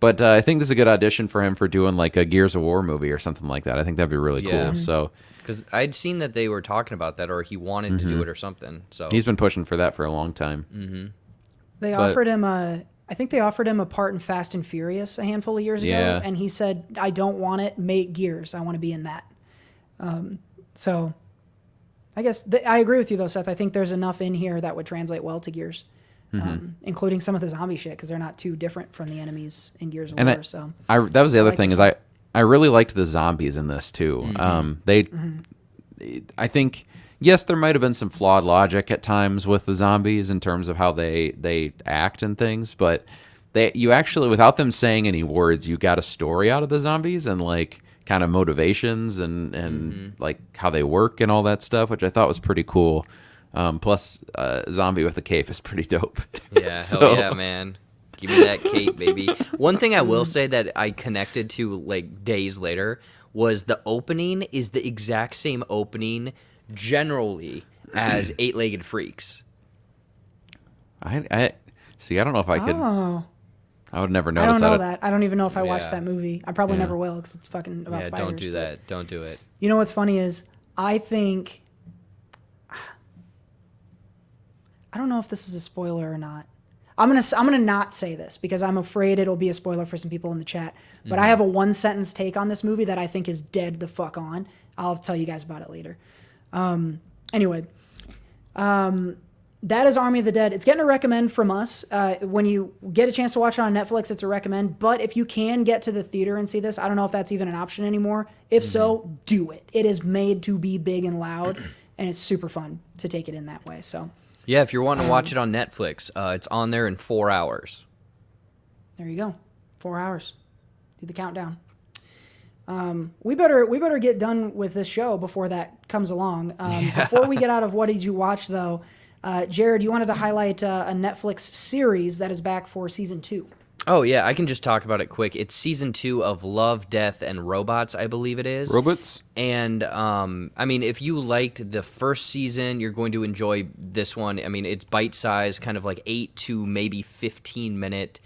But I think this is a good audition for him for doing like a Gears of War movie or something like that. I think that'd be really cool. So because I'd seen that they were talking about that, or he wanted to do it or something. So he's been pushing for that for a long time. They offered him I think they offered him a part in Fast and Furious a handful of years ago, and he said, "I don't want it. Make Gears. I want to be in that." So, I guess I agree with you though, Seth. I think there's enough in here that would translate well to Gears, including some of the zombie shit because they're not too different from the enemies in Gears of War. That was the other thing is I really liked the zombies in this too. I think. Yes, there might have been some flawed logic at times with the zombies in terms of how they act and things, but you actually, without them saying any words, you got a story out of the zombies and like kind of motivations and like how they work and all that stuff, which I thought was pretty cool. Plus, zombie with a cape is pretty dope. Yeah, hell yeah, man. Give me that cape, baby. One thing I will say that I connected to like days later was the opening is the exact same opening generally as Eight-Legged Freaks. I see. I don't know if I could. Oh, I would never I notice don't know that. I don't even know if I watched Yeah. that movie. I probably never will because it's fucking about spiders. Don't do that. Don't do it. You know what's funny is I think I don't know if this is a spoiler or not. I'm gonna not say this because I'm afraid it'll be a spoiler for some people in the chat. But I have a 1-sentence take on this movie that I think is dead the fuck on. I'll tell you guys about it later. Anyway, that is Army of the Dead. It's getting a recommend from us. When you get a chance to watch it on Netflix, it's a recommend. But if you can get to the theater and see this, I don't know if that's even an option anymore. If so, do it. It is made to be big and loud, and it's super fun to take it in that way. So Yeah, if you're wanting to watch it on Netflix, it's on there in 4 hours. there you go. 4 hours. Do the countdown. We better get done with this show before that comes along. Before we get out of what did you watch though, Jared, you wanted to highlight a Netflix series that is back for season 2. Oh yeah, I can just talk about it quick. It's season 2 of Love, Death, and Robots, I believe it is. Robots? And I mean, if you liked the first season, you're going to enjoy this one. I mean, it's bite-sized, kind of like 8 to maybe 15-minute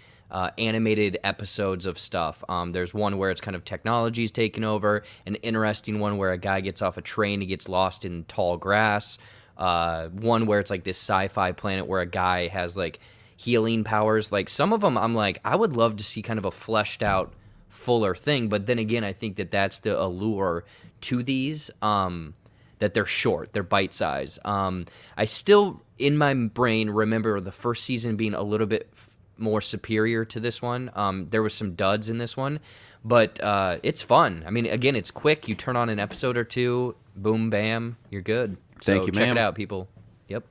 animated episodes of stuff. There's one where it's kind of technology's taken over, an interesting one where a guy gets off a train, he gets lost in tall grass. One where it's like this sci-fi planet where a guy has like healing powers. Like some of them I'm like, I would love to see kind of a fleshed out fuller thing, but then again I think that that's the allure to these, that they're short, they're bite-sized. I still in my brain remember the first season being a little bit more superior to this one. There was some duds in this one, but it's fun. I mean, again, it's quick. You turn on an episode or two, boom, bam, you're good. Thank you, check ma'am. it out, people. Yep.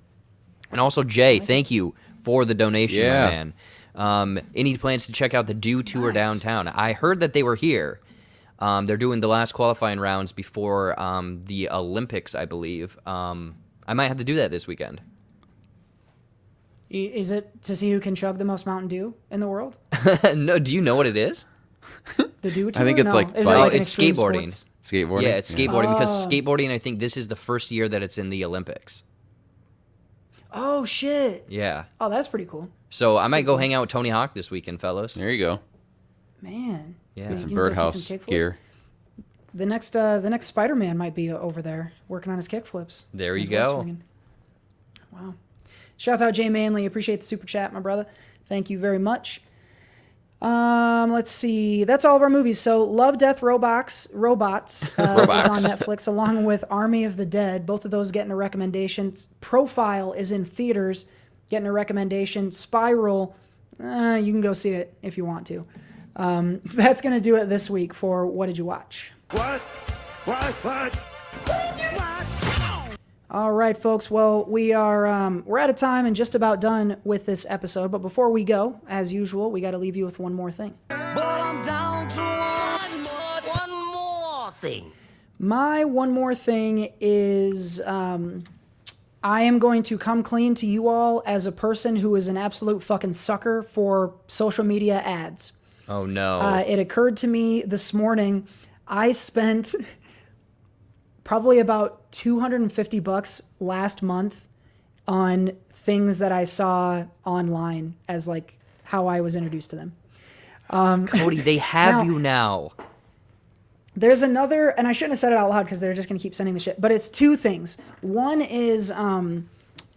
And also, Jay, thank you for the donation, my man. Any plans to check out the Do Tour downtown? I heard that they were here. They're doing the last qualifying rounds before the Olympics, I believe. I might have to do that this weekend. Is it to see who can chug the most Mountain Dew in the world? No, do you know what it is? The Dew Tour? I think it's No. like Is bike. it like an It's extreme skateboarding. sports? Skateboarding? Yeah, it's skateboarding because skateboarding, I think this is the first year that it's in the Olympics. Oh shit! Yeah. Oh, that's pretty cool, So I might go hang out with Tony Hawk this weekend, fellas. There you go. man. Yeah. Get some You can go see birdhouse some kickflips. gear. The next Spider-Man might be over there working on his kickflips. There you His web go. swinging. Wow. Shouts out Jay Manley. Appreciate the super chat, my brother. Thank you very much. Let's see. That's all of our movies. So Love, Death, Robots is on Netflix along with Army of the Dead. Both of those getting a recommendation. Profile is in theaters, getting a recommendation. Spiral, you can go see it if you want to. That's going to do it this week for What Did You Watch? What? All right, folks. Well, we're out of time and just about done with this episode. But before we go, as usual, we got to leave you with one more thing. But I'm down to one more thing. My one more thing is I am going to come clean to you all as a person who is an absolute fucking sucker for social media ads. Oh, no. It occurred to me this morning, I spent probably about $250 last month on things that I saw online as like how I was introduced to them. Cody, they have now- you now. There's another, and I shouldn't have said it out loud because they're just going to keep sending the shit. But it's two things. One is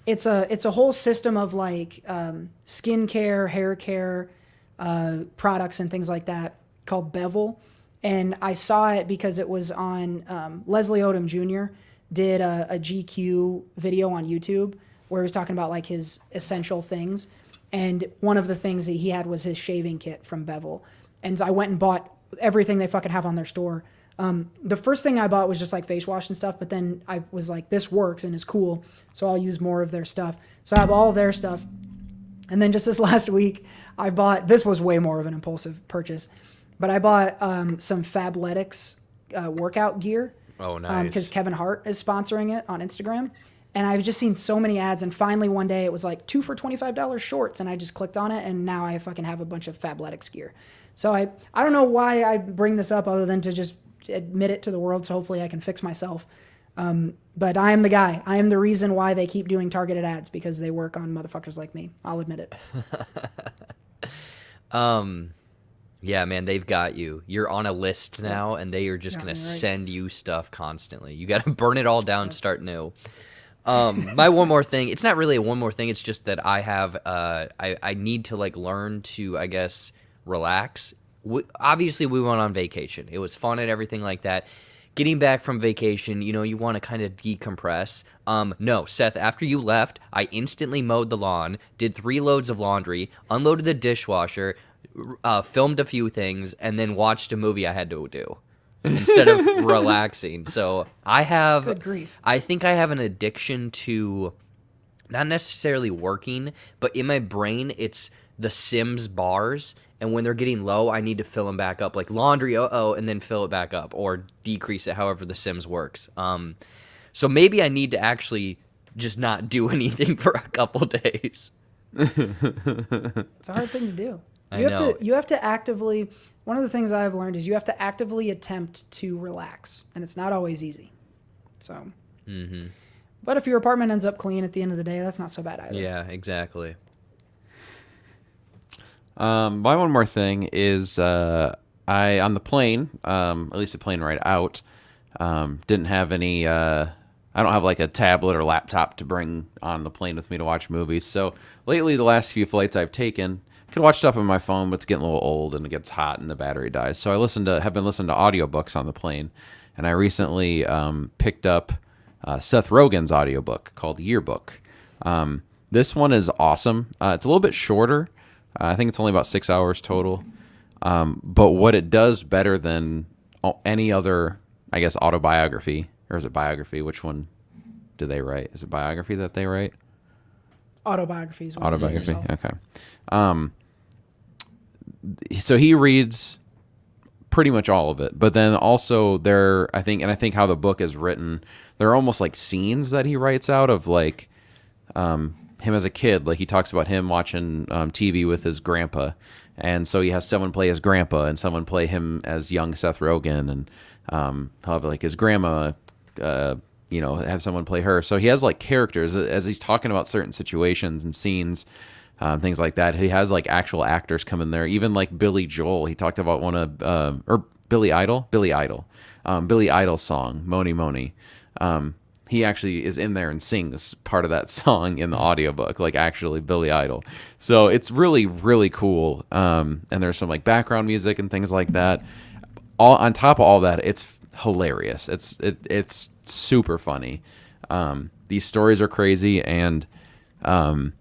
it's a whole system of like skincare, hair care products and things like that called Bevel. And I saw it because it was on Leslie Odom Jr. did a GQ video on YouTube where he was talking about like his essential things. And one of the things that he had was his shaving kit from Bevel. And so I went and bought everything they fucking have on their store. The first thing I bought was just like face wash and stuff, but then I was like, this works and is cool, so I'll use more of their stuff. So I have all of their stuff. And then just this last week, I bought, this was way more of an impulsive purchase, but I bought some Fabletics workout gear. Oh, nice. Because Kevin Hart is sponsoring it on Instagram. And I've just seen so many ads, and finally one day it was like 2 for $25 shorts, and I just clicked on it, and now I fucking have a bunch of Fabletics gear. So I don't know why I bring this up other than to just admit it to the world, so hopefully I can fix myself. But I am the guy. I am the reason why they keep doing targeted ads, because they work on motherfuckers like me. I'll admit it. Yeah, man, they've got you. You're on a list now, and they are just Got going to me right. send you stuff constantly. You got to burn it all down and start new. My one more thing, it's not really a one more thing, it's just that I have, I need to like learn to, I guess, relax. Obviously, we went on vacation. It was fun and everything like that. Getting back from vacation, you know, you want to kind of decompress. No, Seth, after you left, I instantly mowed the lawn, did 3 loads of laundry, unloaded the dishwasher, filmed a few things, and then watched a movie I had to do instead of relaxing. So I have, Good grief. I think I have an addiction to not necessarily working, but in my brain, it's the Sims bars. And when they're getting low, I need to fill them back up, like laundry, and then fill it back up or decrease it, however the Sims works. So maybe I need to actually just not do anything for a couple days. It's a hard thing to do. I know. You have to actively, one of the things I've learned is you have to actively attempt to relax, and it's not always easy. So, but if your apartment ends up clean at the end of the day, that's not so bad either. Yeah, exactly. My one more thing is I on the plane, at least the plane ride out, didn't have any. I don't have like a tablet or laptop to bring on the plane with me to watch movies. So lately, the last few flights I've taken, I could watch stuff on my phone, but it's getting a little old and it gets hot and the battery dies. So have been listening to audiobooks on the plane, and I recently picked up Seth Rogen's audiobook called Yearbook. This one is awesome. It's a little bit shorter. I think it's only about 6 hours total. But what it does better than any other, I guess, autobiography, or is it biography? Which one do they write? Is it biography that they write? Autobiographies. Autobiography. Okay. So he reads pretty much all of it, but then also I think how the book is written, there are almost like scenes that he writes out of like, him as a kid. Like he talks about him watching TV with his grandpa, and so he has someone play his grandpa and someone play him as young Seth Rogen, and he'll have like his grandma, have someone play her. So he has like characters as he's talking about certain situations and scenes, things like that. He has like actual actors come in there, even like Billy Joel. He talked about one of or Billy Idol's song Moni Moni. He actually is in there and sings part of that song in the audiobook, like actually Billy Idol. So it's really, really cool. And there's some like background music and things like that. All on top of all that, it's hilarious. It's super funny. These stories are crazy, and I'm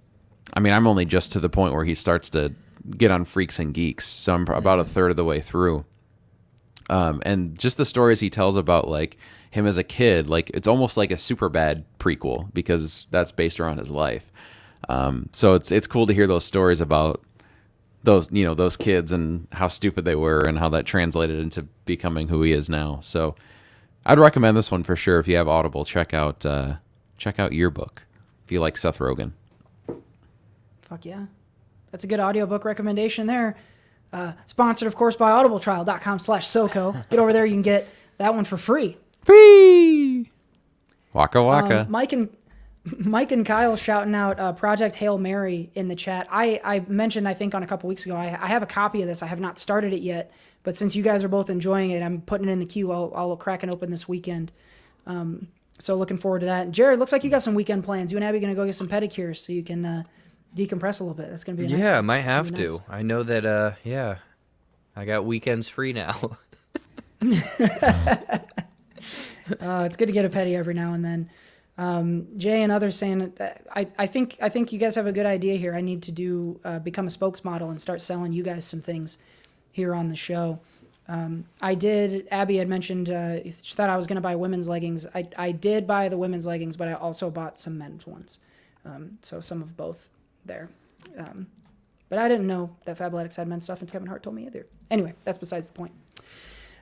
only just to the point where he starts to get on Freaks and Geeks, so I'm about a third of the way through. And just the stories he tells about like him as a kid, like it's almost like a Superbad prequel because that's based around his life. So it's cool to hear those stories about those kids and how stupid they were and how that translated into becoming who he is now. So I'd recommend this one for sure. If you have Audible, check out Yearbook if you like Seth Rogen. Fuck yeah. That's a good audiobook recommendation there. Sponsored, of course, by audibletrial.com/SoCo. Get over there. You can get that one for free. Free! Waka waka. Mike Mike and Kyle shouting out Project Hail Mary in the chat. I mentioned, I think on a couple weeks ago, I have a copy of this. I have not started it yet, but since you guys are both enjoying it, I'm putting it in the queue. I'll crack it open this weekend. So looking forward to that. Jared, looks like you got some weekend plans. You and Abby going to go get some pedicures so you can decompress a little bit. That's going to be a nice Yeah, I one. might have Be nice. to. I know that, I got weekends free now. It's good to get a pedi every now and then. Jay and others saying that I think you guys have a good idea here. I need to become a spokesmodel and start selling you guys some things here on the show. Abby had mentioned she thought I was going to buy women's leggings. I did buy the women's leggings, but I also bought some men's ones. So some of both there. But I didn't know that Fabletics had men's stuff, and Kevin Hart told me either. Anyway, that's besides the point.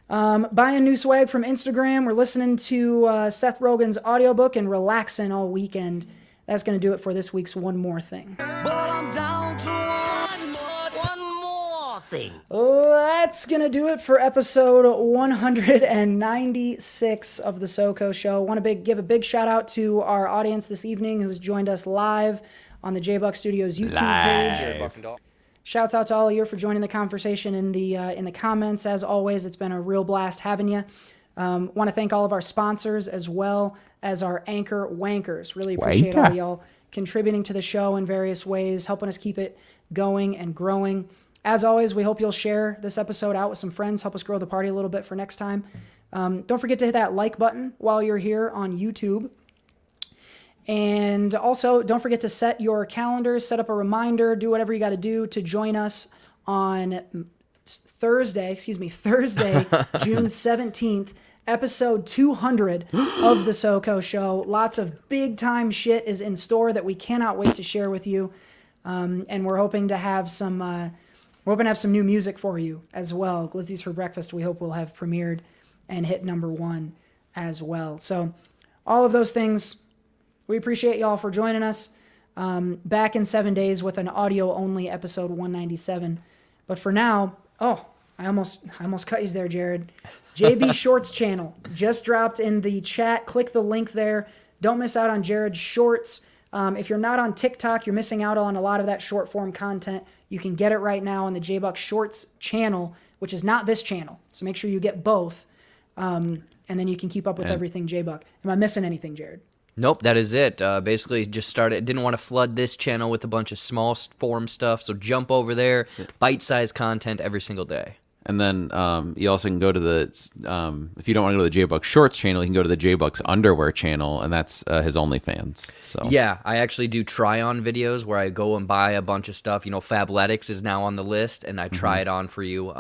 Buying new swag from Instagram. We're listening to Seth Rogen's audiobook and relaxing all weekend. That's going to do it for this week's One More Thing. But I'm down to one more thing. That's going to do it for episode 196 of the SoCo Show. Want to give a big shout out to our audience this evening who's joined us live on the J-Buck Studios YouTube page. Jared Buckendall. Shouts out to all of you for joining the conversation in the comments. As always, it's been a real blast having you. Want to thank all of our sponsors as well as our anchor wankers. Really appreciate all y'all contributing to the show in various ways, helping us keep it going and growing. As always, we hope you'll share this episode out with some friends, help us grow the party a little bit for next time. Don't forget to hit that like button while you're here on YouTube. And also, don't forget to set your calendars, set up a reminder, do whatever you got to do to join us on Thursday, June 17th, episode 200 of the SoCo Show. Lots of big time shit is in store that we cannot wait to share with you. And we're hoping to have some new music for you as well. Glizzy's for Breakfast, we hope will have premiered and hit number 1 as well. So all of those things, we appreciate y'all for joining us. Back in 7 days with an audio-only episode 197. But for now, I almost cut you there, Jared. JB Shorts channel just dropped in the chat. Click the link there. Don't miss out on Jared's shorts. If you're not on TikTok, you're missing out on a lot of that short-form content. You can get it right now on the J-Buck Shorts channel, which is not this channel. So make sure you get both. And then you can keep up with everything J-Buck. Am I missing anything, Jared? Nope, that is it. Basically, just started. Didn't want to flood this channel with a bunch of small form stuff, so jump over there. Bite-sized content every single day. And then you also can go to the, if you don't want to go to the J-Buck Shorts channel, you can go to the J-Buck's Underwear channel, and that's his OnlyFans. So Yeah, I actually do try-on videos where I go and buy a bunch of stuff. You know, Fabletics is now on the list, and I try it on for you.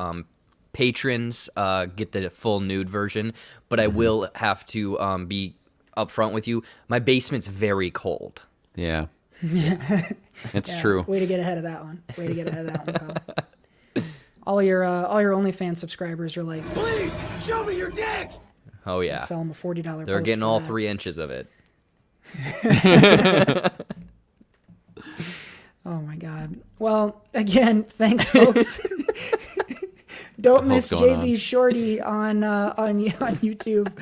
Patrons get the full nude version, but I will have to be upfront with you. My basement's very cold. Yeah. It's true. Way to get ahead of that one. Pal. All your OnlyFans subscribers are like, Please, show me your dick! Oh, yeah. sell them a $40 They're post getting for all that. 3 inches of it. Oh my God. Well, again, thanks, folks. Don't miss What's going JB Shorty on YouTube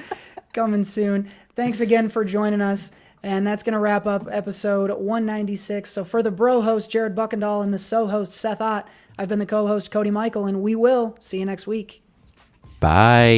coming soon. Thanks again for joining us. And that's going to wrap up episode 196. So for the bro host, Jared Buckendall, and the so-host, Seth Ott, I've been the co-host, Cody Michael, and we will see you next week. Bye.